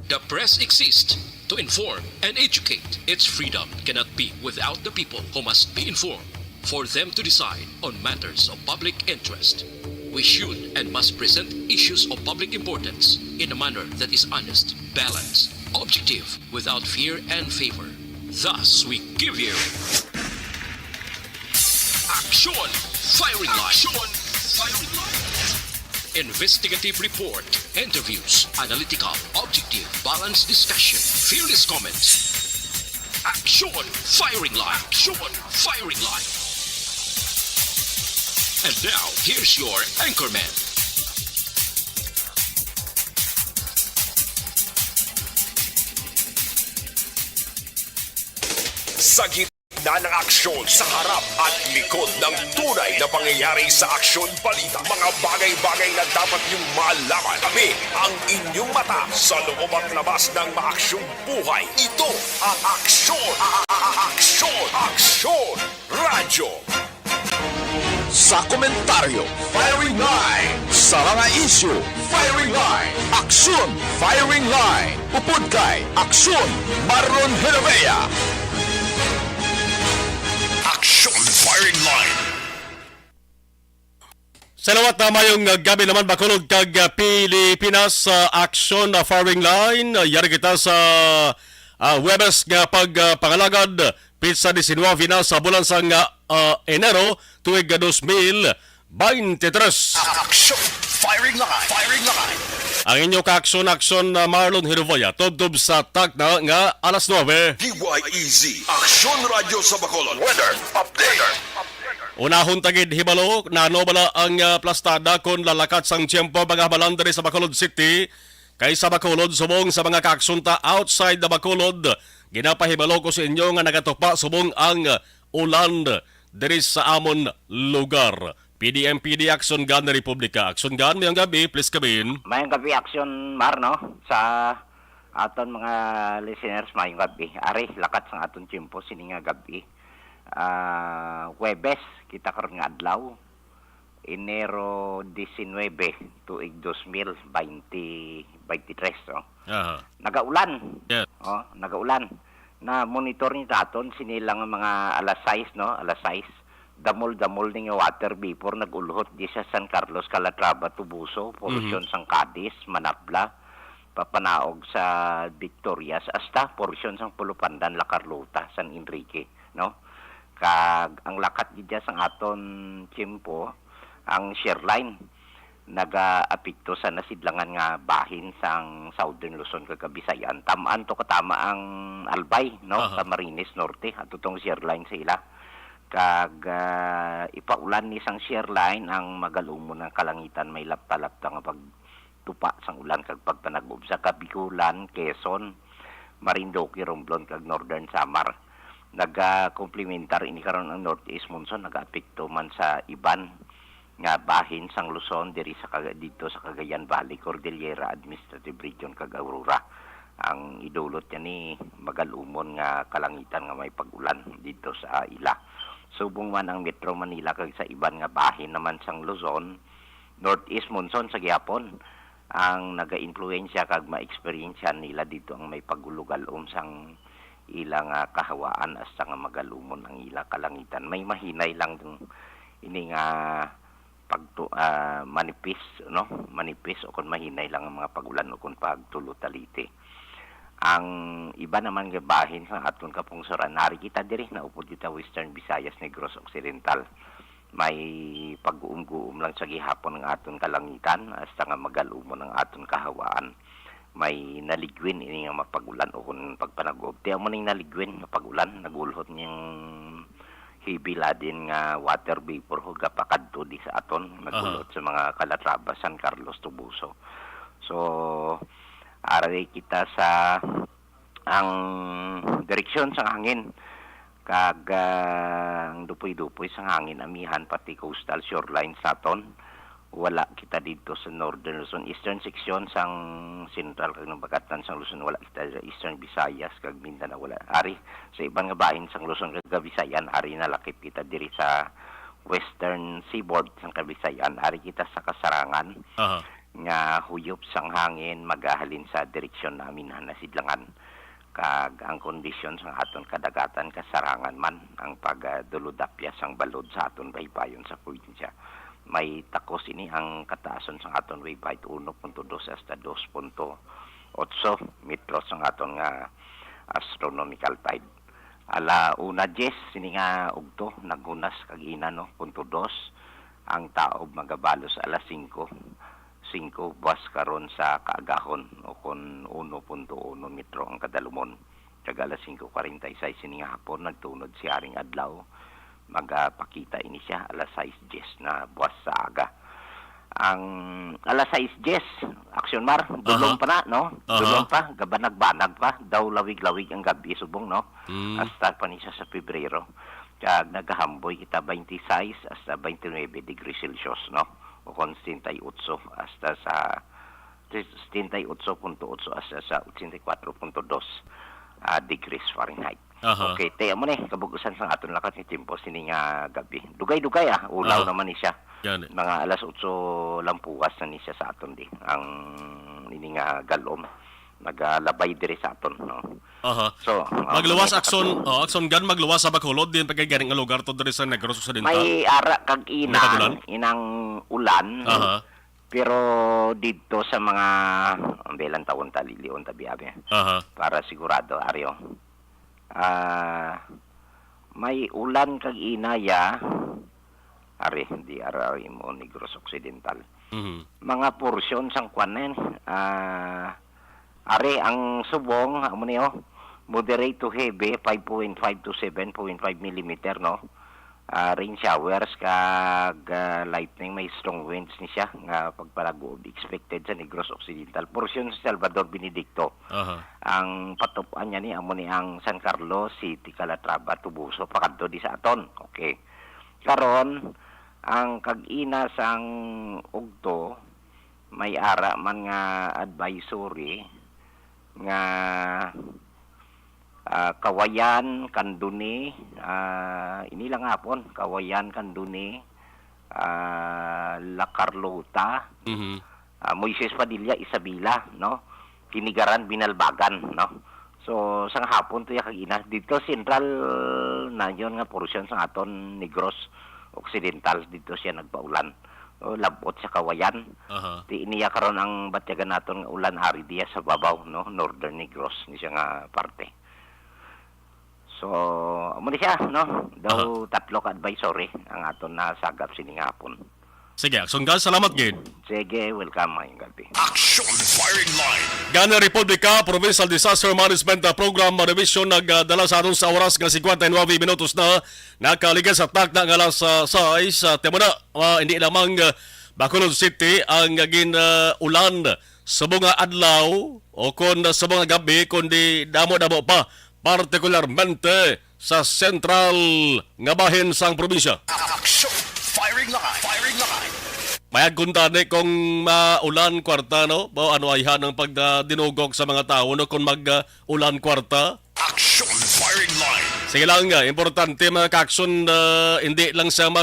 The press exists to inform and educate. Its freedom cannot be without the people who must be informed for them to decide on matters of public interest. We should and must present issues of public importance in a manner that is honest, balanced, objective, without fear and favor. Thus, we give you Action Firing Line. Investigative report, interviews, analytical, objective, balanced discussion, fearless comments. Action Firing Line. And now, here's your anchorman. Sa gitna ng aksyon sa harap at likod ng tunay na pangyayari sa aksyon balita, mga bagay-bagay na dapat niyong malaman. Kami ang inyong mata sa loob at labas ng maaksyong buhay. Ito ang Aksyon Radyo. Sa komentaryo, Firing Line. Sa mga issue, Firing Line. Aksyon Firing Line. Upod kay Aksyon Marlon Heravea. Action Firing Line. Salawat na mayong gabi naman bakulog kag Pilipinas sa Action Firing Line. Yari kita sa Webes nga pagpangalagad pizza 19 na sa bulan sang Enero tuig 2023. Action Firing Line. Ang inyo ka-aksyon Marlon Heravea tubtob sa tak na nga alas 9. DYEZ Action Radyo sa Bacolod. Weather Update. Unahon tagid hibalo na bala ang plastada kon lalakat sang tiyempo bagabalan diri sa Bacolod City kay sa Bacolod subong sa mga kaaksunta outside the Bacolod. Ginapahibalo ko sa inyo nga nagatupa subong ang ulan diri sa amon lugar. PDMPD Action Gun na Republika. Action Gun, mayang gabi, please kabin. Mayang gabi, Action Mar, no? Sa aton mga listeners, mayang gabi. Ari, lakat sa aton tiyempo, sininga gabi. Webes, kita karon nga adlaw. Enero 19, tuig 2023, no? Nagaulan. Yeah. Oh, nagaulan. Na monitor ni taton, sinilang mga alas 6, no? Alas 6. Damol-damol ng water vapor nagulhot di sa San Carlos, Calatrava, Tubuso, porsyon sang Cadiz, Manabla, papanaog sa Victorias, hasta porsyon sang Pulupandan, La Carlota, San Enrique, no? Kag ang lakat gidya sang aton tiyempo, ang Shareline naga-apekto sa nasidlangan nga bahin sang Southern Luzon kag Kabisayan. Tamaan to katama ang Albay, no? Camarines Norte, at tutong Shareline sa ila. Kag ipaulan ni sang Shareline ang magalumon ng kalangitan may lapta-lapta nga pagtupa sang ulan kag pagpanagob sa Kabikulan, Quezon, Marinduque, Romblon kag Northern Samar. Naga-complementar ini karon ang Northeast Monsoon, naga-apekto man sa iban nga bahin sang Luzon diri sa dito sa Cagayan Valley, Cordillera Administrative Region kag Aurora. Ang idulot niya ni magalumon nga kalangitan nga may pag-ulan dito sa ila. Subong man ang Metro Manila kag sa iban nga bahin naman sang Luzon, Northeast Monsoon sa gihapon ang naga-influensya kag ma-experiensya nila dito ang may pagulugalom sang ilang kahawaan hasta nga magalumon ang ila kalangitan. May mahinay lang ini nga manipis, no? Manipis o kun mahinay lang ang mga pagulan o kun pagtulutalite. Ang iba naman nga bahin sa aton kapungsoran, nari kita diri na upod kita Western Visayas, Negros Occidental. May pag-uum-guum lang sa gihapon ng aton kalangitan hasta nga magalumon ang aton kahawaan. May naligwin ini nga mapagulan o kung pagpanagob. Tiyan mo ning naligwin nga pagulan, nagulhot niyang hibila din nga water vapor huga pakadto di sa aton, nagulhot sa mga Calatrava, San Carlos, Tubuso. So aray kita sa ang direksyon sa hangin kag ang dupoy-dupoy sa hangin amihan pati coastal shoreline sa aton. Wala kita dito sa Northern Luzon, Eastern section sang Central kag Nabagatan sang Luzon, wala kita sa Eastern Visayas kag Mindanao, wala. Ari sa ibang nga bahin sang Luzon kag Kabisayan, ari nalakip kita diri sa Western Seaboard sang Kabisayan, ari kita sa kasarangan. nga huyop sang hangin magahalin sa direksyon namin na nasidlangan. Kag ang kondisyon sa aton kadagatan kasarangan man ang pagduludapya sang balod sa aton baybayon sa probinsya. May takos ini ang kataason sa aton waybayt 1.2 hasta 2.8 metros ang aton nga astronomical tide. Ala una 10 sini nga ugto naghunas kag ina no 0.2 ang taob magabalos alas 5 buwas karon sa kaagahon o kon 1.1 metro ang kadalumon. Kag alas 5:46 sini nga hapon nagtunod si Haring Adlaw magpakita ini siya alas 6:10 na buwas sa aga. Ang alas 6:10 aksyon mar dulong pa na no dulong pa gabanag-banag pa daw lawig-lawig ang gabi subong no hasta pa ni siya sa Pebrero. Kag nagahamboy kita 26 hasta 29 degrees Celsius no o kon 78 hasta sa 78.8 hasta sa 84.2 degrees Fahrenheit. Okay, tayo mo ni kabugusan sa aton lakat ni Timpo sini nga gabi. Dugay-dugay ulaw naman ni siya. Yan. Mga alas 8 lampuwas na ni siya sa aton di. Ang ini nga galom nagalabay diri sa aton no. So, magluwas akson gan magluwas sa Bacolod din pagay ganing nga lugar to diri sa Negros Occidental. May ara kag inang ulan. Pero dito sa mga belang taon talilion tabi abi. Para sigurado aryo. May ulan kag inaya ari hindi ari mo Negros Occidental. Mga porsyon sang kwanen ari ang subong amo niyo moderate to heavy 5.5 to 7.5 millimeter no. Rain showers kag lightning may strong winds ni siya nga pagpalagob expected sa Negros Occidental portion sa Salvador Benedicto. Ang patupan niya ni amo ni ang San Carlos City, Calatrava, Tubuso pakadto di sa aton. Okay. Karon ang kag-ina sang ugto may ara man nga advisory nga Kawayan, Kanduni, ini lang hapon, Kawayan, Kanduni, La Carlota, Moises Padilla, Isabela, no? Kinigaran, Binalbagan, no? So, sang hapon to ya kagina. Dito, central na yun nga portion sa aton Negros Occidental, dito siya nagpaulan. So, labot sa Kawayan. Di iniya karon ang batyagan naton nga ulan hari diya sa babaw, no? Northern Negros, ni siya nga parte. So, amo ni siya, no? Daw tatlo ka advisory ang aton na sagap sining hapon. Sige, akson gan salamat gid. Sige, welcome ngayong gabi. Action Firing Line. Gana Republika Provincial Disaster Management Program Revision nagdala sa aton sa oras nga 59 minutos na nakaligas sa tak na alas 6 temo na hindi lamang Bacolod City ang ulan sa mga adlaw o kon sa mga gabi kundi damo-damo pa partikularmente sa sentral nga bahin sang probinsya. Action Firing Line. Firing Line. Mayag kuntani kung ulan kwarta no, ba ano ayhan ang pagdinugok sa mga tao no kung ulan kwarta. Action Firing Line. Sige lang importante mga kakson hindi lang sa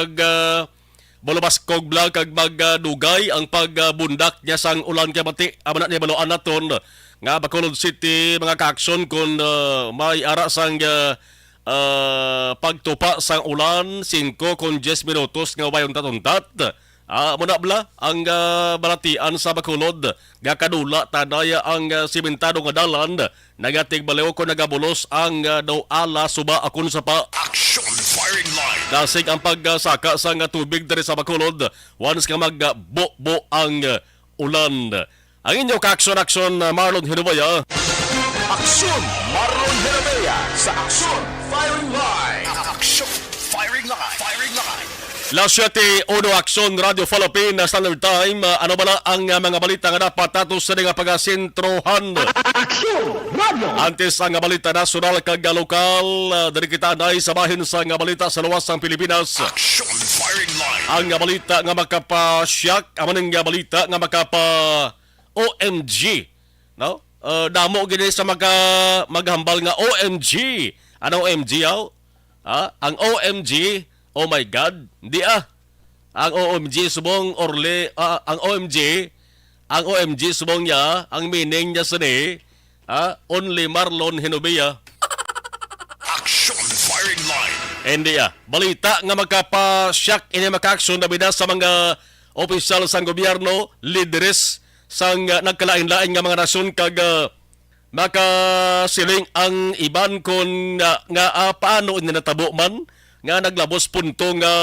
bulubaskog blag kag magdugay ang pagbundak niya sang ulan kay mati amana ni baluan naton nga Bacolod City mga kakson kung may ara sang pagtupa sang ulan 5 kung 10 minutos nga wayon tatuntat. Muna bala ang balatian sa Bacolod nga kadula tadaya ang simentado nga dalan nagatig baliw ko nagabulos ang daw ala suba akon sa pa. Action Firing Line. Dasig ang pagsaka sa nga tubig diri sa Bacolod once nga magbo ang ulan. Ang inyo ka-action Marlon Hinubaya. Action Marlon Herabea sa Action Firing Line. Action Firing Line. Firing Line. Las 7 Uno Action Radio Philippine Standard Time. Ano ba na ang mga balita nga dapat nato sa nga pagasintrohan? Action Radio. Antes ang balita nasyonal kag lokal, dari kita anay sa bahin sa nga balita sa luwas ng Pilipinas. Action Firing Line. Ang nga balita nga makapa-shock, amaning nga balita nga makapa OMG, no? Damo gini sa maghambal nga OMG. Ano OMG yaw? Ang OMG, oh my God, hindi Ang OMG subong orle ang OMG ang OMG subong niya, ang meaning niya sini, only Marlon Hinubia. Action firing line. Hindi balita nga magkapa-shock ini maka-action na bida sa mga opisyal sang gobyerno, lideres sang nagkalain-lain nga mga nasyon kag makasiling ang iban kon nga paano ini natabo man nga naglabos punto nga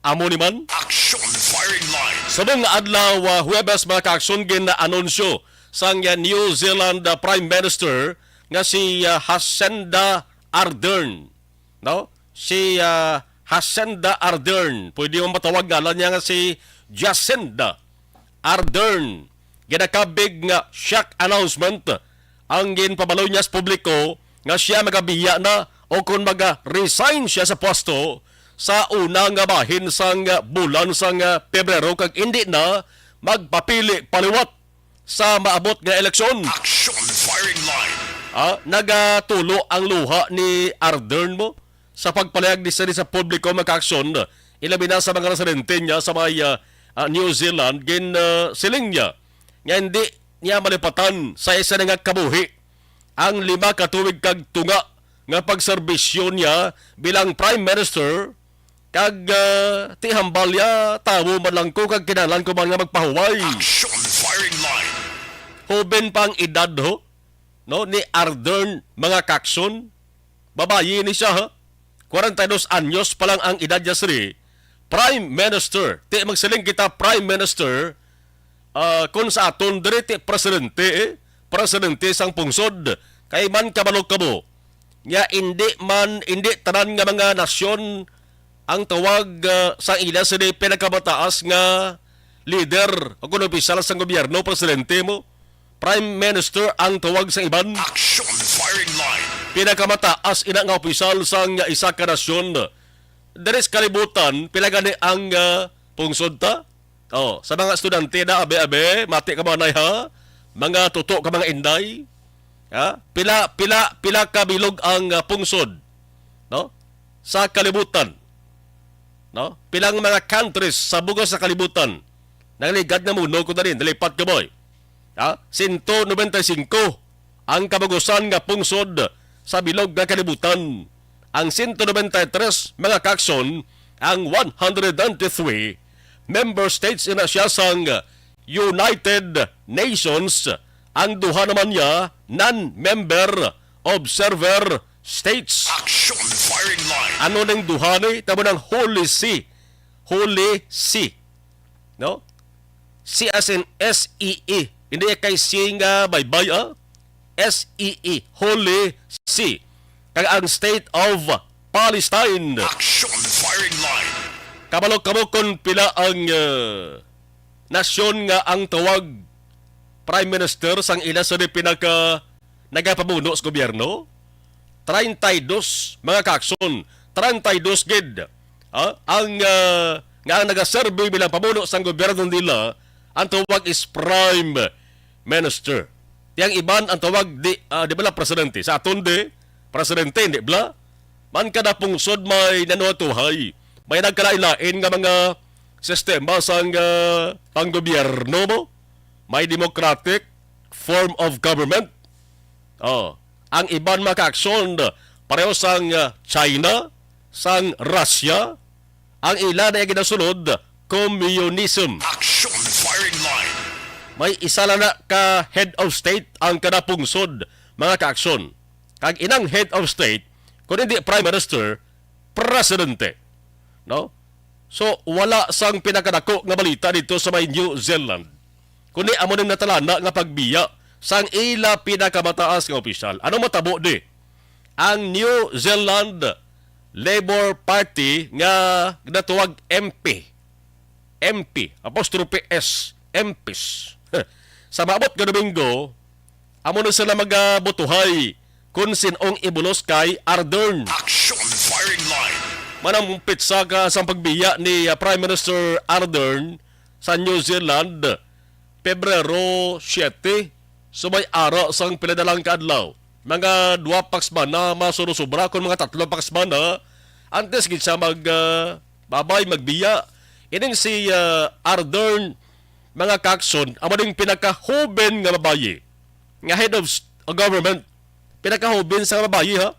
amo ni man. Action firing line. Sabong adlaw Huwebes maka-action gin na anunsyo sang New Zealand Prime Minister nga si Jacinda Ardern. No? Si Jacinda Ardern. Pwede mo matawag ngalan niya nga si Jacinda Ardern. Ginakabig nga shock announcement ang ginpabaloy niya sa publiko nga siya magabiya na o kung maga-resign siya sa pwesto sa unang bahin sang bulan sang Pebrero kag hindi na magpapili paliwat sa maabot nga eleksyon. Action firing line. Nagatulo ang luha ni Ardern mo sa pagpalayag ni sa publiko maka-aksyon ilabi na sa mga residente niya sa may New Zealand siling niya nga hindi niya malipatan sa isa nga kabuhi ang 5 katuig kag tunga nga pagserbisyo niya bilang Prime Minister kag tihambal ya tawo man lang ko kag kinalan ko man nga magpahuway. Action firing line. Hoben pang edad ho no ni Ardern mga kakson. Babayi ni siya ha. 42 anyos pa lang ang edad niya siri. Prime Minister. Ti magsiling kita Prime Minister kung sa aton diri ti presidente presidente sang pungsod kay man kabalo kabo. Nga hindi tanan nga mga nasyon ang tawag sa ila sa pinakabataas nga leader o kung opisyal sa gobyerno, presidente mo, Prime Minister ang tawag sa iban. Action firing line. Pinakamataas ina nga opisyal sa isa ka nasyon. Deres kalibutan, pilagani ang pungsod ta. Sa mga estudyante na abe-abe, mati ka mga ha, mga tuto ka mga inday, pila kabilog ang pungsod, no? Sa kalibutan. No? Pilang mga countries sa bugos sa kalibutan. Nangligad na muno ko na rin, nalipat ka boy. 195 ang kabagusan nga pungsod sa bilog nga kalibutan. Ang 193 mga kakson, ang 193 member states ina siya sang United Nations. Ang duha naman niya, non-member observer states. Action firing line. Ano nang duha ni? Tamo ng Holy See. Holy See. No? C as in S-E-E. Hindi kay C nga baybay, S-E-E. Holy See. Kag ang State of Palestine. Action firing line. Kabalo-kabokon pila ang nasyon nga ang tawag Prime Minister sang ila sa nagapamuno sa gobyerno. 32 mga kakson, 32 gid. Ang nagaserve bilang pamuno sang gobyerno nila, ang tawag is Prime Minister. Tiyang iban ang tawag di bala presidente. Sa aton presidente di bala. Man kada pungsod may nanuatuhay. May nagkalailain nga mga sistema sang panggobyerno mo. May democratic form of government. Ang iban makaaksyon pareho sang China, sang Russia, ang ilan ay ginasunod, communism. Action firing line. May isa lang na ka head of state ang kanapungsod, mga kaaksyon. Kag inang head of state, kung hindi prime minister, presidente. No? So, wala sang pinakadako nga balita dito sa may New Zealand. Kundi amo ning natalana nga pagbiya sang ila pinakamataas nga opisyal. Ano matabo di? Ang New Zealand Labour Party nga natuwag MP, apostrophe S, MPs. Sa maabot nga Domingo, amo na sila magabutuhay kung sinong ibulos kay Ardern. Action firing line. Manang pitsa ka sa pagbiya ni Prime Minister Ardern sa New Zealand, Pebrero 7, sumay ara sang pinadalang kaadlaw. Mga 2 paks ba na masurusubra kung mga 3 paks ba na antes gid sa babay magbiya. Ining si Ardern mga kakson, amo ding pinakahuben nga babayi. Nga head of government, pinakahuben sa babayi ha.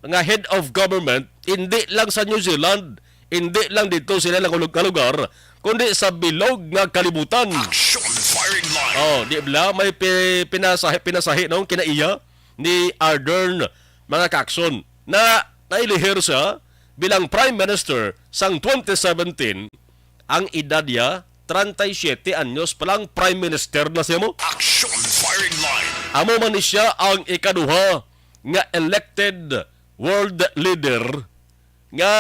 Nga head of government, hindi lang sa New Zealand, hindi lang dito sila lang lugar, kundi sa bilog nga kalibutan. Action firing line. Oh, di ba may pinasahi nung kinaiya ni Ardern mga kakson na nailihir siya bilang Prime Minister sang 2017. Ang edad niya 37 anyos palang Prime Minister na siya mo. Action firing line. Amo man ni siya ang ikaduha nga elected world leader nga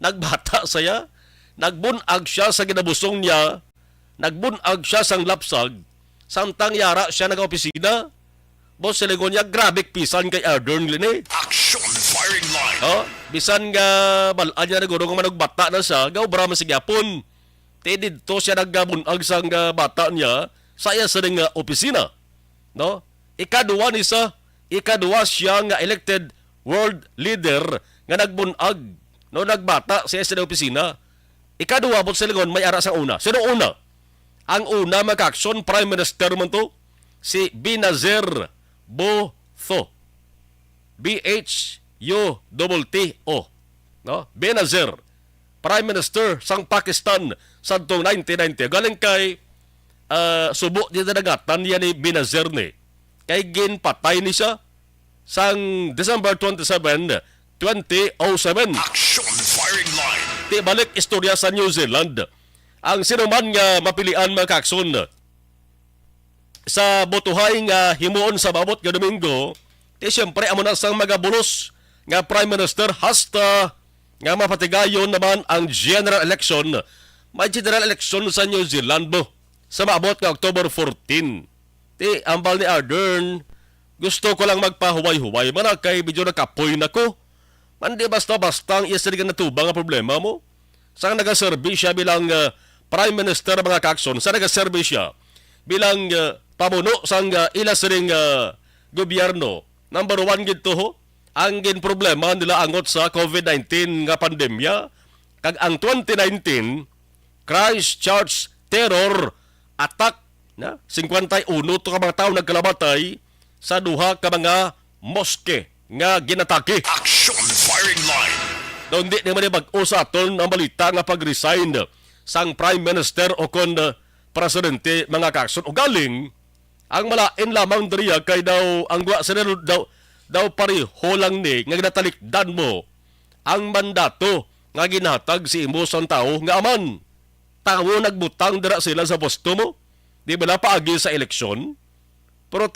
nagbata saya, nagbunag siya sa ginabusong niya, nagbunag siya sang lapsag, samtang yara siya nag-opisina. Boss, siligon niya, grabe pisan kay Ardern Lini. Action firing line. Oh, bisan nga balaan niya naguro nga manugbata na siya, gaw brama sa gyapon. Te didto siya nagbunag sang bata niya sa iya sa nga opisina. No? Ikaduwa siya nga elected world leader nga nagbunag, no, nagbata sa iya sa opisina. Ikaduwa po siligon may ara sa una. Sino una? Ang una mag-action Prime Minister man to si Benazir Bhutto. B-H-U-T-T-O. No? Benazir, Prime Minister sang Pakistan sa 1990. Galing kay subo dito nagatan niya ni Benazir ni. Kay ginpatay ni siya sang December 27, 2007. Action firing line. Di balik istorya sa New Zealand. Ang sinuman nga mapilian mga kakson sa botohay nga himuon sa babot nga Domingo, di siyempre amo na sang magabulos nga Prime Minister hasta nga mapatigayon naman ang general election. May general election sa New Zealand mo sa maabot nga October 14. Di ambal ni Ardern, gusto ko lang magpahuway-huway. Manakay medyo nakapoy na ko. Mandi basta-basta ang isirigan na tubang ang problema mo. Sa nagaserve siya bilang Prime Minister mga kakson, sa nagaserve siya bilang pamuno sang ilas ring gobyerno. Number one gito ho, ang gin problema nila angot sa COVID-19 nga pandemya. Kag ang 2019, Christchurch terror attack na 51 to ka mga tao nagkalabatay sa duha ka mga moske nga ginatake. Action firing line. Doon di naman mag-usaton ang balita nga pag-resign sang Prime Minister o kon Presidente mga kakson. O galing, ang malain lamang diriya kay daw ang gwa sila daw pariho lang ni nga ginatalikdan mo ang mandato nga ginhatag si imo sang tao nga aman. Tao nagbutang dira sila sa posto mo. Di ba na paagi sa eleksyon? Pero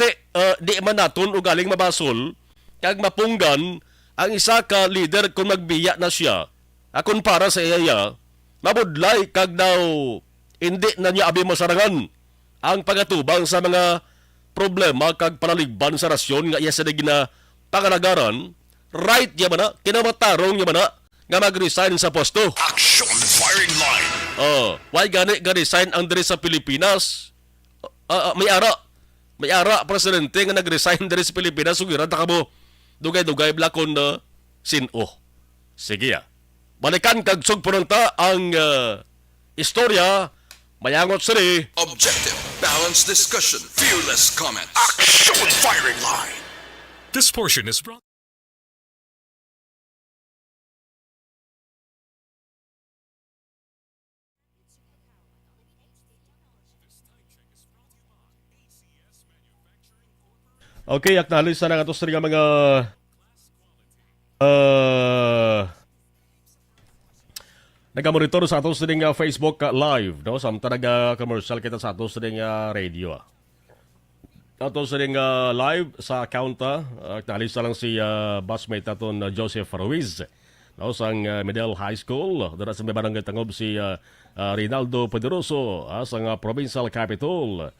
di man naton o galing mabasol kag mapunggan ang isa ka leader kung magbiya na siya. Akon para sa iya, mabudlay kag daw hindi na niya abi masarangan ang pagatubang sa mga problema kag panaligban sa rasyon nga iya sa na pangalagaran. Right niya ba na? Kinamatarong niya ba na nga mag-resign sa posto? Action firing line. Why gani resign ang diri sa Pilipinas? May ara presidente nga nag-resign diri sa Pilipinas sugiran ta kamo dugay-dugay blakon na sino. Sige ya. Balikan kag sugpunta ang istorya mayangot siri. Objective, balanced discussion, fearless comments. Action firing line. This portion is brought. Okay, acknowledge na nga ito sa mga nagamonitor sa atos din Facebook live, no? Samtang naga-commercial kita sa atos din radio. Atos din live sa account, acknowledge na lang si busmate aton Joseph Ruiz, no? Sang Middle High School. Dara sa may barangay Tangob si Rinaldo Poderoso sa provincial capital.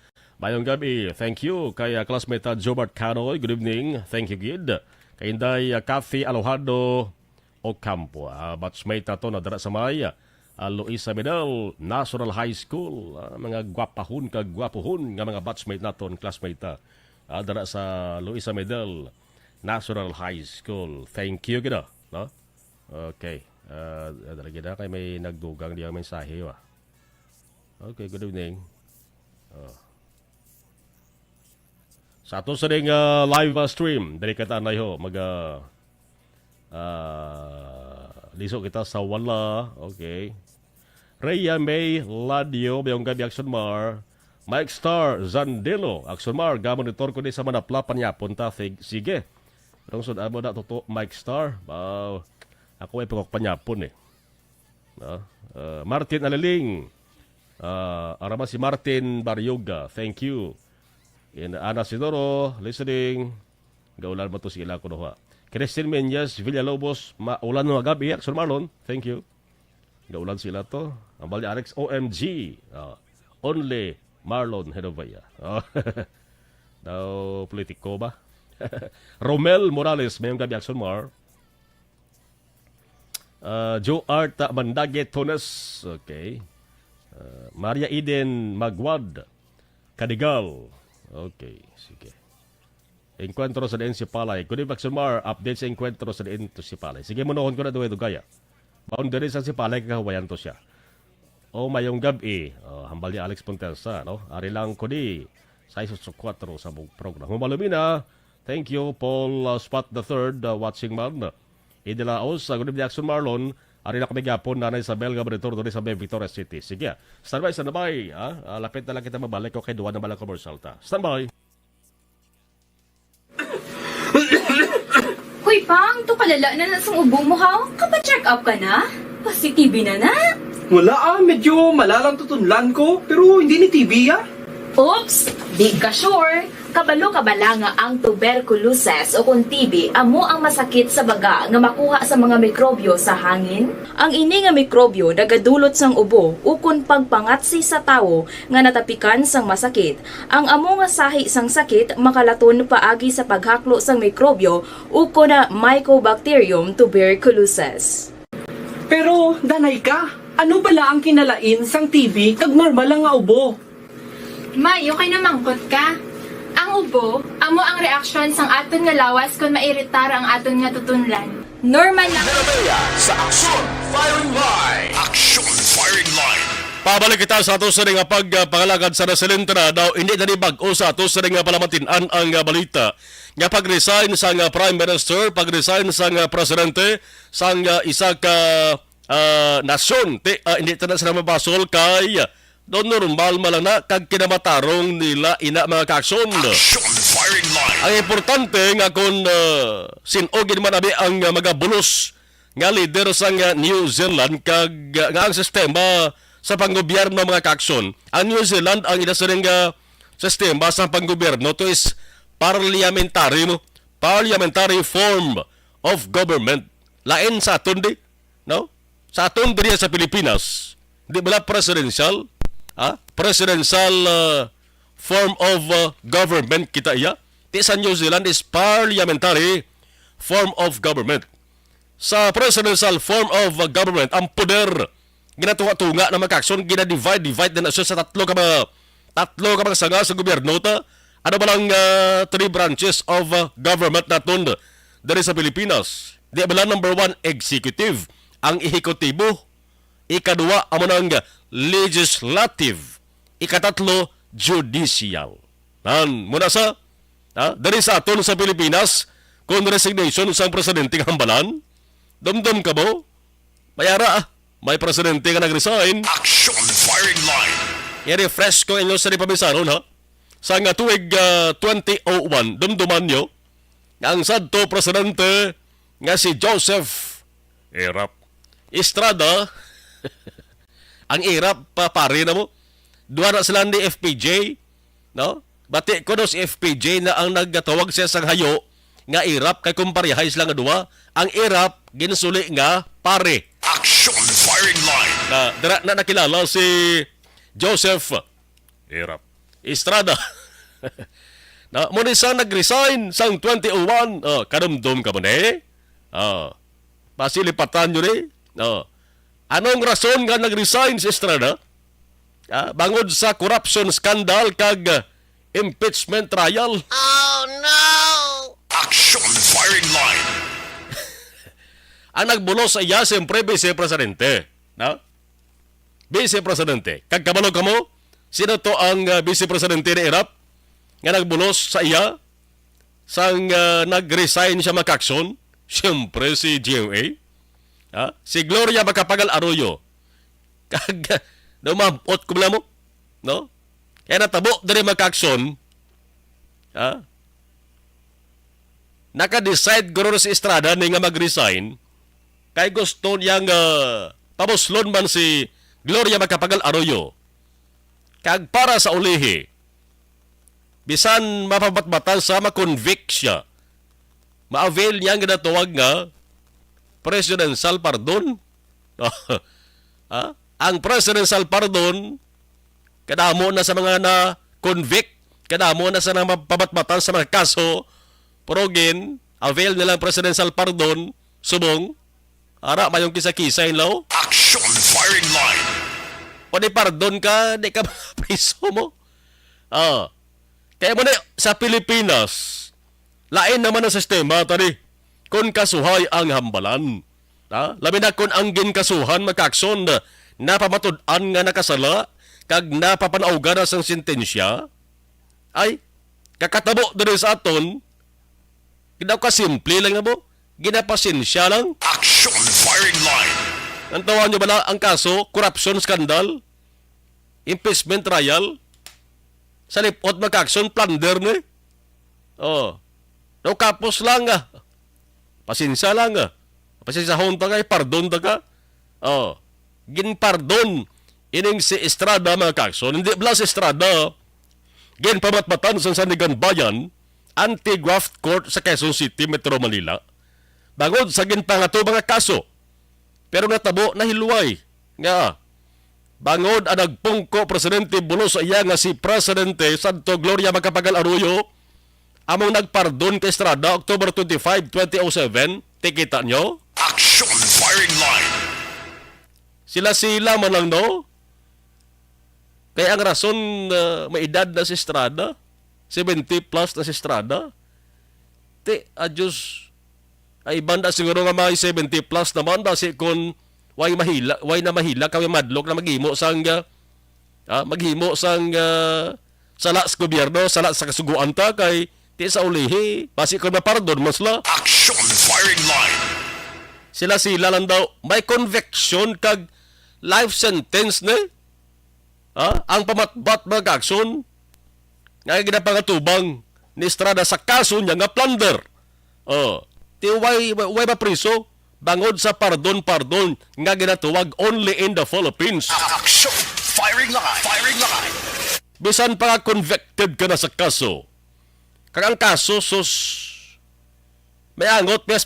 Mayong gabi, thank you kay classmate Jobart Canoy. Good evening, thank you Gid. Kay Inday Kathy Alojado Ocampo, batchmate ato na dara sa may Luisa Medal National High School. Mga gwapahon kag gwapohon nga mga batchmate naton, classmate dara sa Luisa Medal National High School. Thank you gid, no? Okay. Dala gid kay may nagdugang diya mensahe wa. Okay, good evening. Sa ato sa ring live stream, dali ka tanay ho, liso kita sa wala. Okay. Rhea May Ladio, Bayong Gabi Action Mar, Mike Star Zandelo, Action Mar, gamonitor ko di sa manapla panyapon ta. Sige. Rong sud amo na toto Mike Star. Ako ay pagok panyapon eh. Martin Alaling. Arama si Martin Baryoga. Thank you. In Ana Sidoro, listening. Gaulan mo to si ila ko doha. Christine Menyas, Villalobos, maulan ng gabi. Action Marlon, thank you. Gaulan sila to. Ang bali Alex OMG. Only Marlon Hedovaya. Daw politiko ba? Romel Morales, mayong gabi Action Mar. Joe Art Mandage Tones. Okay. Maria Eden Magwad Kadigal. Okay, sige. Encuentro sa DN si Palay. Good evening, Action Mar. Update sa encuentro sa DN to si Palay. Sige, munohon ko na doon ito gaya. Boundary sa si Palay, kakawayan to siya. O mayong gabi, hambal ni Alex Pontelsa, no? Ari lang ko di, 6-4 sa program. Humalumina, thank you, Paul Spot III, watching man. Idilaos, good evening, Action Marlon. Ari na kami gapon, Nanay Isabel, Gabritor, doon sa Victoria City. Sige, standby. Lapit na lang kita mabalik ko kay Duwan na balang commercial ta. Standby. Hoy, Pang, to kalala na nasang ubo mo, ha? Kapa-check up ka na? Positive na na? Wala medyo malalang tutunlan ko, pero hindi ni TB Oops! Di ka sure. Kabalo-kabala nga ang tuberculosis o kung TB amo ang masakit sa baga nga makuha sa mga mikrobyo sa hangin. Ang ini nga mikrobyo nagadulot sang ubo ukon pagpangatsi sa tawo nga natapikan sang masakit. Ang amo nga sahi sang sakit makalaton paagi sa paghaklo sang mikrobyo ukon na Mycobacterium tuberculosis. Pero, danay ka, ano bala ang kinalain sang TB kag normal lang nga ubo? Mayo kay namangkot ka. Ang ubo, amo ang reaksyon sang aton nga lawas kung mairitar ang aton nga tutunlan. Normal lang. Sa Action Firing Line. Action Firing Line. Pabalik kita sa ato sa ring pagpangalagad sa nasilentara daw hindi na bag-o sa ato sa ring palamatin-an ang balita nga pag-resign sa Prime Minister, pag-resign sa presidente sa isa ka nasyon. Hindi na sila mabasol kay doon normal malang na kag kinamatarong nila ina mga kaaksyon. Action Firing Line. Ang importante nga kung sinogin man abi ang mga bulos nga leader sa New Zealand kag nga ang sistema sa panggobyerno mga kaaksyon. Ang New Zealand ang inasaring sistema sa panggobyerno to is parliamentary form of government. Lain sa aton di, no? Sa aton diri sa Pilipinas, di bala presidential form of government kita iya. Di sa New Zealand is parliamentary form of government. Sa presidential form of government, ang poder ginatuwa-tunga na magkakson, ginadivide na siya sa tatlo ka mga sanga sa gobyerno ta. Ano ba lang three branches of government naton dari sa Pilipinas? Di ba lang number 1, executive, ang ehekutibo. Ikadua, amo nang legislative. Ikatatlo, judicial. Muna sa, dari sa aton sa Pilipinas, kung resignation sa presidente ng hambalan, dumdum ka mo, mayara, may presidente ka nag-resign. Action Firing Line. I-refresh ko inyo sa ripabisaron, ha? Sa nga tuwig 2001, dumduman nyo, ang sadto presidente nga si Joseph Estrada, ang irap pare na mo. Duha na sila ni FPJ, no? Bati ko no si FPJ na ang naggatawag siya sang hayo nga irap kay kumparehay sila nga duha. Ang irap ginsuli nga pare. Action Firing Line. Na nakilala si Joseph Estrada. Na mo ni sa nag-resign sang 2001, kadumdum ka mo ni. Pasilipatan nyo ni. Anong rason nga nag-resign si Estrada? Bangod sa corruption scandal kag impeachment trial. Oh no! Action Firing Line. Ang nagbulo sa iya, siyempre, vice-presidente. No? Vice-presidente. Kag kabalo ka mo, Sino to ang Vice Presidente ni Irap nga nagbulos sa iya sang nag-resign siya makakson? Siyempre si GMA. Si Gloria Macapagal Arroyo. Kag mabot ko mo, no? Kaya natabo diri makakson. Naka-decide guro si Estrada ni nga mag-resign kay gusto niyang pamuslon man si Gloria Macapagal Arroyo. Kag para sa ulihi, bisan mapabatbatan sa makonvict siya, ma-avail niya ang ginatawag nga presidential pardon. Ang presidential pardon, kadamo na sa mga na-convict, kadamo na sa mapabatbatan sa mga kaso, Porogin, avail nilang presidential pardon, subong, ara mayong kisa-kisa in law. Action firing line. O di pardon ka, di ka priso mo. Kaya mo na sa Pilipinas, lain naman ang sistema, tari, kung kasuhay ang hambalan. Labi na kung ang ginkasuhan makakson na pamatud-an nga nakasala, kag napapanauga na sang sentensya, ay, kakatabo dito sa aton, ginaw ka simple lang nga mo, ginapasensya lang. Action firing line. Ang tawag nyo ba ang kaso, corruption scandal, impeachment trial, sa lipot mag-action, plunder na no kapos lang pasensya lang pasensya hon ta kay, pardon ta ka. Ginpardon, ining si Estrada mag-action, hindi bala si Estrada, ginpamatmatan sa Sanigan Bayan, Anti-Graft Court sa Quezon City, Metro Manila. Bangod sa ginpangato mga kaso. Pero natabo na hiluway. Nga, bangod ang nagpungko Presidente bulos sa iya nga si Presidente Santo Gloria Macapagal Arroyo, among nagpardon kay Estrada October 25, 2007. Tikita nyo? Action firing line. Sila man lang, no? Kaya ang rason may edad na si Estrada, 70 plus na si Estrada, adyos, ay banda siguro nga may 70 plus naman, kasi kung way na mahila, kami madlok na maghimo sang sala sa gobyerno, sala sa kasuguan ta, kay ti sa ulihi, basi kung mapardon mas la. Action firing line. Sila lang daw, may conviction kag life sentence na. Ang pamatbat mag-action, nga ginapangatubang ni Estrada sa kaso niya nga plunder. Ti way mapriso, bangod sa pardon nga ginatuwag only in the Philippines. Action firing line. Firing line. Bisan pa convicted ka na sa kaso. Kag ang kaso, may angot mes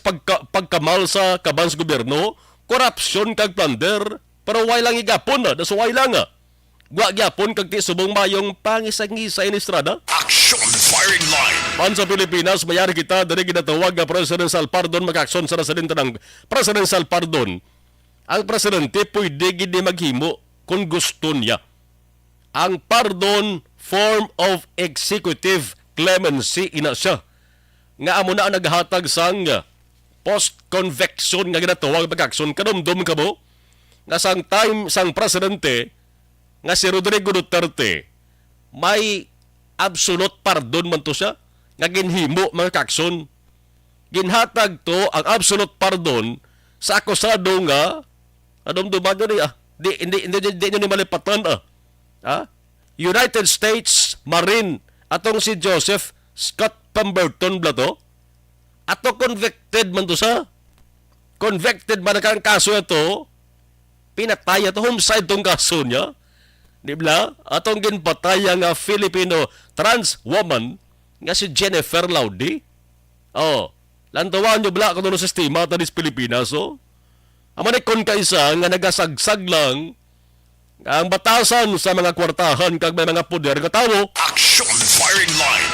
pagkamal sa kabans gobyerno, corruption kag plunder, pero way lang igapon na, way lang Gwa gyapon kag ti subong mayong pangisang-isay ni Estrada. Action firing line. Man sa Pilipinas, mayari kita dali ginatawag nga presidential pardon, mag-aksyon sa residente ng presidential pardon. Ang presidente pwede gidi maghimo kung gusto niya. Ang pardon, form of executive clemency ina siya. Nga amo na ang naghatag sang post-conviction nga ginatawag mag-aksyon. Kadumdum ka mo, nga sang time sang presidente, nga si Rodrigo Duterte, may absolute pardon man to siya, nga ginhimo mga kakson. Ginhatag to ang absolute pardon sa akusado nga, anong dumago niya, hindi nyo ni malipatan United States Marine, atong si Joseph Scott Pemberton Blato, ato convicted man to sa, convicted man ang kaso ito, pinataya to, homicide tong kaso niya, di ba? Atong ginpataya nga Filipino trans woman nga si Jennifer Laudy. Lantawan nyo bala kung sa sistema tanis Pilipinas. Amanikon kaisa nga nagasagsag lang ang batasan sa mga kwartahan kag may mga poder nga tao. Action firing line.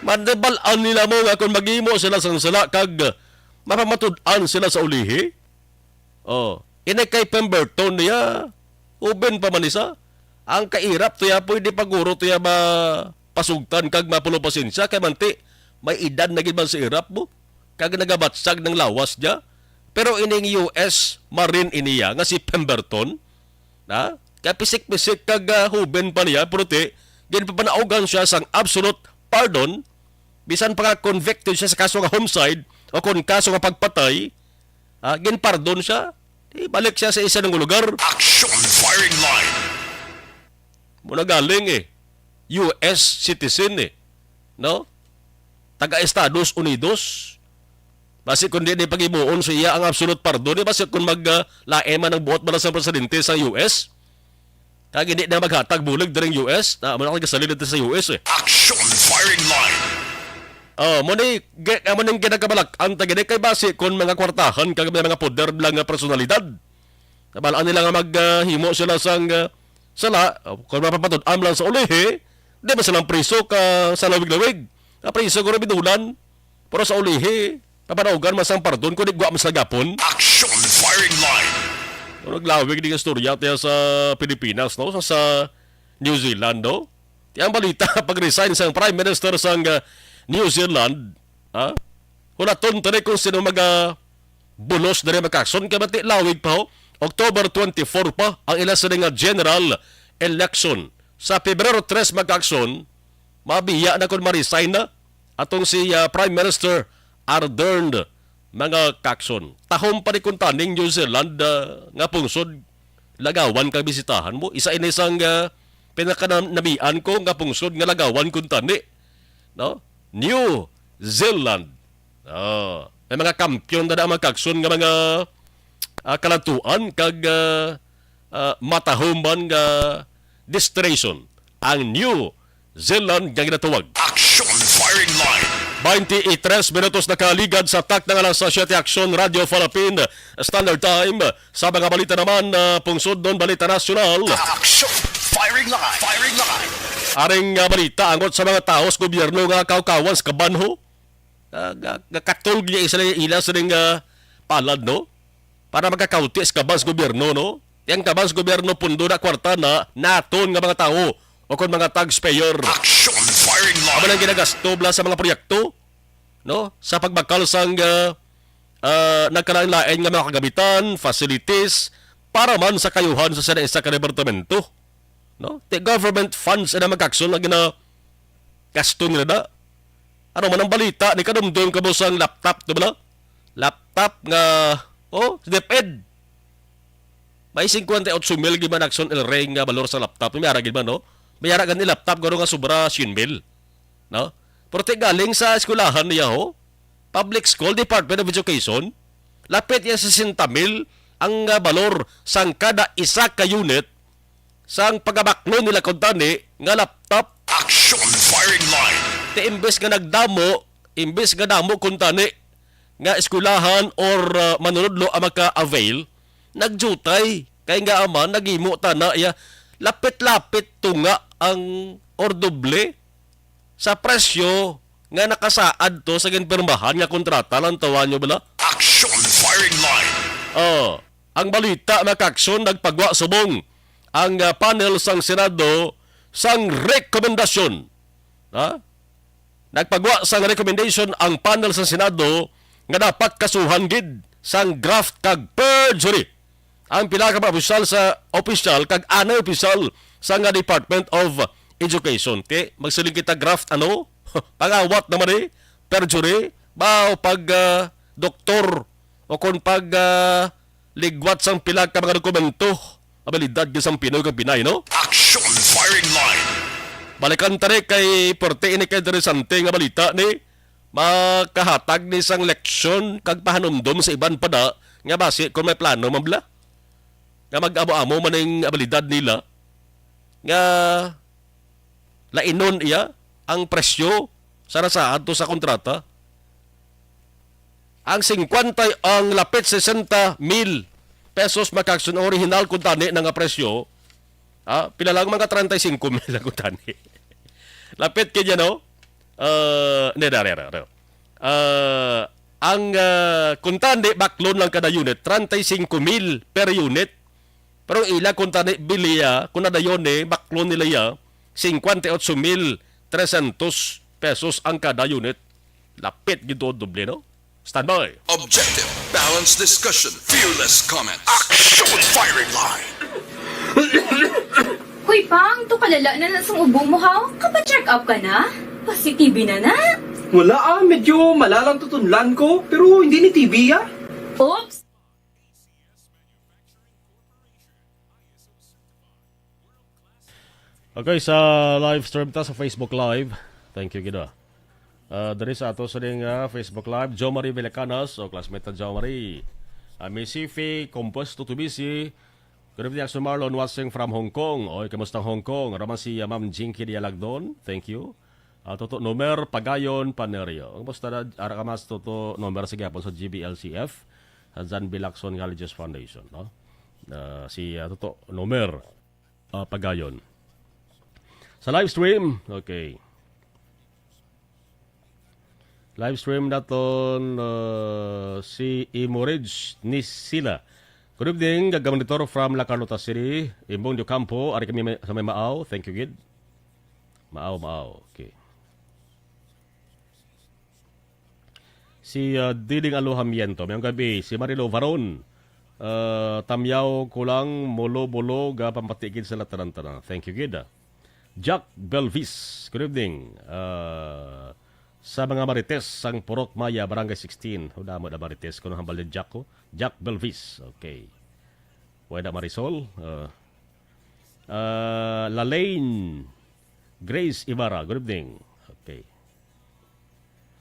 Mandebalan nila mo nga kung maghimo sila sang sala kag mapamatud-an sila sa ulihi. Inay kay Pemberton niya, uben pa man isa. Ang kairap tuya pwede paguro tuya pasugtan kag mapulo pasensya kay manti may edad na gid man sa irap mo kag nagabatsag ng lawas niya. Pero ining US Marine iniya nga si Pemberton, Kaya pisik-pisik kag huben pa niya, pero din papanaugan siya sang absolute pardon, bisan pa nga convicted siya sa kaso nga homicide o kung kaso nga pagpatay, gin pardon siya, balik siya sa isa ng lugar. Action firing line. Muna galing US citizen no? Taga Estados Unidos. Basi kung di pag-imuon sa iya ang absolute pardon, basi kung maglae man ang buot man sa presidente sa US, kag hindi na maghatag bulig direng US, na mo na kasalin dito sa US Action firing line. mo ning ginagabalak ang tagadi kay base kon mga kwartahan kag mga poder lang nga personalidad. Nabalaan nila nga maghimo sila sang sala kon mapapatud lang sa ulihi, di ba silang priso ka sa lawig-lawig. Priso ko rin binulan, pero sa ulihi, papanaugan masang pardon kung di gwa masagapon. Action firing line. Naglawig din ang storya tiya sa Pilipinas, no? Sa New Zealand, no? Tiyan balita, pag-resign sa Prime Minister sa New Zealand, hulaton tani kung sino bulos na rin magkakson, kaya mati lawig pa ho, October 24 pa, ang ilan sa nga general election. Sa Pebrero 3 magkakson, mabiya na kung ma-resign na, atong si Prime Minister Ardern mga kakson. Tahom pa ni kung taning New Zealand nga pungsod, lagawan kang bisitahan mo. Isa inisang pinakanamian ko nga pungsod nga lagawan kung tani. No? New Zealand. May mga kampyon na mga kakson nga mga kalatuan kag matahumban nga destination. Ang New Zealand nga ginatawag. Action firing line. 23 minutos na kaligad sa tak ng alas 7 Action Radio Philippine Standard Time. Sa mga balita naman, pungsod doon, balita nasyonal. Action firing line. Firing line. Aring balita, angot sa mga taos gobyerno nga kaukawan sa kabanho. Katulog niya isa na ila sa ring palad, no? Para magkakauti sa kabans gobyerno, no? Yang kabans gobyerno pundo na kwarta na naton nga mga tao o kung mga taxpayer. Action firing line. Aba nang ginagasto bla sa mga proyekto, no? Sa pagbakal sang nagkalain-lain nga mga kagamitan, facilities, para man sa kayuhan sa isa ka departamento. No? The government funds na magkakson na ginagasto nila na. Ano man ang balita, ni kadumdum ka mo sang laptop, di ba? Laptop nga, DepEd. May 58 mil giman akson el rey nga balor sa laptop. May aragin ba, no? May aragan ni laptop gano'n nga sobra 100 mil. No? Pero galing sa eskulahan niya, Public School Department of Education, lapit yan sa 60 mil ang balor sang kada isa ka unit sang pagabaklo nila kung tani nga laptop. Action firing line. Imbes nga damo kung tani nga eskulahan or manunodlo ang maka-avail, nagjutay. Kaya nga ama, nagimo tana, lapit-lapit tunga ang ordoble sa presyo nga nakasaad to sa ginpirmahan nga kontrata lang tawa nyo bala? Action firing line. Ang balita makakson nagpagwa subong ang panel sang Senado sang rekomendasyon. Nagpagwa sang recommendation ang panel sa Senado nga dapat kasuhan gid sang graft kag perjury ang pila ka opisyal sa kag anay opisyal sa nga Department of Education. Magsiling kita graft pag-awat naman perjury ba pag doktor o kung pag ligwat sang pila ka mga dokumento abilidad gisang Pinoy kag Pinay, no? Action firing line. Balikan tari kay porte ini kay interesante nga balita ni makahatag ni sang leksyon kag pahanumdom sa iban pada nga base kung may plano mabla nga mag-amo-amo maning abilidad nila nga lainon iya ang presyo sa nasaad to sa kontrata. Ang 50 ang lapit 60 mil pesos makaksun original kung tani nga presyo. Pila lang mga 35 mil ang kung tani. Lapit kanya, no? Ang kung tani baklon lang kada unit, 35 mil per unit. Pero ila kung tani biliya, kung nadayon baklon nila ya, 58,300 pesos ang kada unit. Lapit gito doble, no? Stand by. Objective, balanced discussion, fearless comments. Action firing line. Hoy pang, to kalala na lang sang ubo mo ha? Kapa-check up ka na? Positibo na na? Wala medyo malalang tutunlan ko, pero hindi ni TV Oops! Okay, sa live stream ta sa Facebook Live. Thank you, Gida. Dari sa ato sa ring Facebook Live, Jo Marie Velacanas, o classmate ta Jo Marie. Misifi, Composto to BC. Good evening, Axel Marlon, watching from Hong Kong. Oy, kamusta Hong Kong? Raman si Ma'am Jinky Dialagdon. Thank you. Toto Nomer Pagayon Panerio. Ang basta na arakamas toto Nomer sa gapon sa GBLCF. Zan Bilakson Colleges Foundation. No? Si toto Nomer Pagayon. Sa live stream, okay. Live stream naton si Imoridge ni Sila. Good evening, gagamonitor from La Carlota City. Imbong Dio Campo, ari kami sa may Maaw. Thank you, Gid. Maaw. Okay. Si Diding Alohamiento, mayong gabi. Si Marilo Varon. Tamyaw kulang mulo-bulo ga pampatigid sa lataran-taran. Thank you, Gid. Jack Belvis. Good evening. Sa mga Marites, sang Purok Maya, Barangay 16. Huda mo na Marites, kung hambal din Jack ko. Jack Belvis. Okay. Wala Marisol. Lalaine Grace Ibarra. Good evening. Okay.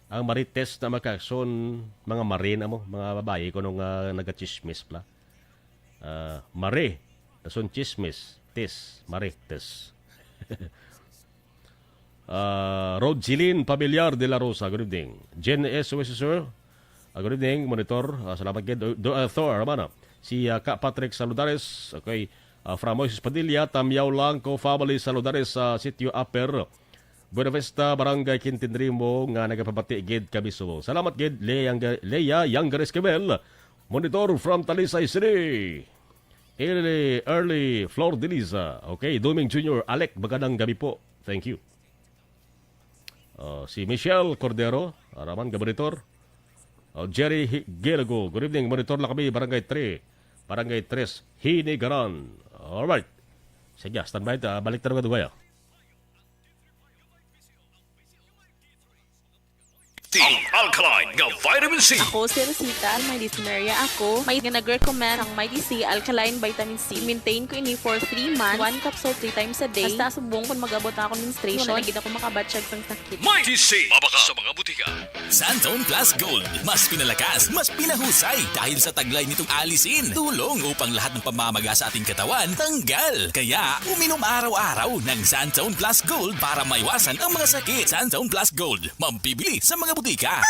Ang Marites na makakson, mga Marina mo, mga babae, kung nag-chismis pala. Mare. Nasun chismis. Tes. Marites. Rod Jilin Pamilyar de la Rosa, good evening. Jen S. Sir, good evening, monitor. Salamat kay Thor, Ramana. Si Ka Patrick Saludares, okay. From Moises Padilla, Tamyaw Langco Family Saludares sa Sitio Upper, Buenavista, Barangay Quintindrimo, nga nagapabati gid kami sumo. Salamat gid, Leia Younger Esquivel, monitor from Talisay City. Early Flor de Liza, okay. Doming Jr. Alec, magandang gabi po. Thank you. Si Michelle Cordero, Araman Gabonitor. Jerry Gelago, good evening, monitor lang kami, Barangay 3. Barangay 3, Hinigaran. Alright. Sige, standby. Balik tayo ka Ang alkaline nga vitamin C. Ako si Rosita, may dyspnea ako. May nag-recommend ang MyDC Alkaline Vitamin C. Maintain ko ini for 3 months. 1 capsule 3 times a day. Basta subong kung mag-abot ako ng menstruation. Wala na ako makabatsyag ng sakit. MyDC. Mabaka sa mga butika. Santone Plus Gold. Mas pinalakas, mas pinahusay. Dahil sa taglay nitong alisin. Tulong upang lahat ng pamamaga sa ating katawan tanggal. Kaya, uminom araw-araw ng Santone Plus Gold para maiwasan ang mga sakit. Santone Plus Gold. Mampibili sa mga butika.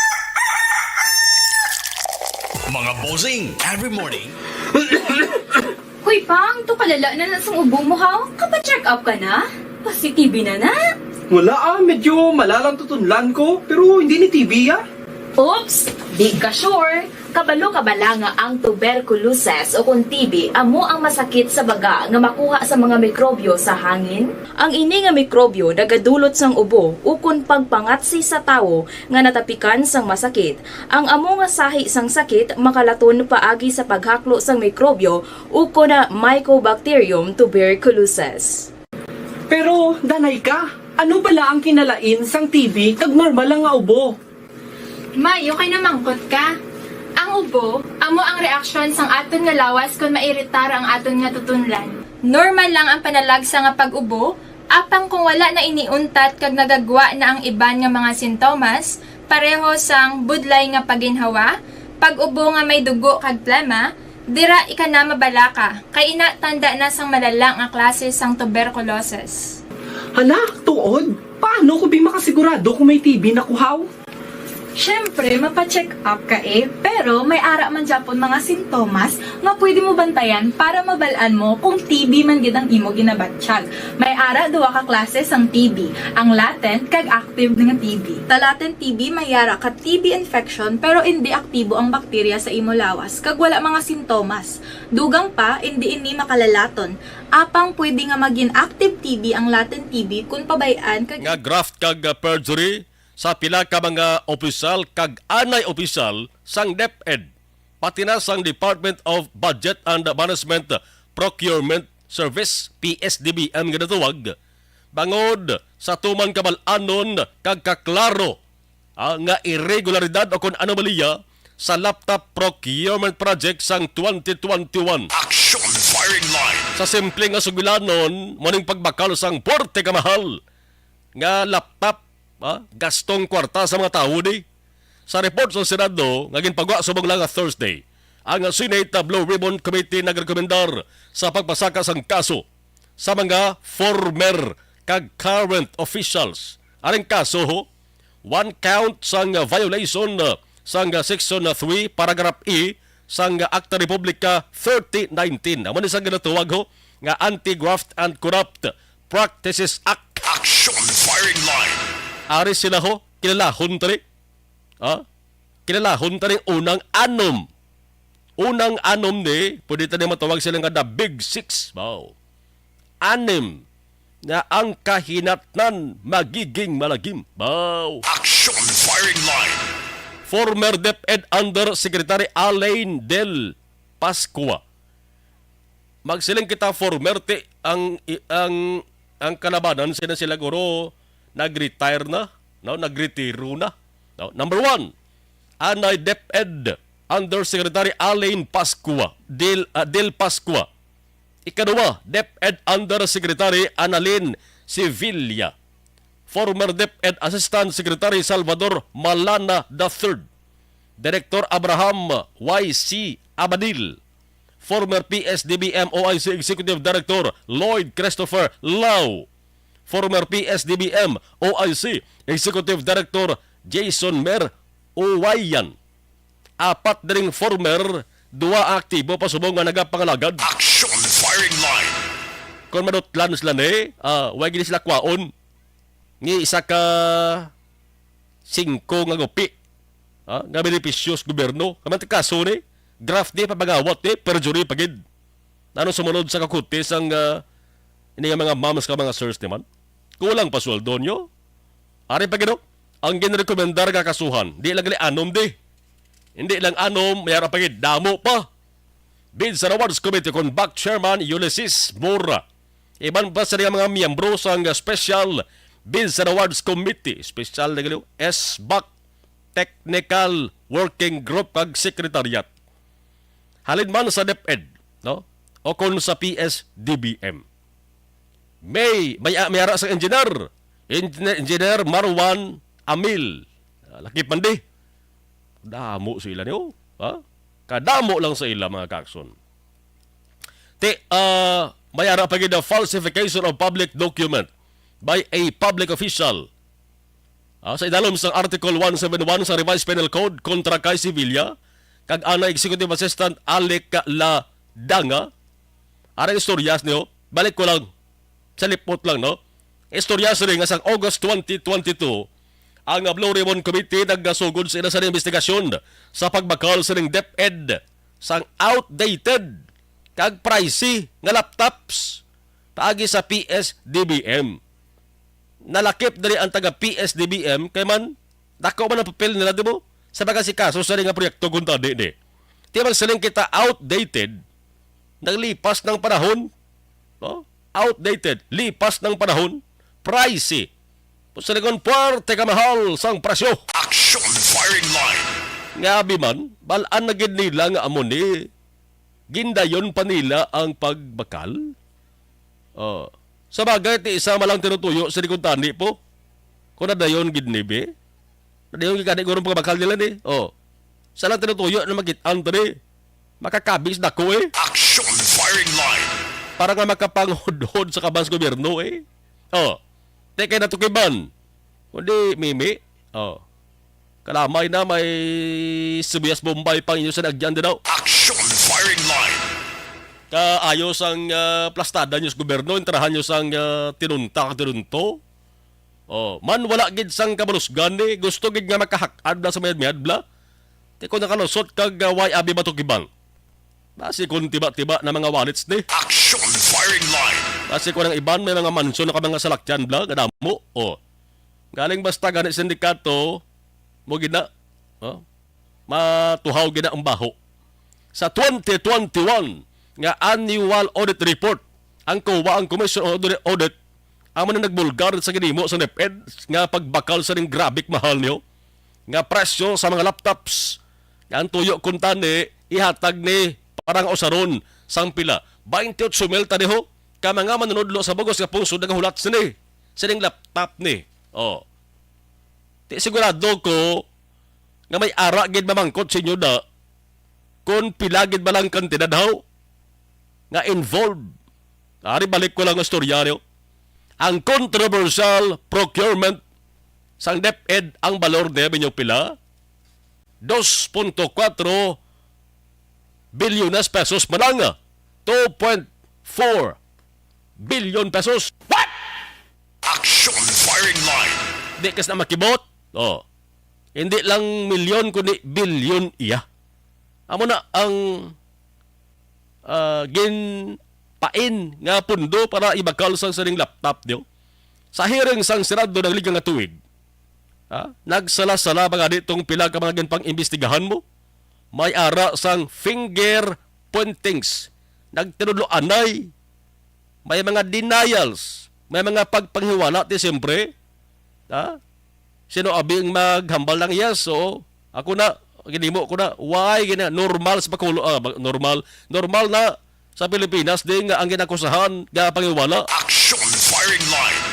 Mga bossing, every morning. Hoy pang, to kalala na lang sang ubo mo ha? Kapa-check up ka na? Positibo na na? Wala medyo malalang tutunlan ko, pero hindi ni TV Oops! Di ka sure? Kabalo kabala nga ang tuberculosis o kung TB amo ang masakit sa baga nga makuha sa mga mikrobyo sa hangin. Ang ini nga mikrobyo nagadulot sang ubo ukon pagpangatsi sa tawo nga natapikan sang masakit. Ang amo nga sahi sang sakit makalaton paagi sa paghaklo sang mikrobyo ukon na Mycobacterium tuberculosis. Pero, danay ka, ano bala ang kinalain sang TB kag normal lang nga ubo? May, yung kay namangkot ka. Ang ubo, amo ang reaksyon sang aton nga lawas kung mairitar ang aton nga tutunlan. Normal lang ang panalagsa nga pag-ubo, apang kung wala na iniuntat kag nagagwa na ang iban nga mga sintomas, pareho sang budlay nga paginhawa, pag-ubo nga may dugo kag plema, dira ika na mabala ka, kay ina tanda na sang malala nga klase sang tuberculosis. Hala, tuod? Paano ko makasigurado kung may TB na kuhaw? Siyempre, mapacheck up ka pero may ara man Japon mga sintomas nga pwede mo bantayan para mabalaan mo kung TB man gid ang imo ginabatsyag. May ara duwa ka klase sang TB, ang latent kag active nga TB. Ta latent TB may ara ka TB infection pero hindi aktibo ang bakterya sa imo lawas kag wala mga sintomas. Dugang pa hindi ini makalalaton. Apang pwede nga maging active TB ang latent TB kung pabayaan kag nga graft kag perjury sa pila ka mga opisyal kag anay opisyal sang DepEd pati na sang Department of Budget and Management Procurement Service, PSDBM nga natuwag, bangod sa tuman kabal-anon kag kaklaro nga irregularidad o kung anomalya sa laptop procurement project sang 2021. Action firing line. Sa simple nga sugilanon, muning pagbakal sang porte kamahal nga laptop, gastong kwarta sa mga tao di. Sa report sa Senado, nga ginpagwa subong lang nga Thursday, ang Senate Blue Ribbon Committee nagrekomendar sa pagpasaka sang kaso sa mga former kag current officials. Aring kaso ho, one count sang violation sang Section 3, Paragraph E sang Acta Republica 3019. Amo ni sang ginatuwag ho nga Anti-Graft and Corrupt Practices Act. Action firing line. Ari sila ho, kilalahon tani. Kilalahon tani unang anom. Unang anom ni, pwede tani matawag sila nga the Big Six. Wow. Anim na ang kahinatnan magiging malagim. Wow. Action firing line. Former DepEd Under Secretary Alain Del Pascua. Magsiling kita former ti ang kalabanan sila guro nag-retire na, no, nagretiro na. No? Number 1, anay DepEd Under Secretary Alain Pascua, Del Pascua. Ikaduwa, DepEd Under Secretary Annalyn Sevilla. Former DepEd Assistant Secretary Salvador Malana III. Director Abraham Y.C. Abadil. Former PSDBM OIC Executive Director Lloyd Christopher Lau. Former PSDBM OIC Executive Director Jason Mer Uwayan. 4 na ring former, 2 aktibo pasubong nga nagapangalagad. Action firing line. Kung manutlan sila wag sila kwaon. Ni isa ka 5 nga gupi. Nga benepisyos gobyerno. Kamante kaso ni, graft di papagawat perjury pagid. Ano sumunod sa kakutis ang ini mga mams ka mga sirs naman. Kulang pa sweldo nyo. Ari pagino, ang ginrekomendar nga kasuhan, di lang anom di. Hindi lang anom, mayara pagid, damo pa. Bid sa Awards Committee kon back Chairman Ulysses Mora. Iban pa sa mga miyembro sa Special Bids and Awards Committee, Special na SBAC Technical Working Group kag Secretariat. Halin man sa DepEd, no? O kon sa PSDBM. May-ara sa Engineer Marwan Amil. Laki pandi. Damo sila niyo, kadamo lang sa ila mga kakson. Mayara pa the falsification of public document by a public official. Sa idalom sa Article 171 sa Revised Penal Code kontra kay Sevilla, kag ana Executive Assistant Alec Ladanga. Arang istoryas niyo, balik ko lang, sa lipot lang, no? Istoryas rin nga sa August 2022, ang Blue Ribbon Committee naggasugod sa sa investigasyon sa pagbakal sa ning DepEd sang outdated kag pricey nga laptops paagi sa PSDBM. Nalakip dali ang taga PSDBM kay man dako man ang papel nila di mo sa pagkasikaso sa nga proyekto kunta di. Di man siling kita outdated, naglipas ng panahon, no? Outdated, lipas ng panahon, pricey. Pusaligon puwerte ka mahal sang presyo. Action firing line. Nga man, balaan na gid nila nga amo ni gindayon pa nila ang pagbakal. Sa bagay, ti isa malang tinutuyo sa dikuntani po. Kung nadayon gid ni be, nadayon gid gurong pagbakal nila ni. Sa lang tinutuyo na magitan to ni. Makakabis na ko Action firing line. Para nga makapanghudhod sa kabans gobyerno Teka na tukiban. Kundi, Mimi. Kalamay na may Sibuyas Bombay pang inyo sa nagyan din daw. Action firing line. Kaayos ang plastada nyo sa gobyerno, interahan nyo sang tinunto. Man wala gid sang kabalusgan ni. Gusto gid nga makahakad na sa mayad-mayad bla. Teko nakalusot kag way abi batukibang. Basi kung tiba-tiba na mga wallets ni. Action firing line. Kasi kung ang iban may mga mansyon na ka mga salakyan bla, kadamo. Galing basta ganit sindikato, mo gina, matuhaw gina ang baho. Sa 2021 nga annual audit report ang COA, ang Commission on Audit, ang mga nagbulgar sa ginimo sa NEPED nga pagbakal sa ring grabik mahal niyo nga presyo sa mga laptops nga ang tuyo kuntani ihatag ni parang osaron sang pila 28,000 taniho ka mga manunodlo sa bugos nga pungsod nagahulat sini sining laptop ni sigurado ko nga may ara gid mamangkot sa inyo da kung pila gid ba lang kantidad daw nga involved. Ari balik ko lang ang storya niyo. Ang controversial procurement sang DepEd ang balor de binyong pila 2.4 bilyones pesos mananga 2.4 billion pesos. What? Action firing line. Di kas na makibot. Hindi lang milyon kundi bilyon iya. Amo na ang pain nga pundo para ibakal sang saring laptop niyo. Sa hearing sang Senado ng Liga nga tuig, nagsala-sala ba nga ditong pila ka mga pang imbestigahan mo? May ara sang finger pointings. Nagtinudlo anay. May mga denials. May mga pagpanghiwala ti siyempre. Sino abing maghambal lang yes? So, ako na, ginimo ko na, why gina normal sa pakulo, normal na sa Pilipinas din nga ang ginakusahan nga pangiwala. Action firing line.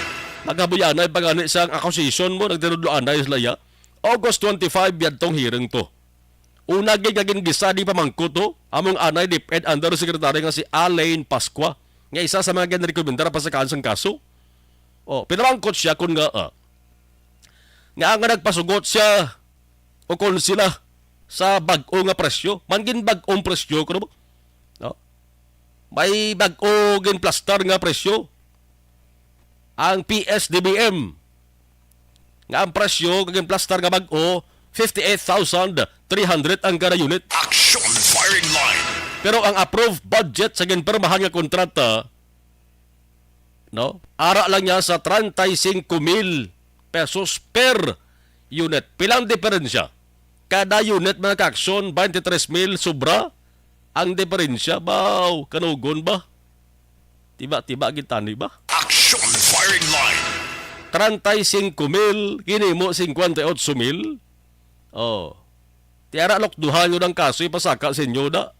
Nagabuyanay pagani sang accusation mo nagtinudloanay sila August 25 yadtong hearing to. Una gigagin gisa di pamangko to among anay DepEd Undersecretary nga si Alain Pascua nga isa sa mga ginrekomendar pa sa kansang kaso. Pinamangkot siya kun nga nga nagpasugot siya o kung sila sa bag-o nga presyo. Mangin bag-ong presyo kuno mo. May bag-o gin plastar nga presyo. Ang PSDBM nga ang presyo gin plastar nga bag-o 58,300 ang kada unit. Action firing line. Pero ang approved budget sa ginpermahan nga kontrata ara lang niya sa 35,000 pesos per unit. Pilang diferensya? Kada unit mga kaksyon 23,000 sobra. Ang diferensya, kanugon ba? Tiba-tiba gitani ba? Action firing line. 35,000, kini mo 58,000. Tiara lokduhan nyo ng kaso, ipasaka sa inyo da.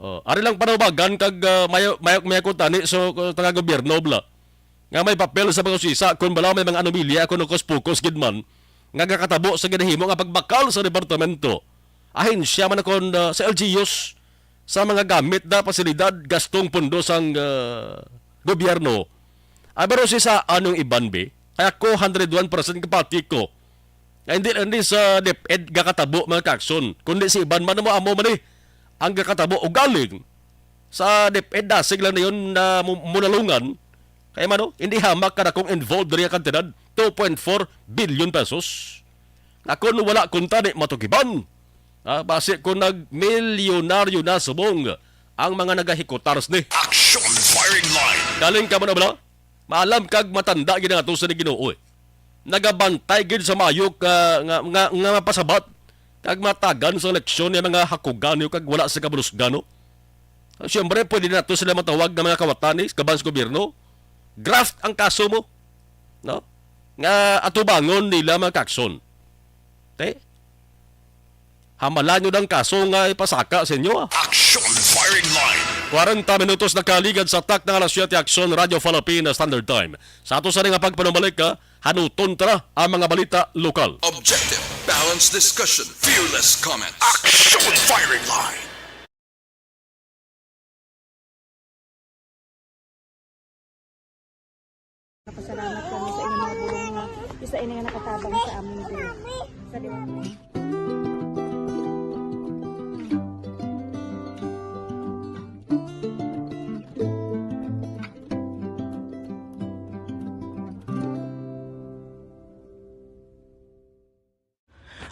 Ari lang panawagan kag mayok ko tani so taga-gobyerno bla. Nga may papel sa mga sisa, kung bala may mga anomilya, kung nukos-pukos gidman, nga kakatabo sa ginahimo nga pagbakal sa departamento. Ahensya man akong sa LGUs sa mga gamit na pasilidad gastong pundo sang gobyerno. Pero sa anong iban be? Kaya ko 101% kapati ko. Hindi sa DepEd gakatabo mga kakson. Kundi si iban man mo amo man ang gakatabo o galing sa DepEd dasig lang na yun na munalungan. Kaya hindi hamak ka na kung involved rin ang kantidad 2.4 billion pesos. Ako wala kunta ni matukiban. Base kung nag-milyonaryo na subong ang mga nagahikotars ni. Action firing line. Galing ka mo na bala? Maalam kag matanda gid nga to sa Ginoo. Nagabantay gid sa mayok nga mapasabat kag matagan sa eleksyon ng mga hakugan kag wala sa kabulusgano. Siyempre pwede na to sila matawag ng mga kawatanis kabans gobyerno. Graft ang kaso mo. Nga atubangon nila mga kakson. Hamalan nyo ng kaso nga ipasaka sa inyo. Action firing line. 40 minutos na kaligad sa tak ng alas 7 Action Radio Philippine Standard Time. Sa ato sa rin nga pagpanumalik hanuton tara ang mga balita lokal. Objective, balanced discussion, fearless comments. Action firing line. Napasalamat kami sa inyong mga bulong nga isa ina nga nakatabang sa aming din. Sa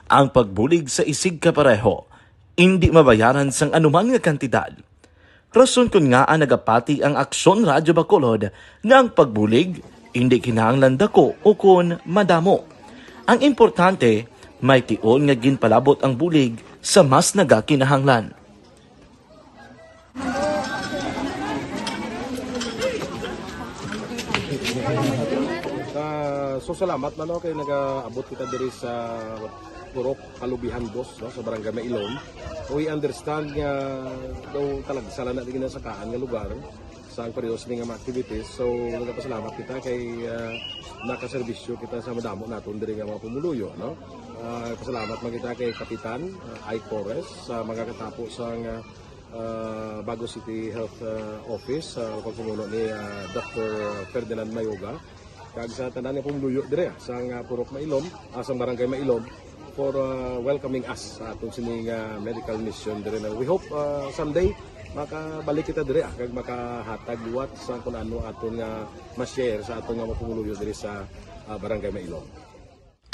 ang pagbulig sa isig kapareho, hindi mabayaran sang anuman nga kantidad. Rason kun nga ang nagapati ang Aksyon Radyo Bacolod nga ang pagbulig, hindi kinahanglan dako o kun madamo. Ang importante, may tion nga ginpalabot ang bulig sa mas nagakinahanglan. So salamat man kay nagaabot kita diri sa Purok Kalubihan 2 no, sa Barangay Mailom. We understand nga daw talaga sala na din sa kaan nga lugar sa periodos ni nga mga activities. So nagapasalamat kita kay nakaserbisyo kita sa madamo naton diri nga mga pumuluyo no. Pasalamat man kita kay Kapitan Ike Torres sa mga katapo sa Bago City Health Office sa pagpumuno ni Dr. Ferdinand Mayoga kag sa tanan nga pumuluyo dire sa Purok Mailom, sa Barangay Mailom for welcoming us sa atong sining medical mission dire. We hope someday makabalik kita dire kag makahatag liwat sa kun ano aton nga ma-share sa aton nga mapumuluyo dire sa Barangay Mailom.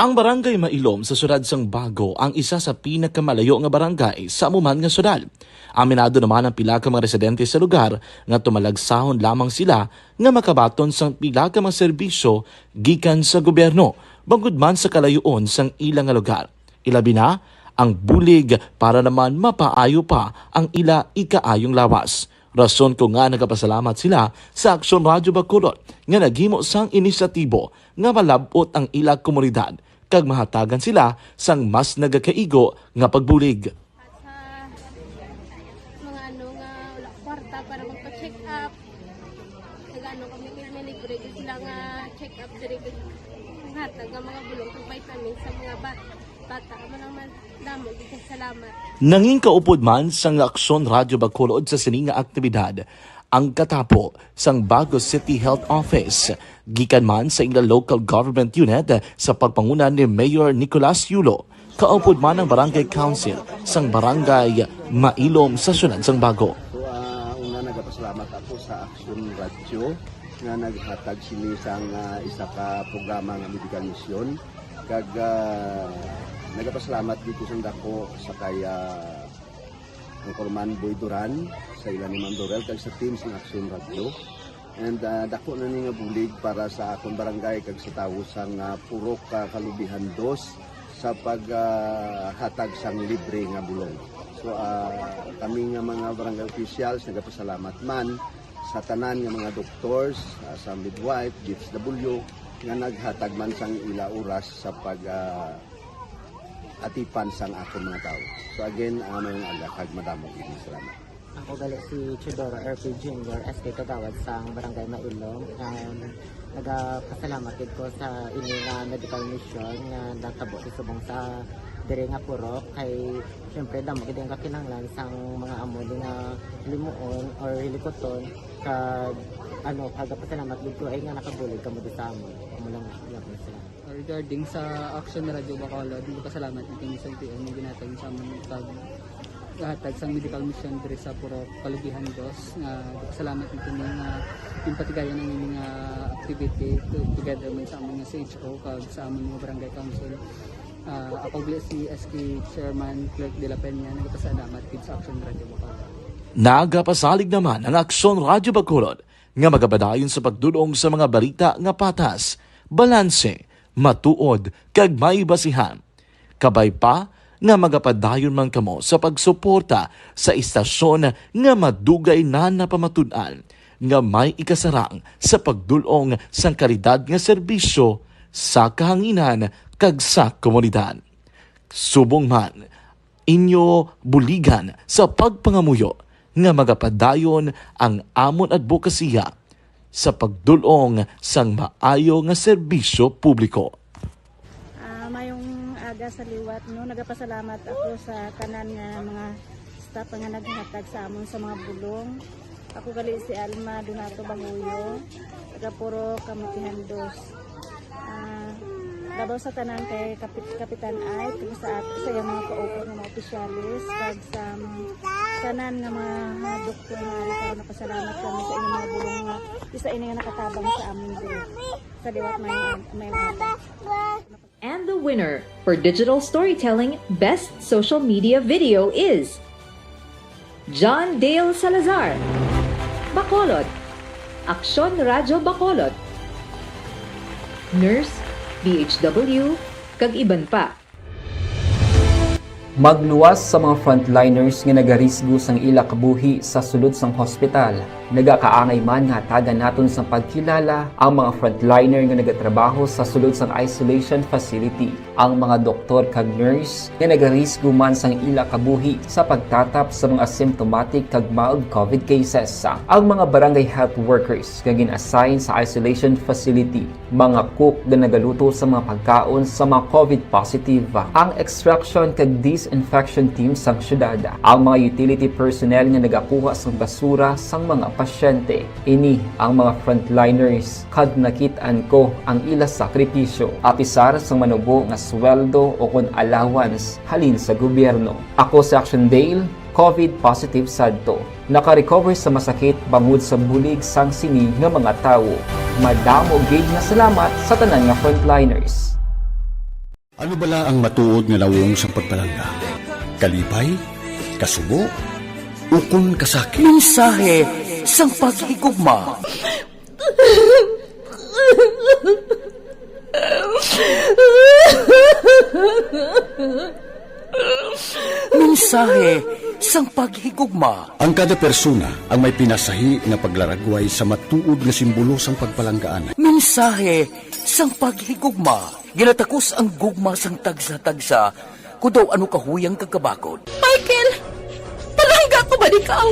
Ang Barangay Mailom sa siyudad sang Bago ang isa sa pinakamalayo nga barangay sa amuman nga siyudad. Aminado naman ang pila ka mga residente sa lugar nga tumalagsahon lamang sila nga makabaton sang pila ka mga serbisyo gikan sa gobyerno bangod man sa kalayoon sang ilang nga lugar. Ilabi na ang bulig para naman mapaayo pa ang ila ikaayong lawas. Rason ko nga nagapasalamat sila sa Aksyon Radyo Bacolod nga naghimo sang inisyatibo nga malabot ang ila komunidad kag mahatagan sila sang mas nagakaigo nga pagbulig. Mga ano nga wala kwarta para magpa-check up. Nagano kami kay libre sila nga check up diri hatag nga mga bulong kag vitamin sa mga bata man naman damo gid salamat. Nanging kaupod man sang Aksyon Radyo Bacolod sa sining nga aktibidad ang katapo sang Bago City Health Office gikan man sa ilang local government unit sa pagpanguna ni Mayor Nicolas Yulo. Kaupod man ang Barangay Council sang Barangay Mailom sa siyudad sang Bago. So una nagapasalamat ako sa Aksyon Radyo nga naghatag sini sang isa ka programa nga medical mission kag nagapasalamat dito sa dako sa kaya ang Corman Boy Duran sa ilan ni Ma'am Dorel kag sa team sa Aksyon Radio. And dako na ni nga bulig para sa akong barangay kag sa tawo sang Purok Kalubihan 2 sa paghatag sang libre nga bulong. So kami nga mga barangay officials nagapasalamat man sa tanan nga mga doctors, sa midwife, DSW nga naghatag man sang ila oras sa pag atipan sang akong mga tao. So again, mayong agakag madamo gid salamat. Ako gali si Chidoro RP Jr. SK Kagawad sa Barangay Mailom. Nagapasalamat ko sa ini nga medical mission nga natabo subong sa diri nga Purok kay syempre damo gid ang kakinahanglan sang mga amuli nga limuon or hilikoton kag pagapasalamat gid ko ay nga nakabulig kamo sa amon. Amo lang yapon sila. Regarding sa Aksyon Radyo Bacolod, pasalamat natin sa PN na ginatag sa aming paghatag sa medical mission diri sa Purok Kalubihan 2. Pasalamat natin yung patigayan ng mga activity together man sa aming CHO kag sa aming mga barangay council. Ako si SK Chairman Clerk de la Peña nagpasalamat din sa Aksyon Radyo Bacolod. Nagapasalig naman ang Aksyon Radyo Bacolod nga magabadayon sa pagdulong sa mga balita nga patas, balanse, matuod kag may basihan. Kabay pa nga magapadayon man kamo sa pagsuporta sa istasyon nga madugay na napamatud-an nga may ikasarang sa pagdulong sang kalidad nga serbisyo sa kahanginan kag sa komunidad. Subong man inyo buligan sa pagpangamuyo nga magapadayon ang amon advokasya sa pagdulong sang maayo nga serbisyo publiko. Mayong aga sa liwat no, nagapasalamat ako sa tanan nga mga staff nga naghatag sa amon sa mga bulong. Ako gali si Alma Donato Banguyo, taga Purok Kamutihan 2. Labaw sa tanan kay Kapitan Ay, sa yung mga ka-open ng mga opisyalis, kag sa tanan nga mga doktor nga rin napasalamat kami sa inyong mga bulong nga isa ini nga nakatabang sa amin dito. Sa liwat may ata. And the winner for Digital Storytelling Best Social Media Video is John Dale Salazar, Bacolod, Aksyon Radyo Bacolod, Nurse, DHW, kag iban pa. Magluwas sa mga frontliners nga nagarisgo sang ila kabuhi sa sulod sang hospital. nagakaangay man nga tagan naton sa pagkilala ang mga frontliner nga nagatrabaho sa sulod sang isolation facility, ang mga doktor kag nurse nga nagarisgo man sang ila kabuhi sa pagtatap sa mga symptomatic kag mild COVID cases, ang mga barangay health workers nga gin-assign sa isolation facility, mga cook nga nagaluto sa mga pagkaon sa mga COVID positive, ang extraction kag disinfection team sang syudad, ang mga utility personnel nga nagakuha sang basura sang mga pasyente. Ini ang mga frontliners kag nakit-an ko ang ila sakripisyo apisar sang manubo nga sweldo o kun allowance halin sa gobyerno. Ako si Action Dale, COVID positive sadto. Naka-recover sa masakit bangod sa bulig sang sini nga mga tawo. Madamo gid nga salamat sa tanan nga frontliners. Ano bala ang matuod nga lawong sa pagpalangga? Kalipay? Kasubo? Ukon kasakit? Mensahe sang paghigugma. Mensahe sang paghigugma. Ang kada persona ang may pinasahi na paglaragway sa matuod nga simbolo sang pagpalanggaan. Mensahe sang paghigugma. Ginatakos ang gugma sang tagsa-tagsa kudaw ano kahuyang kagabakod. Michael! Palangga ko ba ikaw?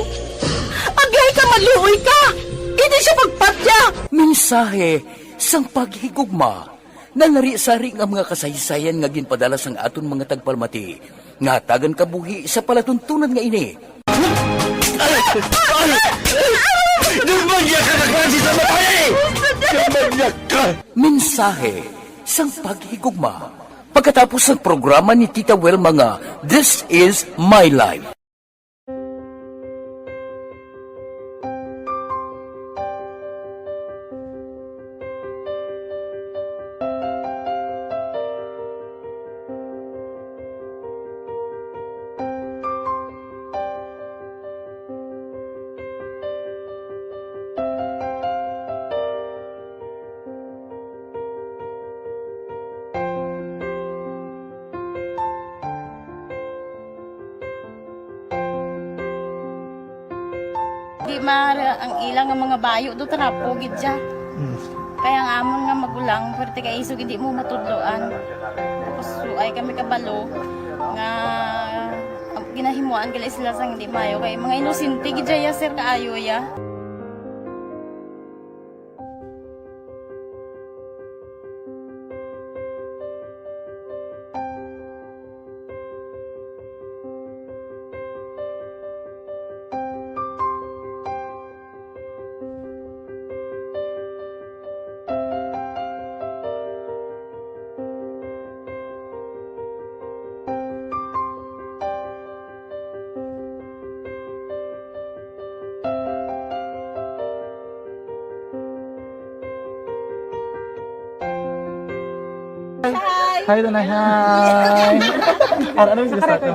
Agay ka maluoy ka! Hindi siya pagpatya! Mensahe sang paghigugma. Nanari-sari nga mga kasaysayan nga ginpadala sang aton mga tagpalmati. Nga tagan kabuhi sa palatuntunan nga ini. Dumagyak ka kaklase sa matay! Dumagyak ka! Mensahe sang paghigugma. Pagkatapos ng programa ni Tita Welma nga, This is My Life. Di mara ang ilang nga mga bayo do trapo gid siya. Kaya nga amon nga magulang pwerte kay isog hindi mo matudloan. Tapos ay kami kabalo nga ginahimuan gali sila sang hindi mayo kay mga inosente gid ya sir kaayo ya. Hi, Tanay. Hi. Ano yung gusto natin?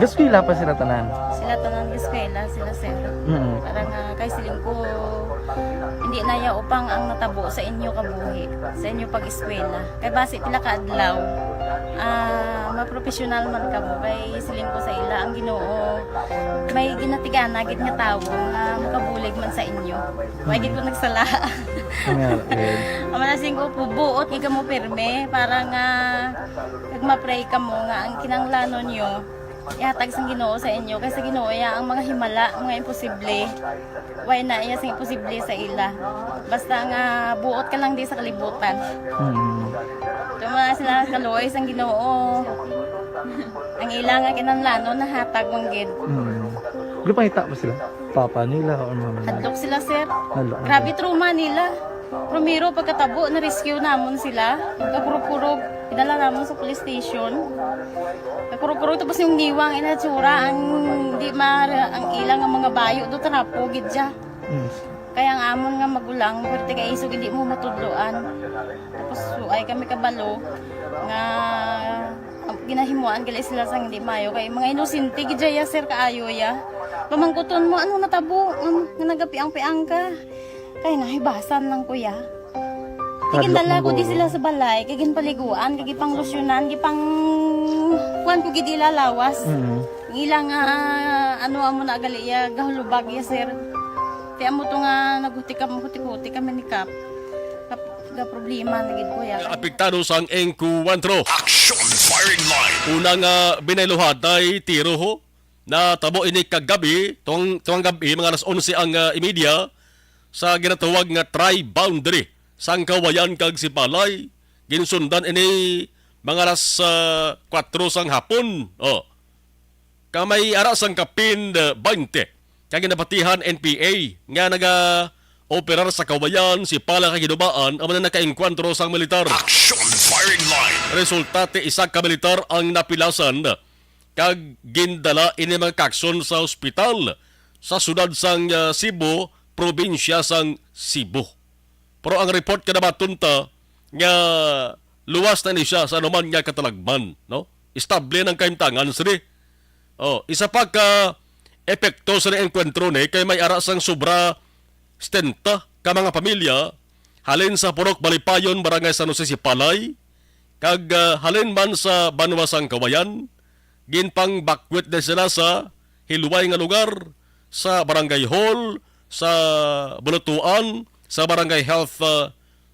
Gaskwila pa sila tanan. Sila tanan eskwela, sila sir. Parang kay siling ko hindi na ya upang ang natabo sa inyo kabuhi, sa inyo pag-eskwela. Kay base pila ka adlaw. Maprofessional man ka mo kay siling ko sa ila ang Ginoo. May ginatigana gid nga tawo nga makabulig man sa inyo. Way gid ko nagsala. Amanasing ko pubuot gid mo pirme para nga kag ma-pray ka mo nga ang kinanglanon niyo ihatag sang Ginoo sa inyo kay sa Ginoo ya ang mga himala, mga imposible. Way na iya sing imposible sa ila. Basta nga buot ka lang di sa kalibutan. Tuma sila kaluoy sang Ginoo. Ang ila nga kinanglanon nahatag mong gid. Di pa hita pa sila? Papa nila o mama nila? Hadlok sila sir. Hadlok. Grabe trauma nila. Primero pagkatabo na rescue namon sila. Pagkakurog-kurog idala namon sa police station. Pagkurog-kurog tapos yung niwang inatsura ang di mara ang ilang nga mga bayo do trapo gid siya. Kaya ang amon nga magulang pwerte kay isog hindi mo matudloan. Tapos ay kami kabalo nga ginahimuan gali sila sang hindi mayo kay mga inosente gid ya sir kaayo ya. Pamangkuton mo ano natabo nga nagapiang-piang ka. Kay nahibasan lang kuya. Kigindala ko di sila sa balay, kagin paliguan, kagi pang losyunan, gi pang kuan ko gid ilalawas. Ilang ano amo na gali ya gahulubag ya sir. Ti amo to nga naghuti kami ni Kap. Ga problema na gid ko ya. Apektado sang engkuwantro. Action firing line. Unang binayluhad ay tiro ho na tabo ini kagabi, tuwang gabi, mga alas 11 ang imedya sa ginatawag nga tri-boundary sang Kawayan kag Sipalay. Ginsundan ini mga alas 4 sang hapon. Kamay ara sang kapin 20. Kag ginapatihan NPA nga operar sa Kawayan, Sipala kag Ginubaan ang mga nakaengkwantro sang militar. Action firing line. Resultate isa ka militar ang napilasan kag gindala ini mga kaksyon sa ospital sa sudad sang Cebu, probinsya sang Cebu. Pero ang report kada batunta nga luwas na ni siya sa anuman nga katalagman, no? Estable ng kaimtangan sini. Isa pa ka epekto sa enkwentro ni kay may ara sang sobra stenta ka mga pamilya halin sa Purok Balipayon, Barangay San Jose, Sipalay, kag halin man sa Banwa sang Kawayan, ginpang bakwit na sila sa hiluway nga lugar, sa Barangay Hall, sa Bulutuan, sa Barangay Health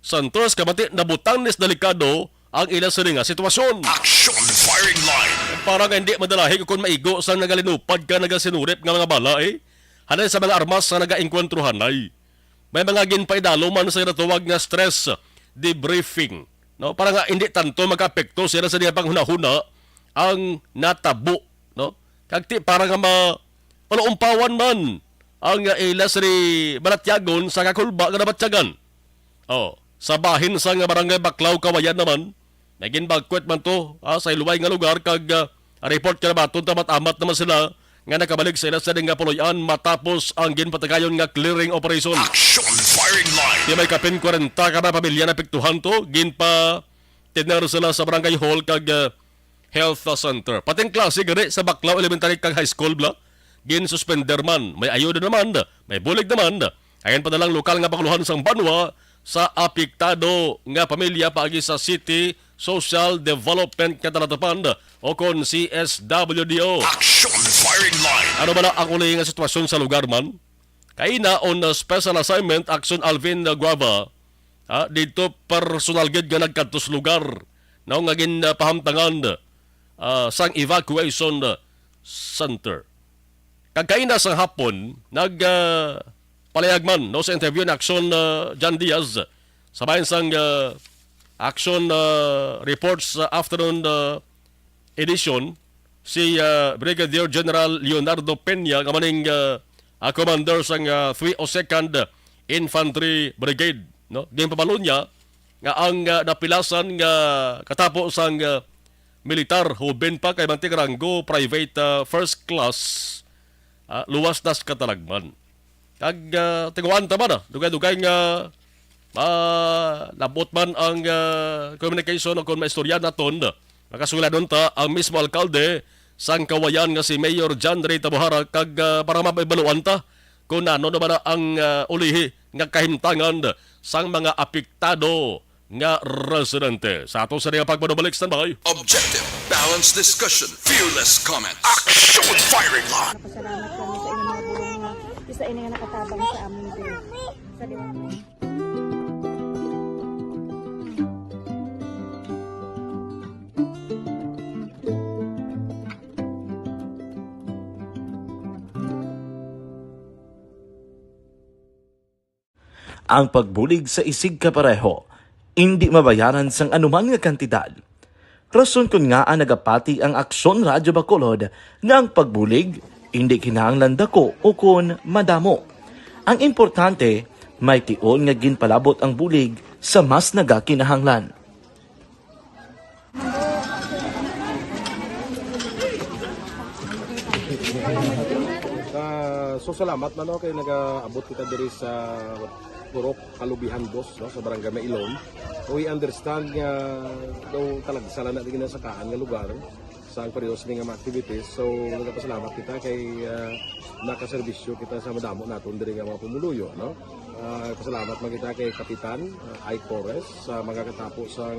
Centers, kabati nabutang nis delikado ang ila sini nga sitwasyon. Action firing line. Parang hindi madalahi kung maigo sa nagalinupad ka nagasinurip nga mga bala halin sa mga armas sa nagaengkwentruhan ay. May mga ginpaidalo man sa natawag nga stress debriefing. No? Para nga hindi tanto magka-apekto sila sa niya panghuna-huna ang natabo. No? Kagti para nga umpawan man ang ila sa Balatyagon sa Kakulba nga nabatyagan. Sa bahin sa nga Barangay Baclaw, Kawayan naman, naging bagkwet man to sa iluway nga lugar kag report ka na baton tamat-amat naman sila nga nakabalik sa ila sa nga puloyan matapos ang ginpatagayon nga clearing operation. Action firing line. Di may kapin 40 ka na pamilya na piktuhan to, ginpa tinaro sila sa Barangay Hall kag Health Center. Pating klase gani sa Baclaw Elementary kag High School bla, gin suspender man, may ayuda naman, may bulig naman. Ayan pa nalang lokal nga pakuluhan sang Banwa sa apektado nga pamilya paagi sa City Social Development Katalatapan o kon CSWDO. Action firing line. Ano ba na ang uli nga sitwasyon sa lugar man? Kaina on special assignment Action Alvin Guava dito personal gid nga nagkantos lugar na nga pahamtangan sang evacuation center. Kagkaina sa hapon palayagman sa interview ni Action John Diaz sa bayan sang Action Reports afternoon edition si Brigadier General Leonardo Peña nga maning commander sang 302nd Infantry Brigade, no? Ginpabalo niya nga ang napilasan nga katapo sang militar huben pa kay mantik ranggo private first class luwas nas katalagman. Kag tinguan ta man dugay-dugay nga labot man ang communication o kung maistorya naton nakasuladon ta ang mismo alkalde sang Kawayan nga si Mayor John Ray Tabuhara kag para mapaibaluan ta kung ano naman ang ulihi nga kahimtangan sang mga apektado nga residente. Sa ato sa nga pagbanubalik standby. Objective, balanced discussion, fearless comment. Action firing line. Pasalamat kami sa inyong mga bulong nga isa ini nga nakatabang sa amin din. Sa ang pagbulig sa isig kapareho, hindi mabayaran sang anuman nga kantidad. Rason kun nga ang nagapati ang Aksyon Radyo Bacolod nga ang pagbulig, hindi kinahanglan dako o kun madamo. Ang importante, may tion nga ginpalabot ang bulig sa mas nagakinahanglan. So salamat man kay nagaabot kita diri sa Purok Kalubihan 2 sa Barangay Mailon. We understand nga daw talaga sala na din sa kaan nga lugar sa periodo sa mga activities. So nagapasalamat kita kay nakaserbisyo kita sa madamo naton diri nga mga pumuluyo, no? Pasalamat man kita kay Kapitan I. Torres sa mga katapo sa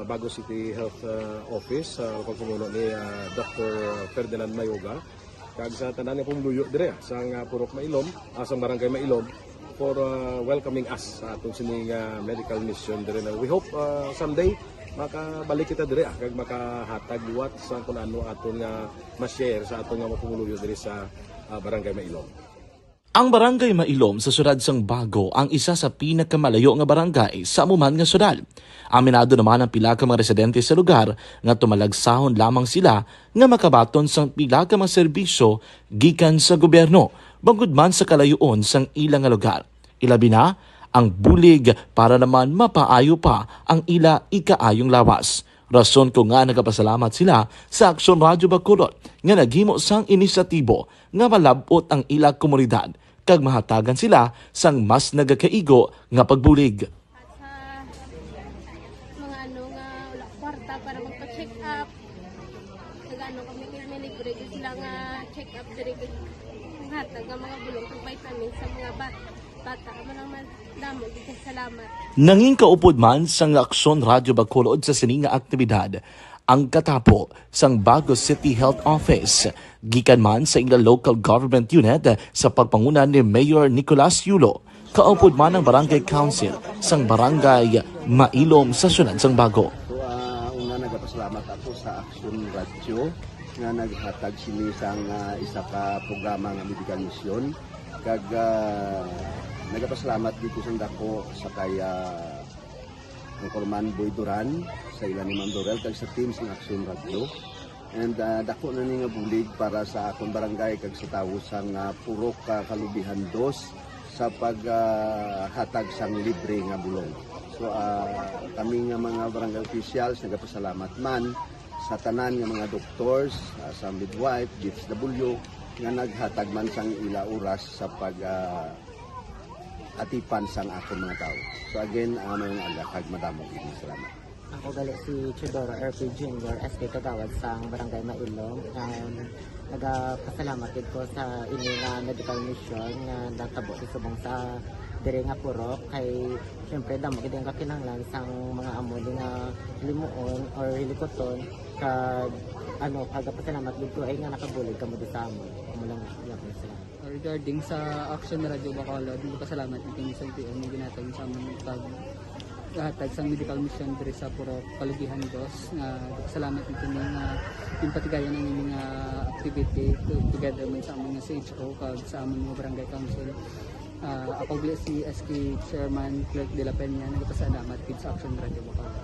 Bago City Health Office sa pagpumuno ni Dr. Ferdinand Mayoga. kag sa tanan nga pumuluyo dire sa Purok Mailom, sa Barangay Mailom for welcoming us sa atong sining medical mission dire. We hope someday makabalik kita dire kag makahatag liwat sa kung ano aton nga ma-share sa aton nga mapumuluyo dire sa Barangay Mailom. Ang Barangay Mailom sa siyudad sang Bago ang isa sa pinakamalayo nga barangay sa amuman nga siyudad. Aminado naman ang pila ka mga residente sa lugar nga tumalagsahon lamang sila nga makabaton sang pila ka mga serbisyo gikan sa gobyerno bangod man sa kalayoon sang ilang nga lugar. Ilabi na ang bulig para naman mapaayo pa ang ila ikaayong lawas. Rason ko nga nagapasalamat sila sa Aksyon Radyo Bacolod nga naghimo sang inisyatibo nga malabot ang ila komunidad kag mahatagan sila sang mas nagakaigo nga pagbulig. Mga ano nga wala kwarta para magpa-check up. Nagano kami kay libre sila nga check up diri hatag nga mga bulong kag vitamin sa mga bata. Amo naman damo gid salamat. Nanging kaupod man sang Aksyon Radyo Bacolod sa sining nga aktibidad ang katapo sang Bago City Health Office gikan man sa ilang local government unit sa pagpanguna ni Mayor Nicolas Yulo. Kaupod man ang Barangay Council sang Barangay Mailom sa siyudad sang Bago. So, una nagapasalamat ako sa Aksyon Radio nga naghatag sini sang isa ka programa nga medical mission kag nagapasalamat dito sa dako sa kaya ang Corman Boy Duran sa ilan ni Ma'am Dorel kag sa team sa Aksyon Radio. And dako na ni nga bulig para sa akong barangay kag sa tawo sang Purok Kalubihan 2 sa paghatag sang libre nga bulong. So kami nga mga barangay officials nagapasalamat man sa tanan nga mga doctors, sa midwife, DSW nga naghatag man sang ila oras sa pag atipan sang akong mga tao. So again, mga agakag madamo gid salamat. Ako gali si Chidoro RP Jr. SK Kagawad sa Barangay Mailom. Nagapasalamat ko sa ini nga medical mission nga natabo subong sa diri nga Purok kay syempre damo gid ang kakinahanglan sang mga amuli nga limuon or hilikoton kag pagapasalamat gid ko ay nga nakabulig kamo di sa amon. Lang sila. Regarding sa Aksyon Radyo Bacolod, pasalamat natin sa NTO nga ginatag sa amon paghatag sa medical mission diri sa Purok Kalubihan 2 nga salamat natin nga yung patigayon ang mga activity together man sa among CHO kag sa among mga barangay council. Ako si SK Chairman Clerk de la Peña nagpasalamat gid sa Aksyon Radyo Bacolod.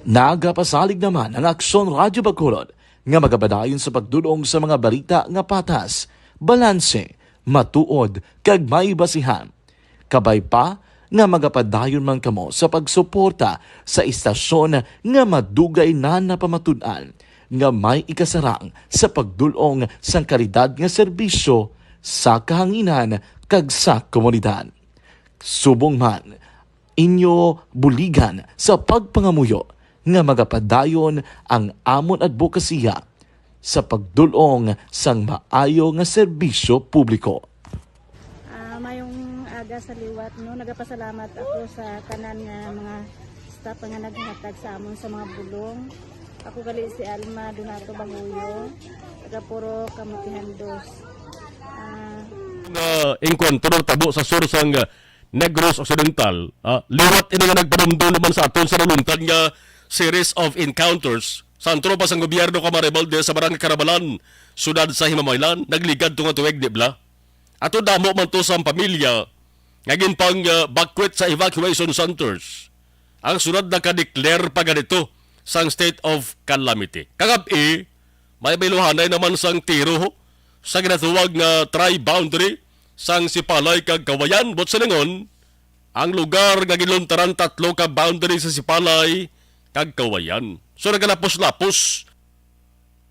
Nagapasalig naman ang Aksyon Radyo Bacolod nga magabadayon sa pagdulong sa mga balita nga patas, balanse, matuod, kag may basihan. Kabay pa nga magapadayon man kamo sa pagsuporta sa istasyon nga madugay na napamatud-an nga may ikasarang sa pagdulong sang kalidad nga serbisyo sa kahanginan kag sa komunidad. Subong man, inyo buligan sa pagpangamuyo nga magapadayon ang amon advokasya sa pagdulong sang maayo nga serbisyo publiko. Mayong aga sa liwat no, nagapasalamat ako sa tanan nga mga staff nga naghatag sa amon sa mga bulong. Ako gali si Alma Donato Banguyo, taga Purok Kamutihan 2. Enkwentro tabo sa sur sang Negros Occidental, liwat ini nga nagpanumdo naman sa aton sa nalungtad nga series of encounters sa tropa sang gobyerno Camaribal sa Barangay Carabalan, sudad sa Himamaylan, nagligad tunga tuweg di bla. Ato damo man to sa pamilya, ngagin pang bakwet sa evacuation centers. Ang sunod na ka-declare pa ganito sang state of calamity. Kagabi, may biluhanay naman sang tiro sa ginatuwag nga tri-boundary sang Sipalay kag Kawayan, bot sa lingon, ang lugar nga giluntaran 3 ka boundary sa Sipalay kag Kawayan. So nagalapos-lapos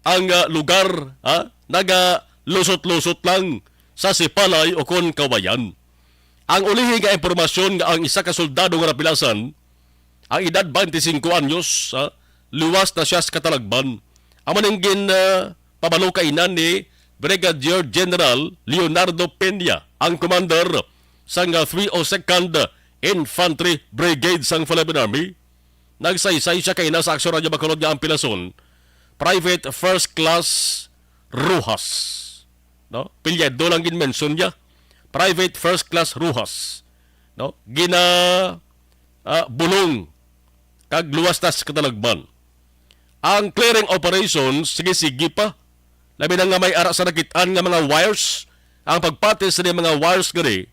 ang lugar, naga-lusot-lusot lang sa Sipalay o kon Kawayan. Ang ulihi nga impormasyon nga ang isa ka soldado nga napilasan, ang edad 25 anyos, luwas na siya sa katalagban. Ang maningin pabalo kainan ni Brigadier General Leonardo Peña, ang commander sang 302nd Infantry Brigade sang Philippine Army. Nagsaysay siya kay sa Aksyon Radyo Bacolod nga ang pilason, Private First Class Rojas. no? Pilyado lang gin-mention niya. Private First Class Ruhas, no? Bulong kag luwas tas katalagban. Ang clearing operations sige pa. Labi na nga may ara sa nakitaan nga mga wires. Ang pagpatis sa mga wires gani,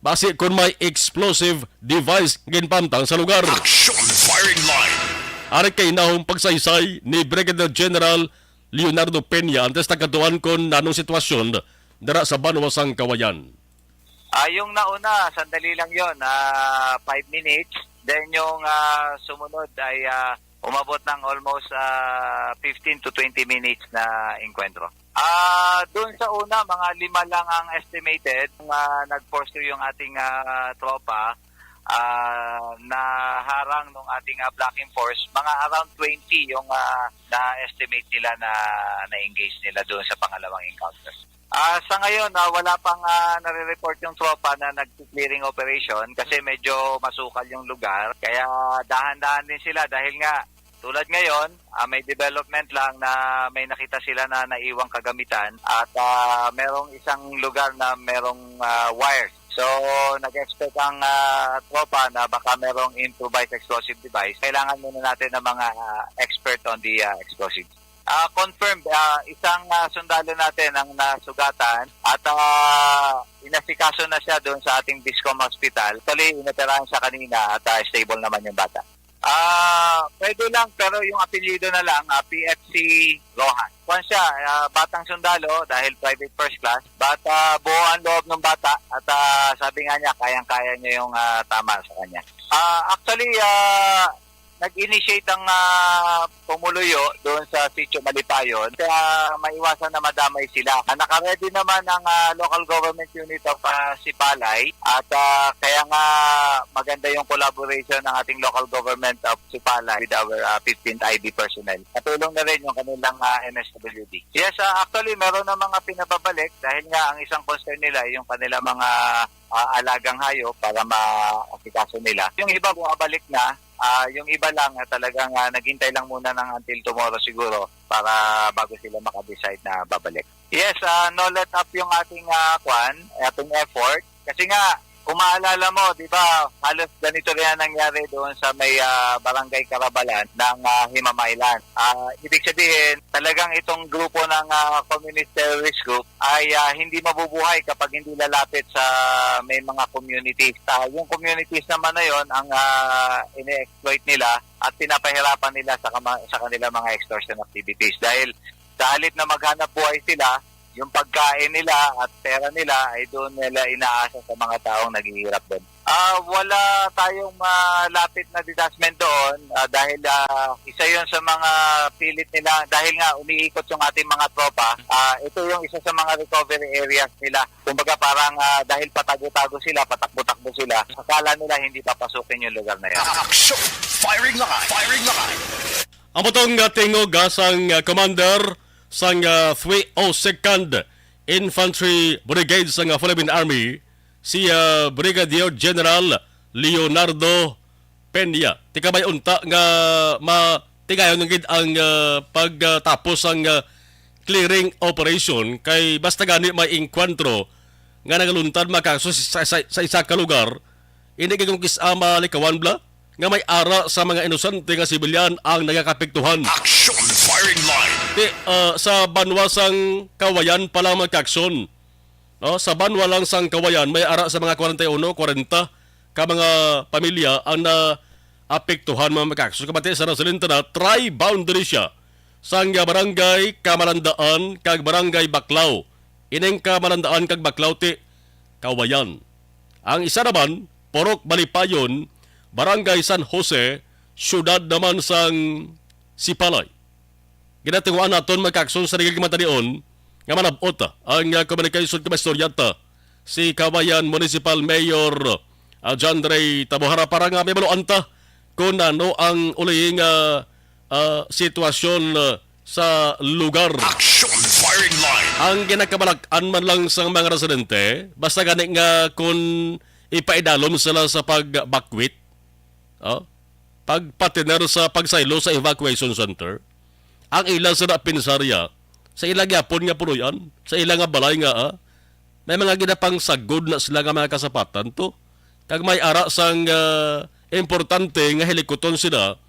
base kung may explosive device ginpamtang sa lugar. Action firing line. Ari kay nahong pagsaysay ni Brigadier General Leonardo Peña antes nagkatuan kon nanong sitwasyon dara sa Banwasang Kawayan. Yung nauna, sandali lang yon, 5 minutes. Then yung sumunod ay umabot ng almost 15 to 20 minutes na enkwentro. Doon sa una, mga 5 lang ang estimated. Nag-pursue yung ating tropa na harang ng ating blocking force. Mga around 20 yung na-estimate nila na engage nila doon sa pangalawang encounter. Sa ngayon, wala pang nare-report yung tropa na nag-clearing operation kasi medyo masukal yung lugar. Kaya dahan-dahan din sila dahil nga tulad ngayon, may development lang na may nakita sila na naiwang kagamitan at merong isang lugar na merong wires. So, nag-expect ang tropa na baka merong improvised explosive device. Kailangan muna natin ng mga expert on the explosives. Confirmed, isang sundalo natin ang nasugatan at inasikaso na siya doon sa ating Discom Hospital. Actually, inatirahan siya kanina at stable naman yung bata. Pwede lang pero yung apelyido na lang, PFC Rohan. Kung siya, batang sundalo dahil private first class, bata buo ang loob ng bata at sabi nga niya, kayang-kaya niya yung tama sa kanya. Actually, nag-initiate ang pumuluyo doon sa Sitio Malipayon kaya maiwasan na madamay sila. Naka-ready naman ang local government unit of Sipalay at kaya nga maganda yung collaboration ng ating local government of Sipalay with our 15th IB personnel. Katulong na rin yung kanilang MSWD. Yes, actually meron na mga pinababalik dahil nga ang isang concern nila yung kanilang mga alagang hayop para ma-asikaso nila. Yung iba bumabalik na, yung iba lang talagang naghintay lang muna ng until tomorrow siguro para bago sila makadecide na babalik. Yes, no let up yung ating ating effort kasi nga kung maalala mo, di ba, halos ganito rin nangyari doon sa may barangay Karabalan ng Himamaylan. Ibig sabihin, talagang itong grupo ng communist terrorist group ay hindi mabubuhay kapag hindi lalapit sa may mga communities. Yung communities naman na yon ang ine-exploit nila at pinapahirapan nila sa kanilang mga extortion activities. Dahil sa halip na maghanap buhay sila, yung pagkain nila at pera nila ay doon nila inaasa sa mga taong naghihirap doon. Wala tayong malapit na detachment doon dahil isa yon sa mga pilit nila dahil nga umiikot yung ating mga tropa. Ito yung isa sa mga recovery areas nila. Kumbaga parang dahil patago-tago sila, patakbo-takbo sila, akala nila hindi papasukin yung lugar na yan. Action! Firing line! Firing line! Ang butong tingog sang commander sang 302nd Infantry Brigade sang Philippine Army, si Brigadier General Leonardo Peña. Tika may unta nga matigayon ng ang pagtapos ang clearing operation kay basta gani may enkwentro nga nagaluntad makaso sa isa ka lugar, hindi kay kung kisama likawan bla nga may ara sa mga inosente nga sibilyan ang nagakapektuhan. Action firing line. Sa Banwasang Kawayan pala magkaksyon. No, sa Banwalang sang Kawayan may ara sa mga 41, 40 ka mga pamilya ang naapektuhan mga magkaksyon. Kabati sa nasalinta na tri-boundary siya sang barangay Kamalandaan kag barangay Baklaw. Ineng Kamalandaan kag Baklaw ti Kawayan. Ang isa naman Porok Malipayon, Barangay San Jose, syudad naman sang Sipalay. Ginatiwaan naton magkakson sa nagiging matanion nga manabot ang communication kamastoryata si Kawayan Municipal Mayor John Ray Tabohara para nga may maluanta kung ano ang uling sitwasyon sa lugar. Action firing line. Ang ginakabalak-an man lang sa mga residente, basta gani nga kung ipaidalom sila sa pagbakwit, pagpatiner sa pagsaylo sa evacuation center, ang ilan sa pinsarya sa ilang yapon nga punuyan, sa ilang nga balay nga may mga ginapang sagod na sila nga mga kasapatan to. Kag may ara sang importante nga helikoton sila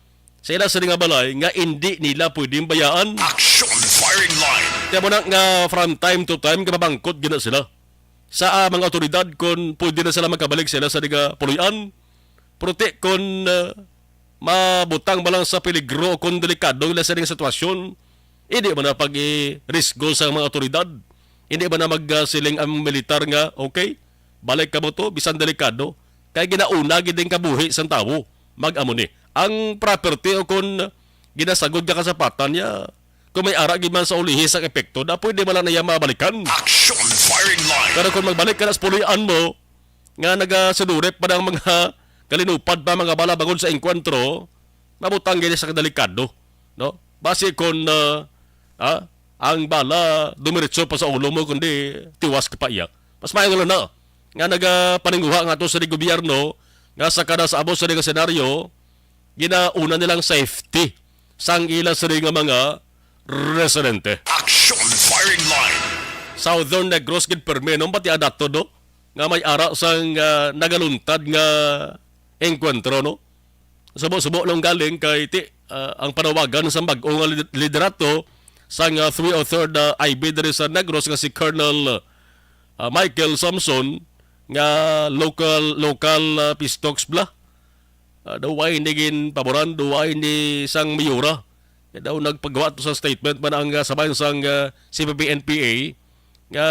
sa ilang sa nga balay nga hindi nila pwedeng bayaan. Action firing line. Kaya mo na nga from time to time kapabangkot gina sila sa mga otoridad kung pwede na sila magkabalik sila sa nga punuyan. Prote kung mabutang ba lang sa peligro o kung delikado nila sa sitwasyon, hindi ba na pag-risgo sa mga otoridad? Hindi ba na magsiling ang militar nga, okay, balik ka mo to, bisan delikado, kaya ginauna giding kabuhi sa tao, mag-amo ni. Ang property o kung ginasagod ka kasapatan niya, kung may ara man sa ulihi sa epekto, na pwede ba lang na mabalikan? Action firing line. Pero kung magbalik ka na sa pulian mo, nga nagasadurip pa ng mga kalinupad pa mga bala bagod sa enkwentro, mabutang gini sa delikado, no? Base kung ang bala dumiretso pa sa ulo mo kundi tiwas ka pa iya. Mas maayong na nga nagapaninguha nga to sa gobyerno nga sa kada sa abo sa nga senaryo ginauna nilang safety sang ila sa nga mga residente. Action firing line. Southern Negros gid perme no pati adato do nga may ara sang nagaluntad nga enkwentro no. Subo-subo lang galing kay ang panawagan sa bag-ong liderato sang 303rd IB diri sa Negros nga si Colonel Michael Samson nga local pistoks bla. Daw ay nigin paboran, daw ay ni sang Mayura. Daw nagpagawa to sa statement man ang sabayan sang CPP-NPA nga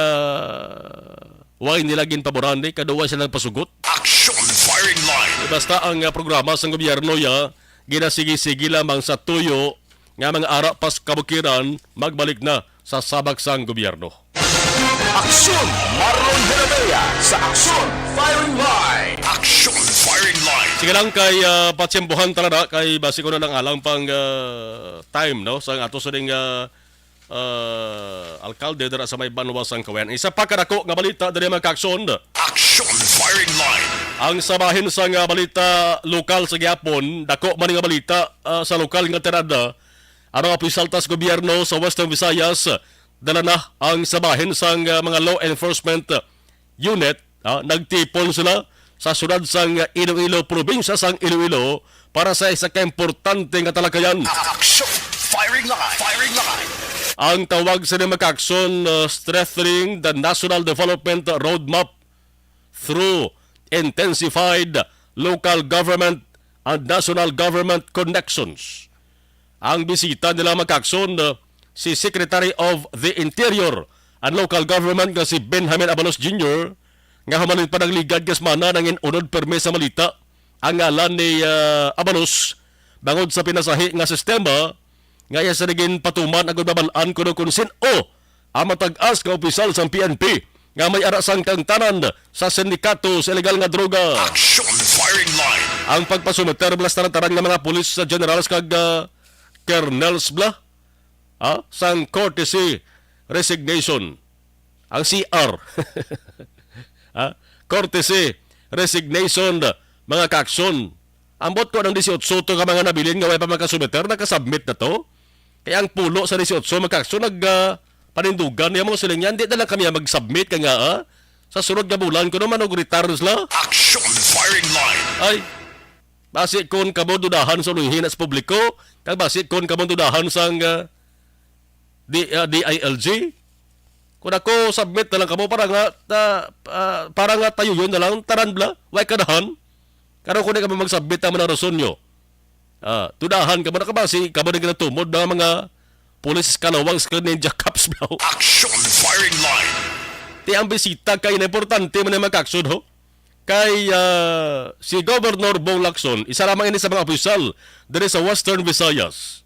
way nila gin paboran ni kaduwa sila nagpasugot. Action firing line. Basta ang programa sa gobyerno ya ginasigi-sigi lamang sa tuyo nga mga ara pas kabukiran magbalik na sa sabak sang gobyerno. Action Marlon Heredia sa Action Firing Line. Action Firing Line. Sige lang kay patsyempohan talaga kay basi ko na lang alang pang time no sa ato sa ding alkalde dara sa may Banwas ang Kawayan. Isa pa kadako nga balita diri mga kaakson. Action Firing Line. Ang sabahin sa nga balita lokal sa Gyapon, dako man nga balita sa lokal nga tirada. Ang mga pisaltas gobyerno sa Western Visayas dala na ang sabahin sa mga law enforcement unit. Nagtipon sila sa syudad sang Iloilo, probinsya sang Iloilo para sa isa ka importante nga talakayan. Action Firing Line. Firing Line. Ang tawag sa mga aksyon strengthening the national development roadmap through intensified local government and national government connections. Ang bisita nila magkakson si Secretary of the Interior and Local Government nga si Benjamin Abalos Jr. nga humanin pa ng ligad kasmana ng inunod perme sa malita ang ngalan ni Abalos bangod sa pinasahi nga sistema nga iya sa naging patuman ang babalaan kuno kung sin-o ang matag-as nga opisyal sa PNP nga may arasang kang tanan sa sindikato sa ilegal nga droga. Action Firing Line. Ang pagpasumeter blas taran nga mga pulis sa generals kag kernels bla sang courtesy resignation ang CR courtesy resignation mga kaakson ambot ko ng 18 to ka mga nabilin nga way pa makasumeter nakasubmit na to kaya ang pulo sa 18 mga kaakson panindugan niya mga siling yan di na lang kami mag-submit ka nga sa sunod nga bulan ko naman og-retires la. Action Firing Line. Ay basi kon kamo dudahan sa luhin sa publiko, kag basi kon kamo dudahan sang DILG. Kung ako submit na lang kamo para nga tayo yun na lang taran bla, way kadahan. Karo kun kamo mag-submit ang mga rason nyo. Tudahan kamo na kabasi, kamo na ginatumod ng mga police kalawang sa ninja cops bla. Action Firing Line. Ti ang bisita kay na importante man na magkaksod ho. Kay si Governor Bong Lacson, isa lamang ini sa mga opisyal diri sa Western Visayas.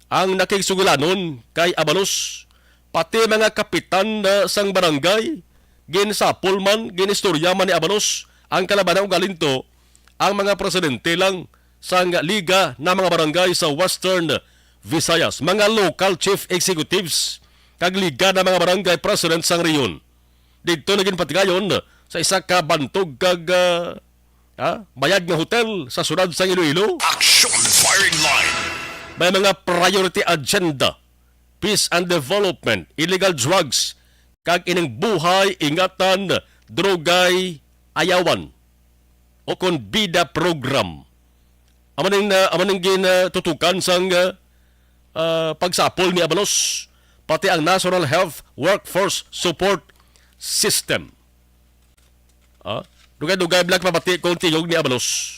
Ang nakigsugulanon kay Abalos, pati mga kapitan sang barangay, ginsapol man, ginistorya man ni Abalos, ang kalabanan og galinto, ang mga presidente lang sang liga na mga barangay sa Western Visayas, mga local chief executives, kag liga na mga barangay president sang reyon. Dito naging patigayon sa isa ka bantog kag bayad nga hotel sa sunod sa Iloilo. Action Firing Line. May mga priority agenda peace and development, illegal drugs, kag ining buhay, ingatan, drogay, ayawan, o kon bida program. Amaning ginatutukan sang pagsapol ni Abalos, pati ang National Health Workforce Support System. Dugay-dugay black mapati kung tiyog ni Abalos.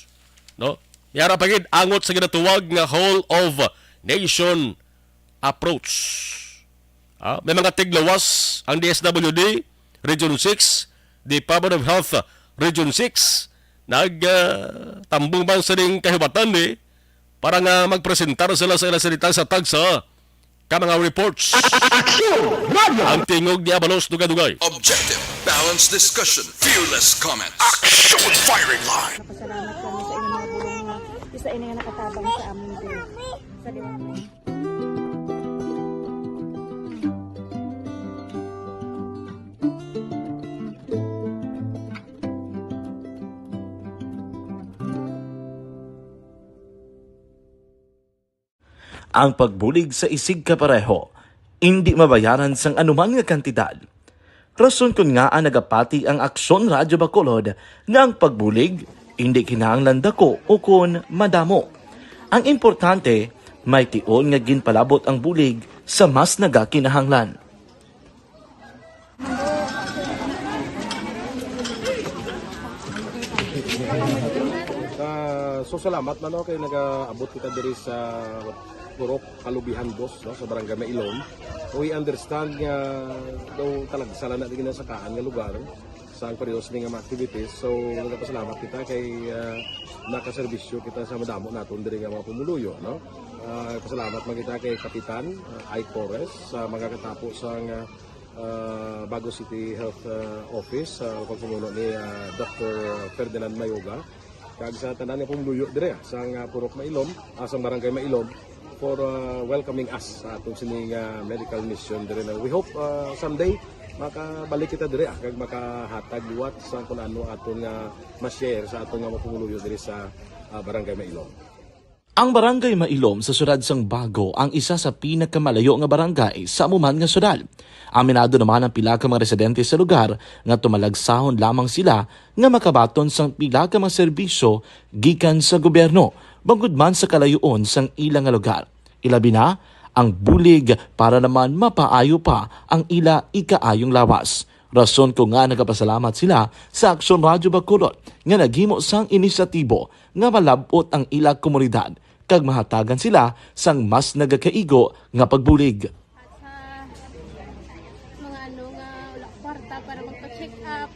No? Yara pagid angot sa ginatuwag nga whole of nation approach. May mga tiglawas ang DSWD Region 6, Department of Health Region 6 tambong bang sa ring kahibatan para nga magpresentar sila sa ilang salita sa tagsa ka mga reports. Ang tingog ni Abalos dugay-dugay. Objective, balanced discussion, fearless comments. Action firing line. Napasalamat kami sa inyong mga bulong na isa ini nga nakatabang sa amin din. Sa liwat. Ang pagbulig sa isig kapareho, hindi mabayaran sang anuman nga kantidad. Rason kun nga nagapati ang Aksyon Radyo Bacolod nga ang pagbulig, hindi kinahanglan dako o kun madamo. Ang importante, may tion nga ginpalabot ang bulig sa mas nagakinahanglan. So salamat man kay nag-abot kita diri sa Purok Kalubihan 2 sa Barangay Mailom. We understand nga daw talaga sala na din sa kaan nga lugar sa parehas ni nga activities. So nagpasalamat kita kay nakaserbisyo kita sa madamo naton diri nga mga pumuluyo, no. Pasalamat man kita kay Kapitan I. Torres sa mga katapo sa Bago City Health Office sa pagpumuno ni Dr. Ferdinand Mayoga kag sa tanan nga pumuluyo dire sa Purok Mailom, sa Barangay Mailom for welcoming us sa atong sining medical mission dire. We hope someday makabalik kita dire kag makahatag liwat sa kung ano aton ma-share sa aton nga mapumuluyo dire sa Barangay Mailom. Ang Barangay Mailom sa syudad sang Bago ang isa sa pinakamalayo nga barangay sa amuman nga syudad. Aminado naman ang pila ka mga residente sa lugar nga tumalagsahon lamang sila nga makabaton sang pila ka mga serbisyo gikan sa gobyerno bangod man sa kalayuon sang ilang nga lugar. Ilabi na ang bulig para naman mapaayo pa ang ila ikaayong lawas. Rason ko nga nagapasalamat sila sa Aksyon Radyo Bacolod nga naghimo sang inisyatibo nga malabot ang ila komunidad kag mahatagan sila sang mas nagakaigo nga pagbulig. Mga nga wala kwarta para magpa-check up.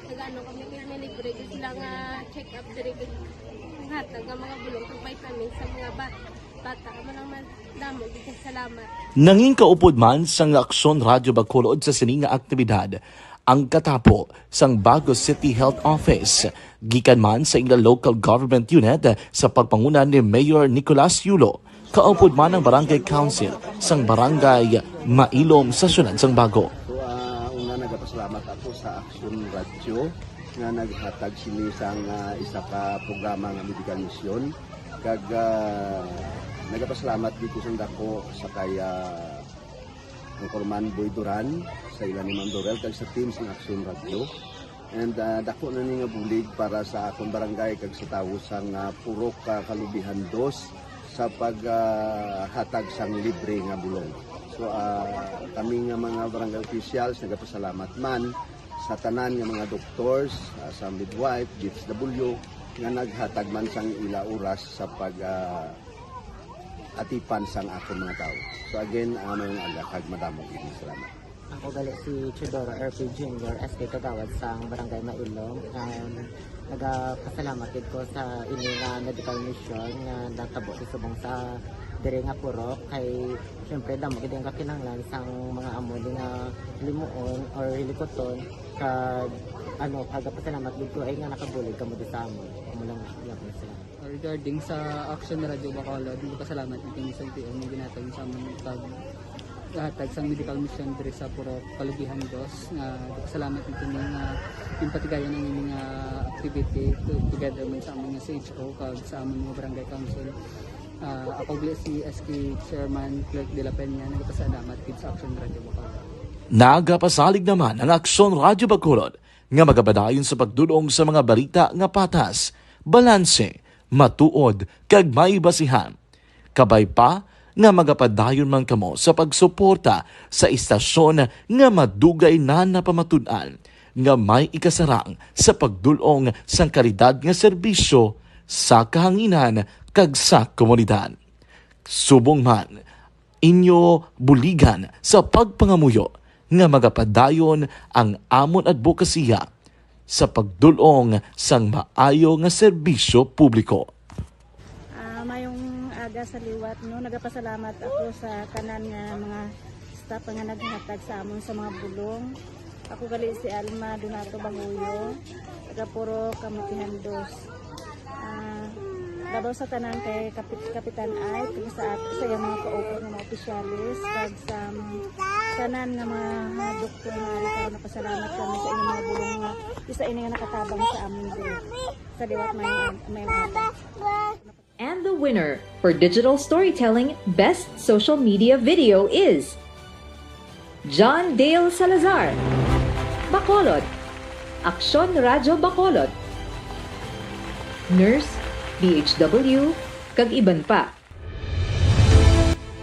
Kami libre sila nga check up diri hatag nga mga bulong kag vitamins sa mga bata mo naman damo dito. Salamat. Nanging kaupod man sang Aksyon Radyo Bacolod sa sining nga aktibidad ang katapo sang Bago City Health Office gikan man sa ilang local government unit sa pagpanguna ni Mayor Nicolas Yulo. Kaupod man ang Barangay Council sang Barangay Mailom sa syudad sang Bago. So una nagapasalamat ako sa Aksyon Radyo nga naghatag sini sang isa ka programa nga medical mission kag nagapasalamat dito sa dako sa kaya ang Corman Boy Duran sa ilan ni Ma'am Dorel kag sa team sa Aksyon Radyo. And dako na ni nga bulig para sa akong barangay kag sa tawo sang Purok Kalubihan 2 sa paghatag sang libre nga bulong. So kami nga mga barangay officials nagapasalamat man sa tanan nga mga doctors, sa midwife, DSW nga naghatag man sang ila oras sa atipan sang akong mga tao. So again, may aga kag madamo gid salamat. Ako gali si Chidoro RP Jr. SK Kagawad sa Barangay Mailom. Nagapasalamat ko sa ini nga medical mission nga natabo sa subong sa diri nga Purok kay syempre damo gid ang kakinahanglan sang mga amo nga limuon or hilikoton kag pagapasalamat dito ay nga nakabulig kamo sa amon. Amo lang sila. Regarding sa Aksyon Radyo Bacolod, pasalamat natin sa LTO ng ginatag sa aming hatag sa medical mission diri sa Purok Kalubihan 2. Pasalamat natin yung patigayan ng mga activity together may sa aming CHO kag sa aming mga barangay council. Ako si SK Chairman Clerk de la Peña, nagpasalamat sa Action Radio Bacolod. Nagapasalig naman ang Aksyon Radyo Bacolod nga magabadayon sa pagdulong sa mga balita nga patas, balanse, matuod, kag may basihan. Kabay pa nga magapadayon man kamo sa pagsuporta sa istasyon nga madugay na napamatud-an nga may ikasarang sa pagdulong sang kalidad nga serbisyo sa kahanginan kag sa komunidad. Subong man, inyo buligan sa pagpangamuyo nga magapadayon ang amon advokasya sa pagdulong sang maayo nga serbisyo publiko. Mayong aga sa liwat, no, nagapasalamat ako sa tanan nga mga staff nga naghatag sa amon sa mga bulong. Ako gali si Alma Donato Banguyo, taga Puro Kamutihan 2. Labaw sa tanan kay Kapitan Ay, kag sa iyang mga kaupo nga mga opisyalis, kag sa tanan nga mga doktor nga ari karon napasalamat kami sa inyong mga bulong nga isa ini nga nakatabang sa amon din. Sa liwat may aga. And the winner for Digital Storytelling Best Social Media Video is John Dale Salazar, Bacolod, Aksyon Radyo Bacolod, Nurse, DHW, kag iban pa.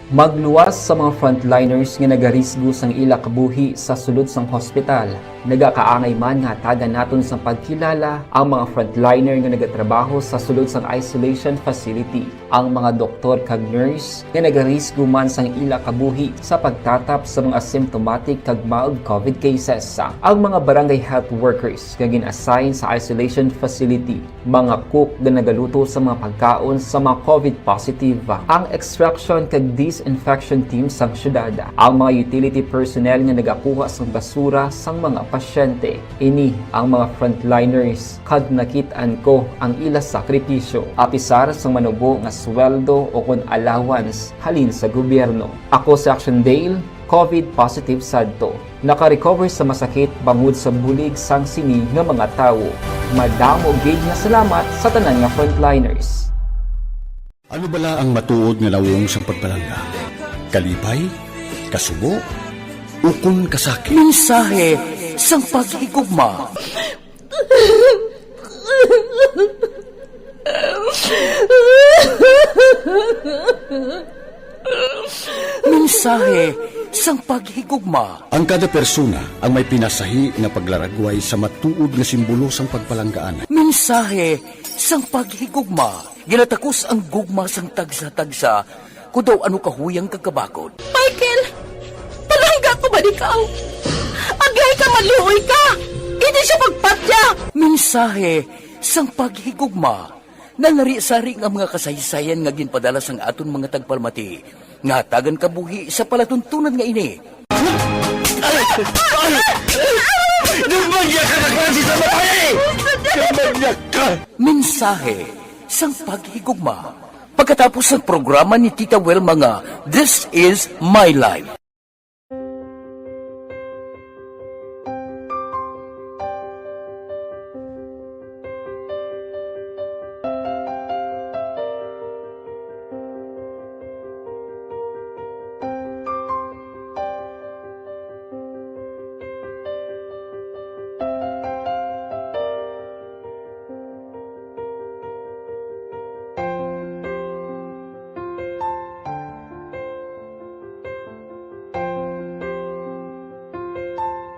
Magluwas sa mga frontliners nga nagarisgo sang ila kabuhi sa sulod sang hospital. Nagakaangay man nga tagan naton sang pagkilala ang mga frontliner nga nagatrabaho sa sulod sang isolation facility. Ang mga doktor kag nurse nga nagarisgo man sang ila kabuhi sa pagtatap sa mga asymptomatic kag mild COVID cases. Ang mga barangay health workers nga gin-assign sa isolation facility, mga cook nga nagaluto sa mga pagkaon sa mga COVID positive. Ang extraction kag disinfection team sang syudad, ang mga utility personnel nga nagakuha sang basura sang mga pasyente. Ini ang mga frontliners kag nakit-an ko ang ila sakripisyo apisar sang manubo nga sweldo o kun allowance halin sa gobyerno. Ako si Action Dale, COVID positive sadto. Naka-recover sa masakit bangod sa bulig sang sini nga mga tawo. Madamo gid nga salamat sa tanan nga frontliners. Ano bala ang matuod nga lawong sa pagpalangga? Kalipay? Kasubo? Ukon kasakit? Mensahe sang paghigugma. Mensahe sang paghigugma. Ang kada persona ang may pinasahi na paglaragway sa matuod nga simbolo sang pagpalanggaan. Mensahe sang paghigugma. Ginatakos ang gugma sang tagsa-tagsa kung daw ano kahuyang kagkabakod. Michael! Palangga ko ba ikaw? Agay ka maluoy ka! Hindi siya pagpadya! Mensahe sang paghigugma. Nalari-sari ang mga kasaysayan nga ginpadala sang aton mga tagpalmati. Nga tagan kabuhi sa palatuntunan nga ini. Dumagyak ka na klase sa matay! Dumagyak ka! Mensahe sang paghigugma. Pagkatapos ng programa ni Tita Welma nga, This is My Life.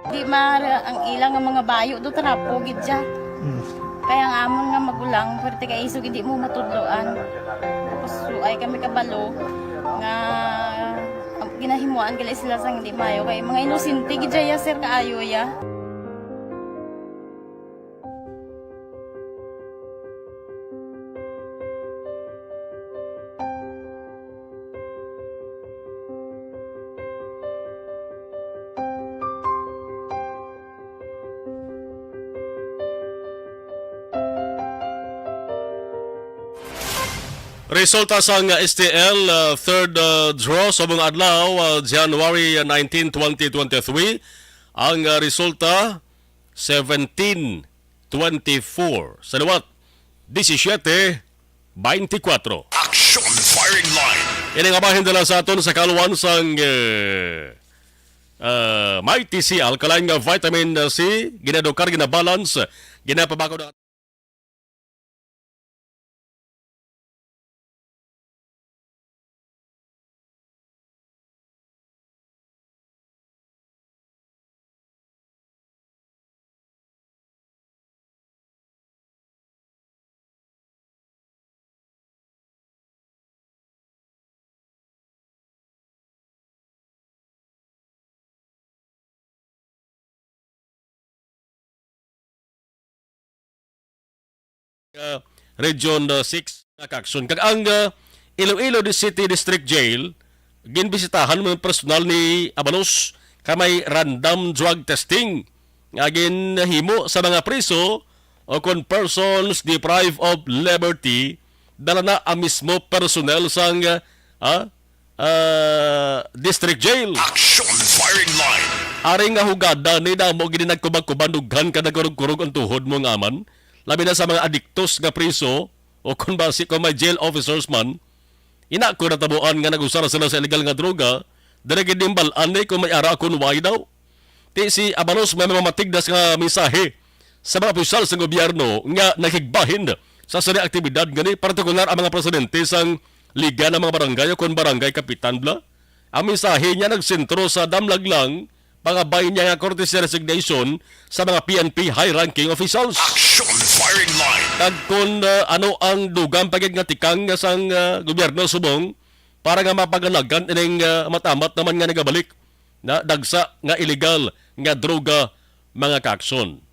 Di mara ang ilang nga mga bayo do trapo gid siya. Kaya ang amon nga magulang pwerte kay iso hindi mo matudloan. Tapos ay kami kabalo nga ginahimuan gali sila sang hindi mayo kay mga inosente gid ya sir kaayo ya. Resulta sang STL third draw sa mga adlaw January 19, 2023. Ang resulta 17-24 sa liwat 17-24. Aksyon Firing Line. Ini nga bahin dala sa aton sa kaluan sang may TC alkaline nga vitamin C, ginadukar, ginabalance, ginapabako na Region 6 na kaakson. Kag ang Iloilo City District Jail, ginbisitahan mo personal ni Abalos kamay random drug testing. Nga ginhimo sa mga preso o kung persons deprived of liberty, dala na ang mismo personnel sang District Jail. Action Firing Line. Aring nga hugada ni na mo ginagkubag-kubandughan ka nagkurog-kurog ang tuhod mo nga man. Labi na sa mga adiktos nga priso o kung basi kung may jail officers man, ina ko natabuan nga nag-usara sila sa illegal nga droga, daragin din balaan kung may ara kung why daw. Ti si Abalos may mamatigdas nga mensahe sa mga opisyal sa gobyerno nga nakigbahin sa sari aktibidad gani partikular ang mga presidente sang liga ng mga barangay o kung barangay kapitan bla. Ang mensahe niya nagsentro sa damlaglang pangabay niya nga courtesy resignation sa mga PNP high-ranking officials. Action Firing Line. Kag kung ano ang dugang pagig nga tikang nga sang gobyerno subong para nga mapaganagan ining matamat naman nga nagabalik na dagsa nga illegal nga droga mga kaakson.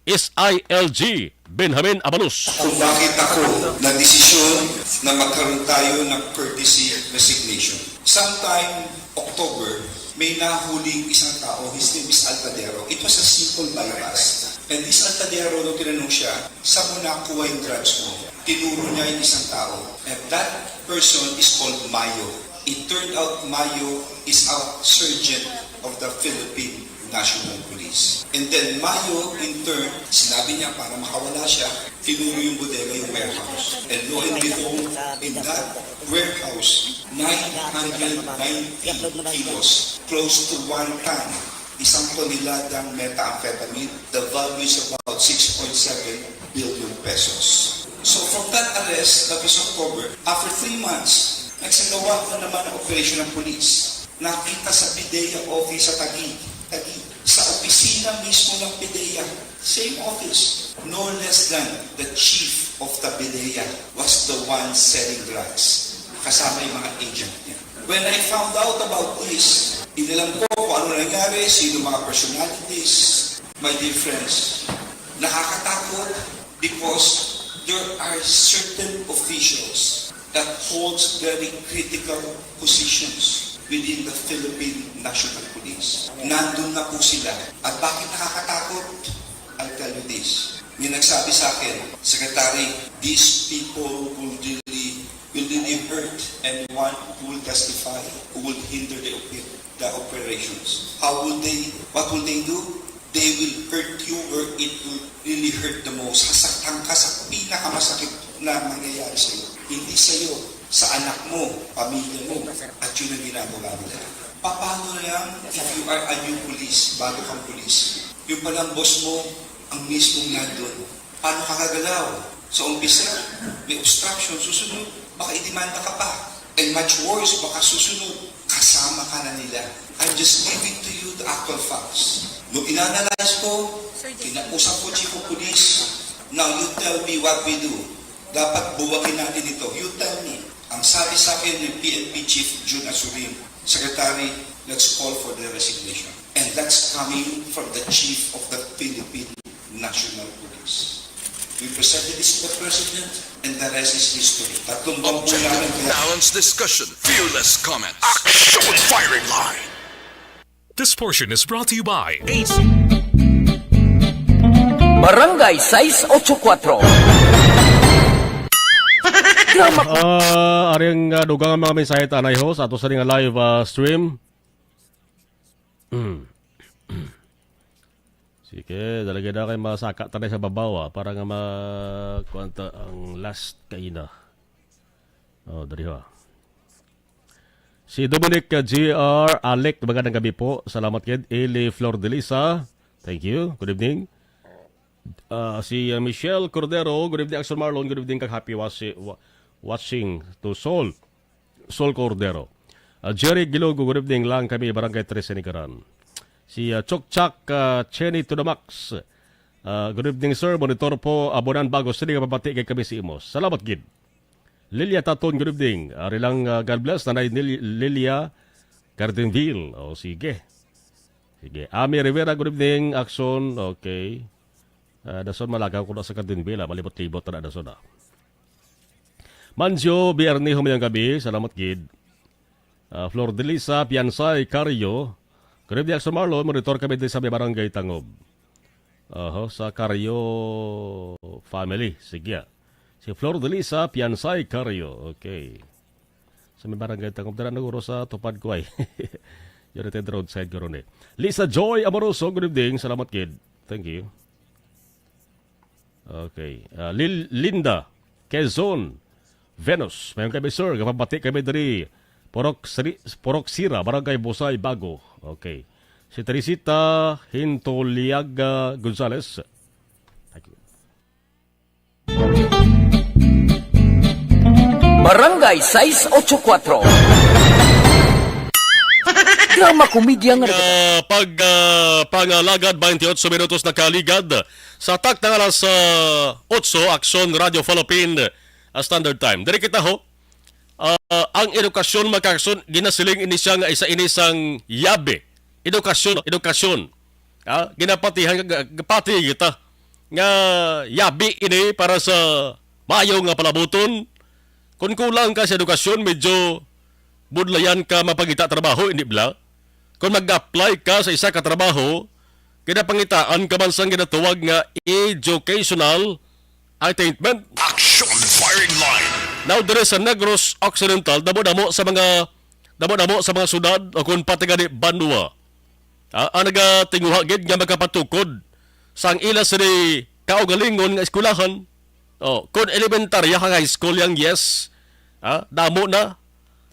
SILG Benjamin Abalos. Kung bakit ako nagdesisyon na magkaroon tayo ng courtesy resignation. Sometime October, may nahuling isang tao, his name is Altadero. It was a simple bypass. And this Altadero, nung tinanong siya, saan mo nakuha yung drugs mo? Tinuro niya yung isang tao. And that person is called Mayo. It turned out Mayo is a sergeant of the Philippine National Police. And then Mayo, in turn, sinabi niya para makawala siya, tinuro yung bodega, yung warehouse. And lo and behold, in that warehouse, 990 kilos, close to 1 ton, isang toneladang methamphetamine. The value is about 6.7 billion pesos. So from that arrest, that was October, after 3 months, nagsagawa na naman ang operation ng police. Nakita sa PIDEA office sa Taguig. Sa opisina mismo ng PIDEA, same office, no less than the chief of the PIDEA was the one selling drugs. Kasama yung mga agent niya. When I found out about this, inilang ko kung ano nangyari, sino mga personalities. My dear friends, nakakatakot because there are certain officials that holds very critical positions within the Philippine National Police. Nandun na po sila. At bakit nakakatakot? I'll tell you this. May nagsabi sa akin, Secretary, these people will really hurt anyone who will testify, who will hinder the operations. What will they do? They will hurt you where it will really hurt the most. Sasaktan ka sa pinakamasakit na mangyayari sa iyo. Hindi sa iyo, sa anak mo, pamilya mo, at yun ang ginagawa nila. Paano na yan if you are a new police, bago kang police? Yung palang boss mo, ang mismong nandun. Paano ka kagalaw? Sa umpisa, may obstruction, susunod, baka idemanda ka pa. And much worse, baka susunod, kasama ka na nila. I'm just giving to you the actual facts. Nung inanalyze ko, kinausap ko chief of police, now you tell me what we do. Dapat buwagin natin ito. You tell me. Ang sabi sa akin ng PNP Chief Jun Asurin, Secretary, let's call for the resignation. And that's coming from the Chief of the Philippine National Police. We presented this to the President, and the rest is history. Tatlong bangko namin. Balanced discussion, fearless comment. Action Firing Line. This portion is brought to you by AC. Barangay 684. Aring dugang mga mensahe tanay ho sa ato sa nga live stream. Sige, talaga na kayo masaka tanay sa babaw para nga makuanta ang last kaina. Oh, dari ha. Si Dominic G.R. Alec, magandang gabi po. Salamat kid. Eli Flor de Lisa. Thank you. Good evening. Si Michelle Cordero, good evening. Axel Marlon, good evening. Kag happy watching to Sol Cordero. Jerry Gilogo, good evening lang kami. Barangay 13 Nikaran. Si Chokchak Chenny to the Max. Good evening sir. Monitor po abonan bago. Sili nga papati kay kami si Imos. Salamat gid. Lilia Taton, good evening. Arilang God bless. Nanay Lilia Gardenville. O sige. Sige. Ami Rivera, good evening. Action. Okay. Dason malagaw ko na sa Gardenville. Malibot-libot na dason na. Manjo, Bierni, humayang gabi. Salamat gid. Flor de Lisa, Piansay, Caryo. Good evening, Action Marlon. Monitor kami din sa Barangay Tangob. Sa Caryo family. Sige. Si Flor de Lisa, Piansay, Caryo. Okay. Sa may barangay Tangob, dara naguro sa tupad ko ay. United Roadside ko ron eh. Lisa Joy Amoroso, good evening. Salamat kid. Thank you. Okay. Linda, Quezon, Venus. Mayroon kami sir, kapabati kami dari Porok Sira, Barangay Bosay, Bago. Okay. Si Teresita Hintoliaga Gonzales. Thank you. Barangay 684. Drama komedya nga pangalagad 28 minutos na kaligad sa takta ng alas 8 Aksyon Radio Philippine Standard Time. Dari kita ho, ang edukasyon magkakson ginasiling ini siya nga inisang yabe. Edukasyon. Ginapatihan pati kita nga yabi ini para sa mayo nga palabuton. Kung kulang ka sa edukasyon, medyo budlayan ka mapagita trabaho, hindi bla? Kung mag-apply ka sa isa ka trabaho, kinapangitaan ka man sang ginatuwag nga educational attainment. Action firing line. Now, dire sa Negros Occidental, damo-damo sa mga syudad o kung pati gani Banwa. Ang nagatinguha gid nga magkapatukod sang ila sa kaugalingon nga eskulahan. Kung elementarya ka high school yang yes, damo na.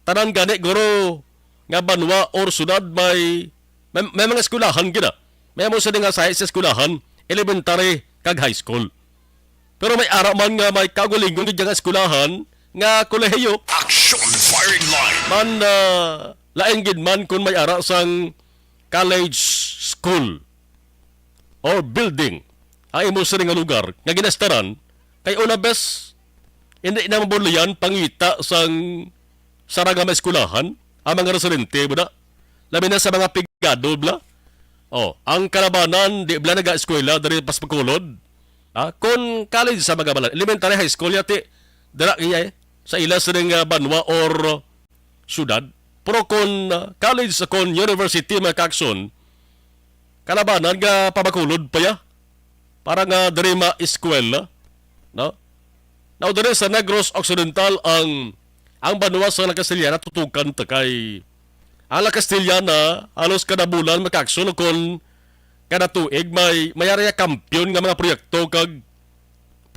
Tanan gani guro nga Banwa or syudad may mga eskulahan gina. May mo sa nga sa eskulahan, elementary kag high school. Pero may ara man nga may kaugalingon gid nga eskulahan nga kolehiyo. Action firing line. Man laing gid man kung may ara sang college school or building ay imo sa nga lugar nga ginastaran kay una bes hindi na mabuluyan pangita sang sarang nga eskulahan ang mga residente bada labi na sa mga pigado bla. Ang kalabanan di bla naga-eskwela dari pas pagkulod. Kung college sa mga balan elementary high school yati dara iya sa ila sa nga Banwa or syudad. Pero kung college sa kung university mga kakson, kalabanan nga pabakulod pa ya. Para nga dari ma-eskwela. No? Now, dari sa Negros Occidental, ang Banwa sa La Castellana tutukan ta kay ang La Castellana, alos kada bulan makakson kung kada tuig may area kampiyon nga mga proyekto kag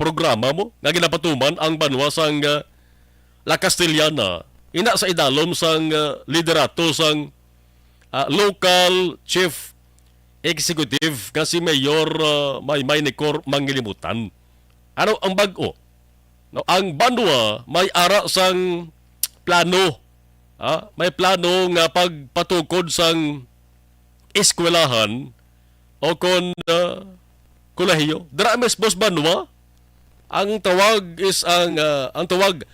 programa mo nga ginapatuman ang Banwa sang La Castellana. Ina sa idalom sang liderato sang local chief executive kasi Mayor Maymay Nicor Mangilimutan. Ano ang bag-o? No, ang Banwa may ara sang plano. May plano nga pagpatukod sang eskwelahan o kon kolehiyo. Dara mes boss Banwa ang tawag is ang tawag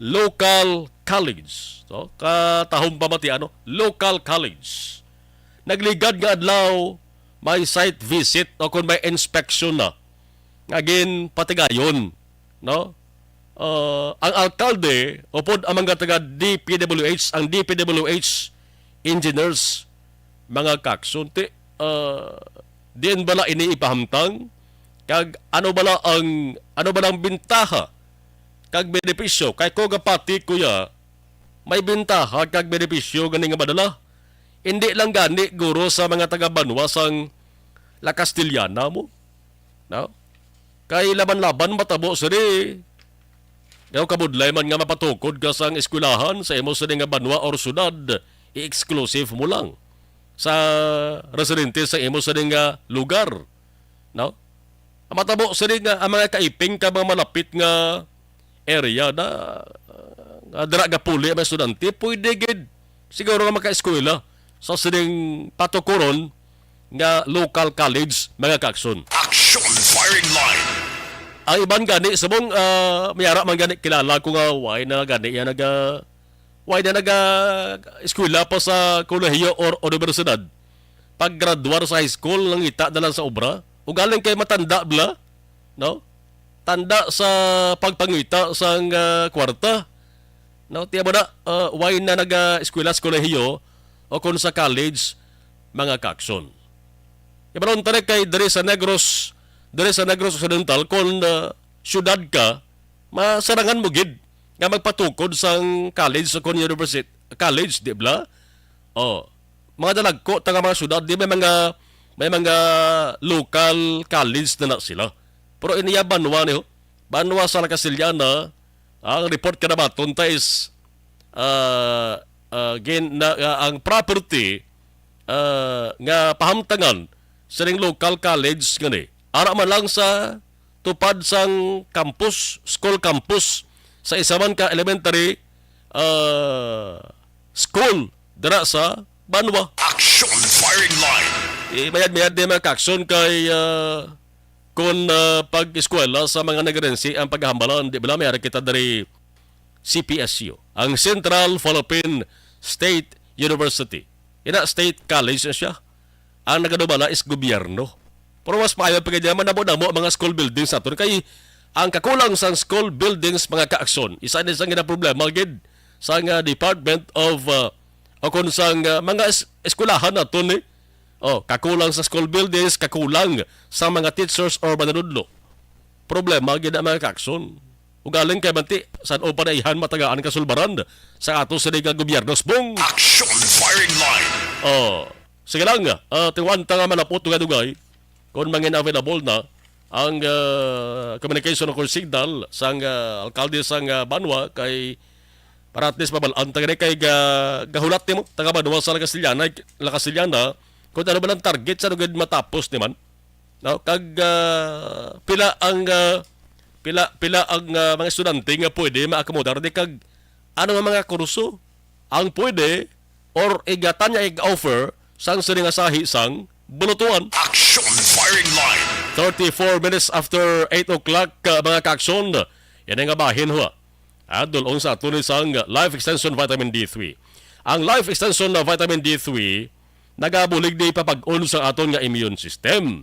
local college. So, katahong pamati local college. Nagligad nga adlaw may site visit o kung may inspection na. Ngagin patigayon, no? Ang alkalde o pod ang mga taga DPWH, ang DPWH engineers mga kakson diin bala iniipahamtang kag ano bala ang bintaha kag benepisyo kay ko gapati kuya may bintaha kag benepisyo gani nga madala hindi lang gani guro sa mga taga Banwa sang La Castellana mo no kay laban-laban matabo siri Yaw kabudlay man nga mapatukod ka sang eskwelahan sa imo sa nga banwa or syudad, i-exclusive mo lang sa residente sa imo sa nga lugar. No? Matabo sa nga ang mga kaiping ka mga malapit nga area na dara ga puli ang mga estudyante, pwede gid siguro nga maka-eskwela sa sining patukuron nga local college mga kakson. Action firing line. Ang iban gani subong mayara man gani kilala ko nga why na gani ya naga eskwela pa sa kolehiyo or universidad. Pag graduar sa high school lang ita na lang sa obra. O galing kay matanda bla, no? Tanda sa pagpangita sa kwarta. No, tiya mo na why na naga-eskwela sa kolehiyo o kung sa college mga kakson. Ibaron tare kay diri sa Negros Occidental kung syudad ka, masarangan mo gid nga magpatukod sa college sa kung university college, di bla? Oh, mga dalagko tanga mga syudad, di may mga local college na sila. Pero iniya Banwa niyo, Banwa sa Lakasilyana, ang report ka na ba, tunta is ang property nga pahamtangan sa ring local college gani. Ara man lang sa tupad sang campus, school campus sa isa man ka elementary school dira sa Banwa. Action firing line. Mayad-mayad din mga kakson kay kung pag-eskwela sa mga nagrensi ang paghahambalan, di ba mayari kita dari CPSU, ang Central Philippine State University. Ina state college na siya. Ang nagadumala is gobyerno. Pero mas maayon pa kaya manamo-namo mga school buildings natin. Kay ang kakulang sa school buildings mga kaakson, isa din sa problema gid sa Department of o kung sa mga eskwelahan natin kakulang sa school buildings, kakulang sa mga teachers or mananudlo. Problema gid mga kakson. Ugaling kay banti san o panaihan matagaan kasulbaran sa ato sa gobyerno sbong. Action firing line. Sige lang tiwan ta nga malapot nga dugay kung mangin available na ang communication or signal sang alkalde sang Banwa kay para at least mabalaan taga kay gahulat mo taga Banwa sa Lakasilyana kung ano ba ang target sa nugad matapos ni man. No? Kag pila ang mga estudyante nga pwede maakomodar di kag ano nga mga kurso ang pwede or igatan niya ig-offer sang sining asahi sang bulutuan. Action firing line. 34 minutes after 8 o'clock mga kakson. Yan nga bahin ho. At dulong sa tuloy sang Life Extension Vitamin D3. Ang Life Extension na Vitamin D3 nagabulig di papag-on sa aton nga immune system.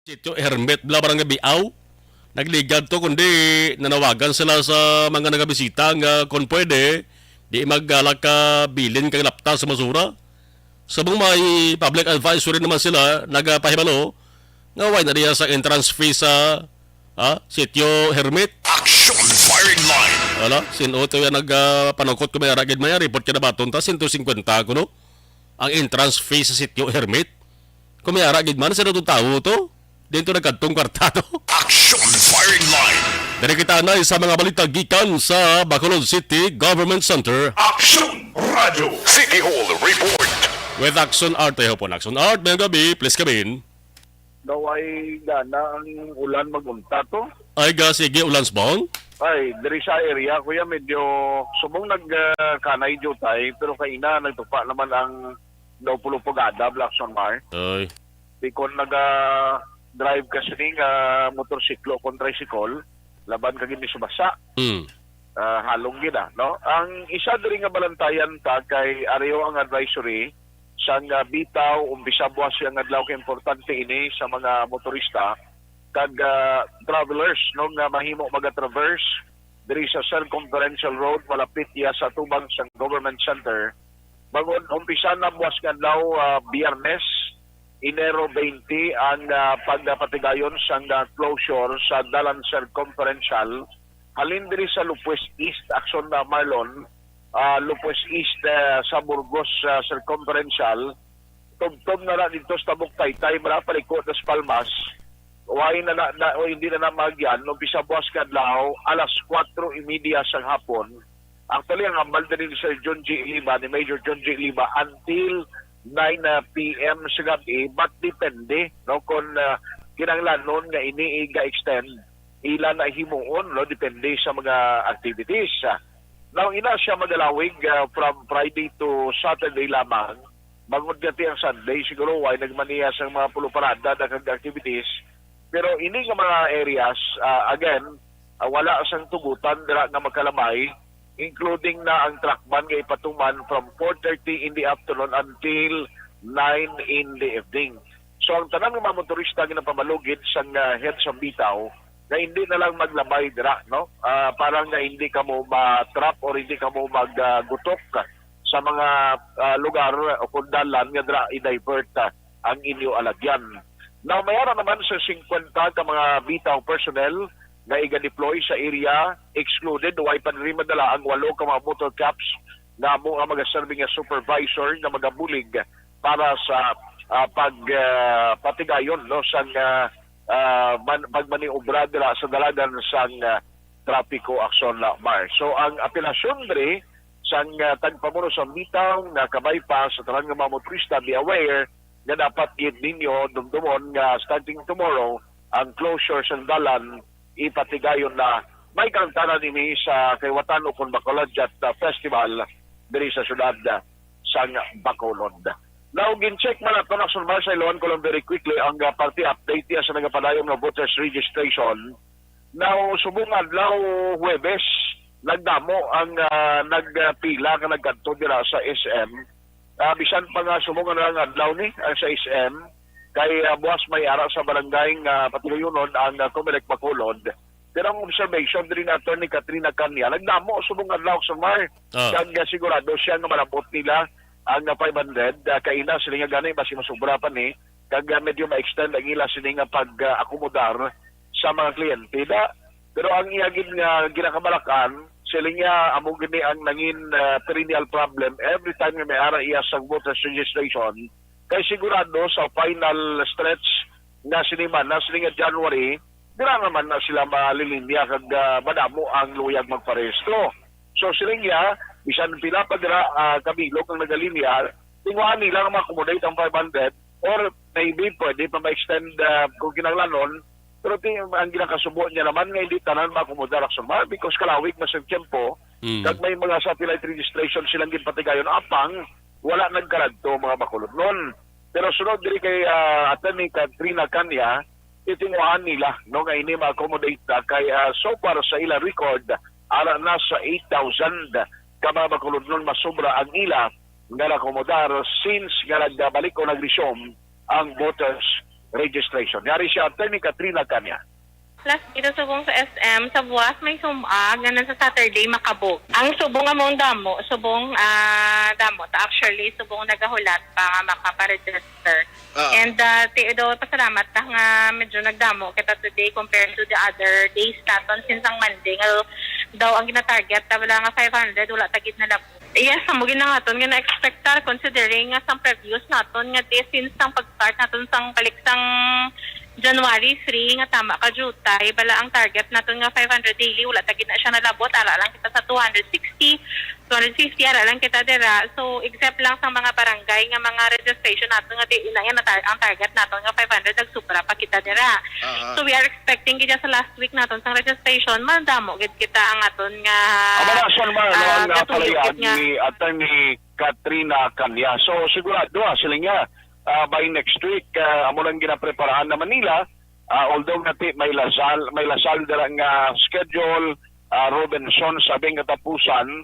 Sitio Hermet bla barang Biaw. Nagligad to kundi nanawagan sila sa mga nagabisita nga kung pwede di maggalak ka bilin kang lapta sa masura. Sabong may public advisory naman sila nagpahibalo nga why na diya sa entrance fee sa Sitio Hermet. Action firing line. Wala, sinuto yan nagpanukot ko may aragid maya report ka na baton ta 150 ko no. Ang entrance fee sa Sitio Hermet. Kung may aragid man sa natong tao to. Dito nagkantong kwartado. Action firing line. Dari kita na sa mga balita gikan sa Bacolod City Government Center. Action Radio City Hall report. With Action Art, tayo po. Action Art, may gabi, please come in. Daw ay gana ang ulan magunta to. Ay ga, sige, ulansbong. Ay, diri sa area, kuya, medyo subong nagkanay jutay, pero kaina nagtupa naman ang daw pulupagada, Blackson Mar. Ay. Di kon drive kasi ning motorsiklo kontra tricycle, laban ka gini subasa. Halong gina, no? Ang isa diri nga balantayan ta kay areho ang advisory sang bitaw umpisa buwas yang adlaw kay importante ini sa mga motorista kag travelers no nga mahimo maga-traverse diri sa circumferential road malapit ya sa tubang sa government center. Bagon umpisa na buwas nga adlaw Biyernes Enero 20 ang pagpatigayon sa closure sa Dalan Circumferential halin diri sa Lupwes East Action na Marlon, Lupwes East sa Burgos Circumferential, tubtob na dito sa Tabuk Taytay, palikot sa Palmas, hindi na magyan, umpisa buwas kadlaw, alas 4:30 sa hapon. Actually, ang hambal din ni Sir John G. Liba, ni Major John G. Liba, until 9 p.m. sa gabi, but depende no kung kinanglanon nga ini ga-extend ilan na himuon no depende sa mga activities. Now ina siya magalawig from Friday to Saturday lamang. Bangod gati ang Sunday siguro ay nagmaniya sa mga puluparada daghang activities. Pero ini nga mga areas again wala sang tugutan dira nga magkalamay, including na ang trackman nga ipatuman from 4:30 in the afternoon until 9 in the evening. So ang tanang mga motorista nga napamalugid sa heads of bitaw na hindi na lang maglabay dira, no? Parang na hindi ka mo ma-trap or hindi ka mo maggutok sa mga lugar o kundalan nga dira i-divert ang inyo alagyan. Now mayroon naman sa 50 ka mga bitaw personnel na iga-deploy sa area, excluded, way pa rin madala ang 8 ka mga motor caps na mo ang mag-serving as supervisor na magabulig para sa pagpatigayon no, sa pagmaniobra dira sa dalagan sa trapiko aksyon na Mar. So ang apelasyon diri sa tagpamuno sa bitaw na kabaypas sa talang mga motorista, be aware na dapat yun ninyo dumdumon nga starting tomorrow ang closure sa dalan ipatigayon na may kantanan nimi sa Kaiwatan o Bacolod Festival diri sa syudad sa Bacolod. Now, gin-check man ito na Action Mar sa Iloan ko lang very quickly ang party update niya sa nagapadayong na voters registration. Now, subong adlaw Huwebes, nagdamo ang nagpila nga nagkanto dira sa SM. Bisan pa nga subong nga adlaw ni sa SM, kay buwas may ara sa barangay nga patigayonon ang Comelec Bacolod. Pero ang observation din na Atty. Katrina Kanya, nagdamo subong adlaw sa Mar. Kag sigurado siya nga malabot nila ang 500 kaina sila nga gani basi masubra pa ni kag medyo ma-extend ang ila sila nga pag-akomodar sa mga kliyente. Pero ang iyagin nga ginakabalakan sila nga amo gini ang nangin perennial problem every time nga may ara iya sa voters registration. Kay sigurado sa final stretch na siniman na sila nga January, dira naman na sila malilinya kag madamo ang luyag magparesto. So sila nga, bisan pila pa dira kabilog ang nagalinya, tinguhan nila nga ma-accommodate ang 500 or maybe pwede pa ma-extend kung kinanglanon. Pero ang ginakasubo niya naman nga hindi tanan ma-accommodate sa Mar because kalawig na sa tempo, kag may mga satellite registration silang ginpatigayon apang wala nagkaradto mga Bacolod noon. Pero sunod diri kay Atty. Katrina Kanya, itinguhan nila no nga ini ma-accommodate na kay so far sa ila record ara na sa 8,000 ka mga Bacolod noon masubra ang ila nga na-accommodar since nga nagbalik o nagresume ang voters registration. Yari siya Attorney Katrina Kanya. Plus, ito subong sa SM, sa buwas may sumag, ganun sa Saturday, makabog. Ang subong among damo, damo, actually, subong nagahulat pa nga makaparegister. And tiido, pasalamat ta nga medyo nagdamo kita today compared to the other days naton since ang Monday. Nga daw ang gina-target, wala nga 500, wala tagit na labo. Yes, samugin na naton nga na-expectar considering nga sang previous naton nga since ang pag-start naton sang balik sang January 3 nga tama ka jutay bala ang target naton nga 500 daily wala tagid na siya nalabot ala lang kita sa 260 250 ara lang kita dira so except lang sa mga barangay nga mga registration naton nga di ina yan ang target naton nga 500 nagsubra pa kita dira. So we are expecting gid sa last week naton sang registration mandamo gid kita ang aton nga Abalasan man ang palayag ni Attorney Katrina Kanya. So sigurado sila nga by next week amo lang ginapreparahan na Manila although nati may lasal dira nga schedule Robinson sabing katapusan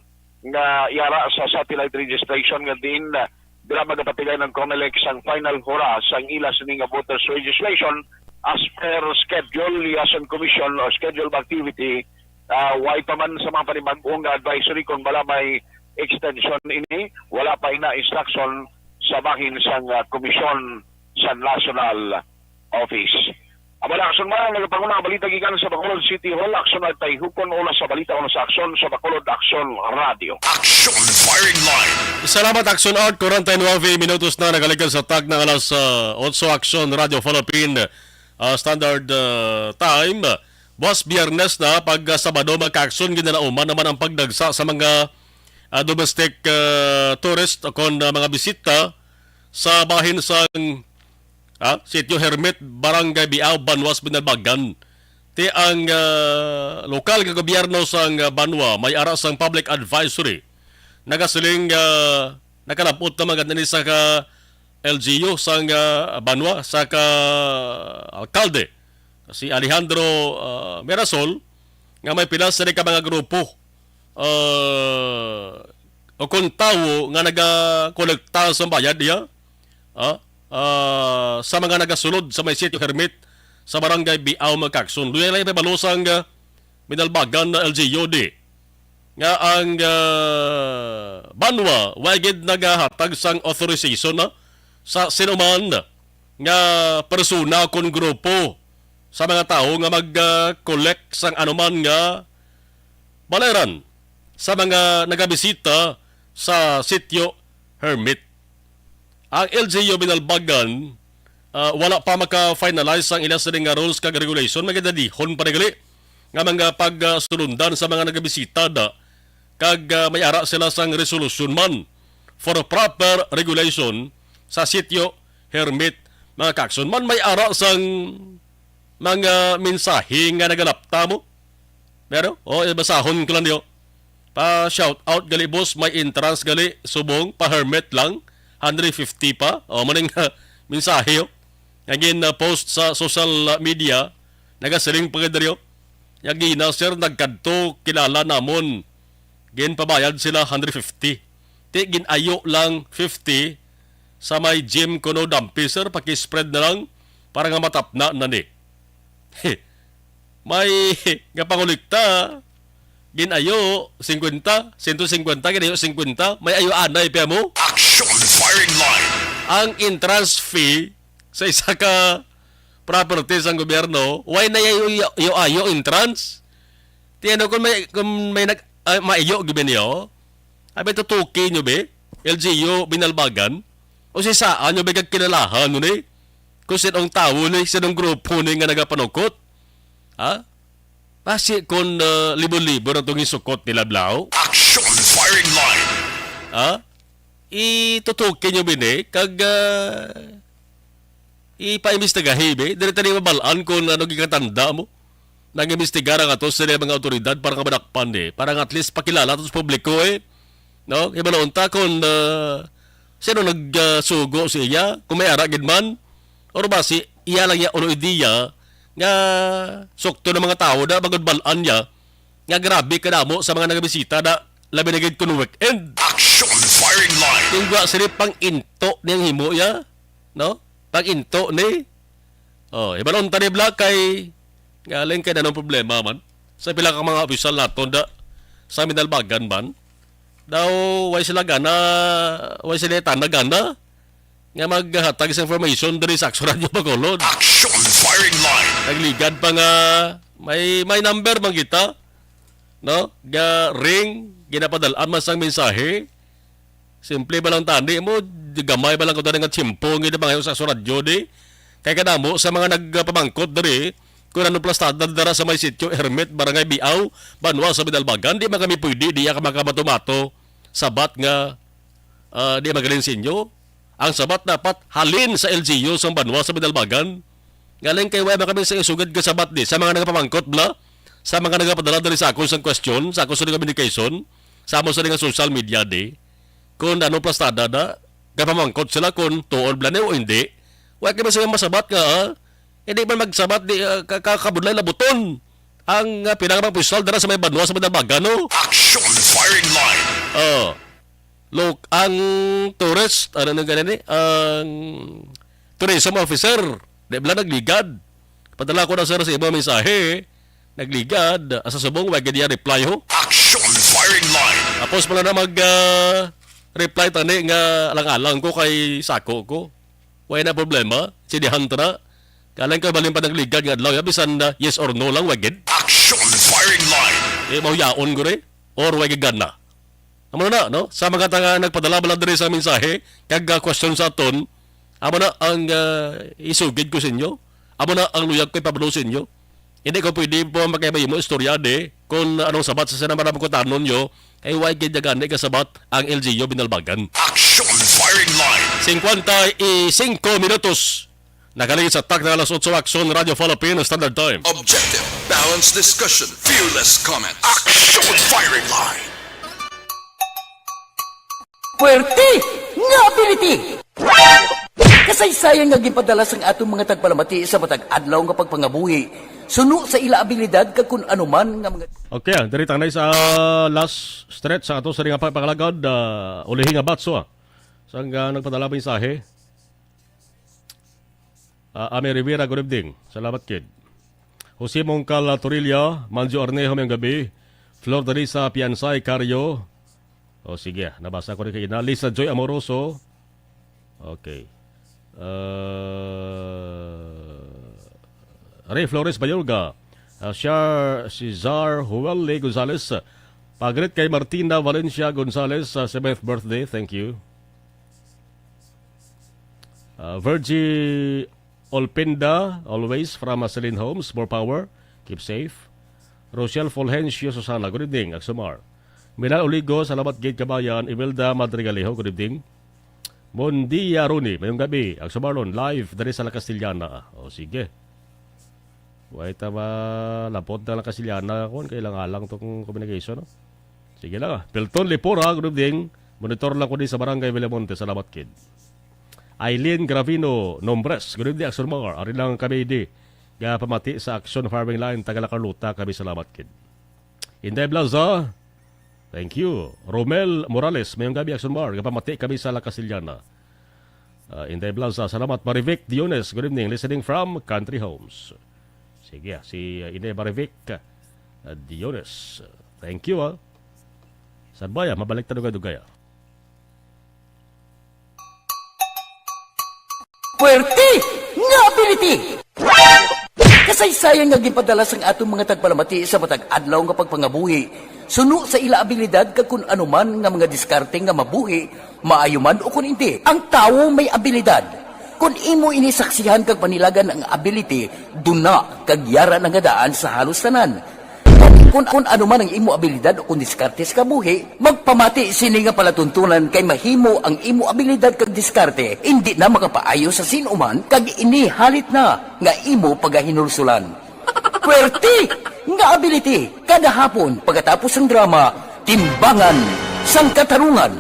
nga yara sa satellite registration nga din dira magapatigay ng COMELEC sang final horas ang ila sini nga voters registration as per schedule liaison commission or schedule of activity why pa man sa mga panibagong advisory kung bala may extension ini wala pa ina instruction sa bahin sang komisyon sa National Office. Abala, aksyon man, nagpapangunang balita gikan sa Bacolod City Hall, aksyon at tayhukon ola sa balita o sa aksyon sa Bacolod Aksyon Radio. Action Firing Line. Salamat Action Art, 49 minutos na nagalikan sa tag ng alas 8 Action Radio Philippine Standard Time. Buwas Biyernes na pag Sabado magka-aksyon ginanauman naman ang pagdagsa sa mga domestic tourist o mga bisita sa bahin sa Sitio Hermit, Barangay Biao, Banwas, Binalbagan. Ti ang lokal nga gobyerno sa Banwa may ara sang public advisory. Nagasiling nakalapot na maganda ni sa LGU sa Banwa sa alkalde si Alejandro Mirasol nga may pila sa ka mga grupo o kung tao nga nagakolekta sa bayad niya sa mga nagasulod sa may Sitio Hermit sa Barangay Biao Magkakson. Luya lang ipabalusang Binalbagan na LGUD nga ang Banwa wagid nagahatag sang authorization sa sinuman nga persona kon grupo sa mga tao nga mag-collect sang anuman nga balaran sa mga nagabisita sa Sitio Hermit. Ang LGU Binalbagan wala pa maka-finalize ang ilang nga rules kag regulation magadadihon pa nagali nga mga pagsulundan sa mga nagabisita da kag may ara sila sang resolution man for proper regulation sa Sitio Hermit mga kakson man may ara sang mga mensahe nga nagalapta mo pero basahon ko lang niyo pa shout out gali boss may entrance gali subong pa Hermit lang 150 pa maning mensahe yo again post sa social media nagasiling pagkadaryo yagi na sir nagkadto kilala namon gin pabayad sila 150 ti ginayo lang 50 sa may gym kuno dampi sir paki-spread na lang para nga matapna na ni may nga pangulikta ginayo 50 150 ginayo 50 may ayo anay pa mo Action Firing Line. Ang entrance fee sa isa ka property sa gobyerno why na ayo entrance tiano kung may maiyo giben niyo abi tutuki nyo be LGU Binalbagan o si saan nyo be kag kinalahan no ni kung sinong tao ni sinong grupo ni nga nagapanukot Pasi kon libo-libo na itong isukot nila Blau. Action Firing Line. Itutukin nyo bine, kag ipa-imbestigahe be. Dili tani mabalaan kung ano gikatanda mo. Nag-imbestigar nga to sa mga otoridad para nga manakpan para nga at least pakilala to sa publiko No? Iba na unta kung sino nagsugo sa iya, kung may aragid man, o ba si iya lang ya uno ideya nga sukto ng mga tao na magudbalaan niya nga grabe ka na mo sa mga nagabisita na labi na gid kun weekend. Action Firing Line. Yung gwa sila pang into niyang himo ya, no? Pang into ni Ibalon tani Black kay galing kay nanong problema man. Sa pila ka mga opisyal nato da sa Minalbagan man. Daw way sila gana, way sila tanagana nga maghatag sa information diri sa Action Radio Bacolod. Action Firing Line. Nagligad pa nga may number man kita. No? Ga ring ginapadalaan man sang mensahe. Simple ba lang tani mo, gamay ba lang ko tani nga tiyempo ngita pa ngayon sa Action Radio di. Kay kadamo sa mga nagpamangkot diri kung ano plastada dara sa may sitio Hermit, Barangay Biaw, Banwa sa Minalbagan, di man kami pwede, di ka makabatomato sabat nga di magaling sa inyo. Ang sabat dapat halin sa LGU sa Banwa sa Minalbagan. Galing kay wala kami sa isugad ka sabat di sa mga nagpamangkot bla, sa mga nagpadala diri sa ako sa question, sa ako sa communication, sa mo sa social media di. Kung ano plastada da, kapamangkot sila kung tuon bla o hindi. Wala kami sa masabat nga hindi man magsabat di kakabudlay labuton ang pinakabang pusyal dara sa may Banwa sa Minalbagan no? Action Firing Line. Look, ang tourist, ano nang ganyan ang tourism officer, di ba nagligad? Padala ko na sa ibang mensahe, nagligad, asa subong, wag niya reply ho. Action Firing Line. Tapos pala na reply tani nga alang-alang ko kay sako ko. Wala na problema, sinihan na. Kalang ka balin pa nagligad nga adlaw, bisan yes or no lang wagid. Action Firing Line. Mauyaon ko rin, or wagid na. Amo na, no? Sa mga tanga nagpadala bala diri sa mensahe, kag question sa aton, amo na ang isugid ko sa inyo. Amo na ang luyag ko ipabalo sa inyo. Hindi ko pwede po makaibayin mo istorya de kung anong sabat sa sinamaram ko tanon nyo, ay wagid gani ka sabat ang LGU Minalbagan. Action Firing Line. 55 minutos. Nakaligid sa tak na alas 8 Action Radio Philippine Standard Time. Objective, balanced discussion, fearless comments. Action Firing Line. Puwerte nga ability! Kasaysayan nga gipadala sang atong mga tagpalamati sa matag adlaw nga pagpangabuhi. Suno sa ila abilidad kag kun anuman nga mga Okay, diri tanay sa last stretch sa ato sa ring pagkalagad ulihi nga batso sang nagpadala mensahe. Ame Rivera, good evening. Salamat kid. Jose Mongcal Torilla, Manjo Arnejo mayong gabi. Flor Darisa Piansay Caryo. O sige, nabasa ko rin kayo na. Lisa Joy Amoroso. Okay. Ray Flores Bayolga. Cesar Huwale Gonzalez. Pagrit kay Martina Valencia Gonzalez sa 7th birthday. Thank you. Virgie Olpinda, always from Celine Homes. More power. Keep safe. Rochelle Fulgencio Susana. Good evening. Aksumar. Minal Oligo, Salamat Gate Kabayan, Imelda Madrigalejo, good evening. Mondia Runi, mayong gabi, ang sumarlon, live, dari sa La Castillana. O sige. Wait, lapot na La Castillana, kung kailangan lang itong communication. No? Sige lang. Pelton Lipora, good evening. Monitor lang ko din sa Barangay Villamonte, Salamat Kid. Aileen Gravino, Nombres, good evening, Action Mar. Ari lang kami di. Kaya pamati sa Action Farming Line, Tagalacarluta, kami Salamat Kid. Inday Blaza, thank you. Romel Morales, mayong gabi Action Bar. Kapamati kami sa La Castillana. Inday Blaza, salamat. Marivic Diones, good evening. Listening from Country Homes. Sige, si Inday Marivic Diones. Thank you. Saan ba yan? Mabalik na dugay-dugay. Puwerte nga ability! Kasaysayan nga gipadala sang atong mga tagpalamati sa matag adlaw nga pagpangabuhi. Suno sa ila abilidad kag kun anuman nga mga diskarte nga mabuhi, maayo man o kun hindi. Ang tawo may abilidad. Kung imo inisaksihan kag panilagan ang ability, duna kag yara nga daan sa halos tanan. Kung anuman ang imo abilidad o kun diskarte sa kabuhi, magpamati sini nga palatuntunan kay mahimo ang imo abilidad kag diskarte, hindi na makapaayo sa sinuman kag inihalit na nga imo pagahinulsulan. Puwerte nga ability kada hapon pagkatapos ng drama, Timbangan sang Katarungan.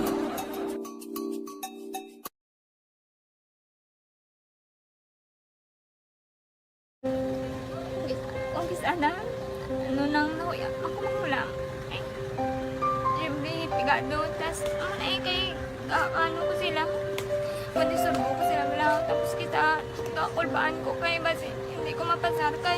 Ombis ana, nunang nahuya ako mangulang. Eh, siyempre, pigado, tas kay ano ko sila, pwede surbo ko sila bilang, tapos kita, makulbaan ko kay basi hindi ko mapasar kay.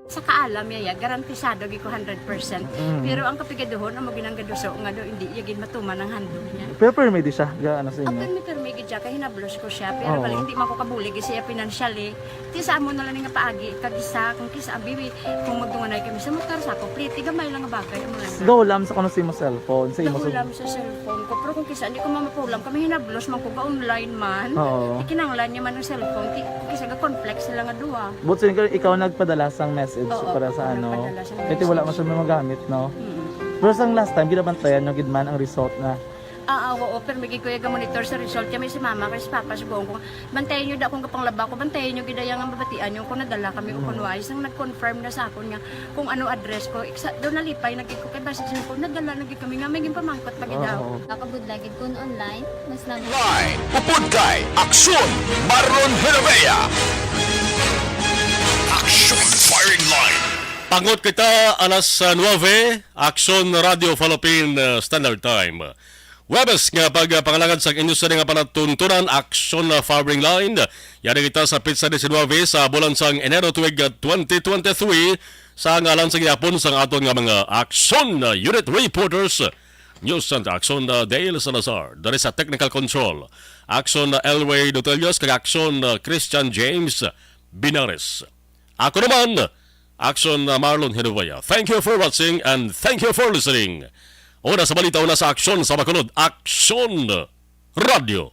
Sa kaalam yaya, garantisado gi ko 100%. Pero ang kapigaduhon, ang maginanggaduso, nga do, hindi yagin matuman ang handog niya. Pero permit siya, ano sa inyo? Ang permit siya, kaya hinablos ko siya. Pero balik, hindi man ko kabulig siya financially. Tisa mo na lang nga paagi, kagisa, kung kisa, bibi, kung magdunganay kami sa motor, sa ko, pliti, gamay lang nga bagay. Gawlam sa kuno sa imo cellphone, sa imo Gawlam sa cellphone ko, pero kung kisa, hindi ko mamapulam, kami hinablos, man ko ga online man. Ikinanglan niya man ang cellphone, kisa ga complex sila nga duwa. But so, ikaw nagpadala sang message para sa ano. Ito wala mo siya magamit, no? Pero sang last time, ginabantayan nyo gidman ang result na. Oo, pero may kuya ga monitor sa result kami si mama kasi papa sa buong ko. Bantayan niyo da kung kapang laba ko, bantayan niyo gidayang ang babatian yung kung nadala kami o kung wais nang nag-confirm na sa akon nga kung ano address ko. Doon nalipay nagig ko kay basta ko nadala nagig kami nga may gimpamangkot pag daw. Nakabudlagid kun online, mas lang. Live, Pupudkay, Aksyon, Marlon Heravea. Aksyon Firing Line. Pangot kita alas 9, Aksyon Radio Philippine Standard Time. Webes nga pagpangalangad sa industry nga panatuntunan, Aksyon Firing Line. Yan kita sa Pizza 19 sa bulan sang Enero tuig 2023 sa ngalan sa gihapon sa aton nga mga Aksyon Unit Reporters. News Center, Aksyon Dale Salazar. Dari sa Technical Control, Aksyon Elway Dotelios kag Aksyon Christian James Binares. Ako naman, Aksyon Marlon Heravea. Thank you for watching and thank you for listening. Una sa balita, una sa Aksyon sa Bacolod, Aksyon Radio.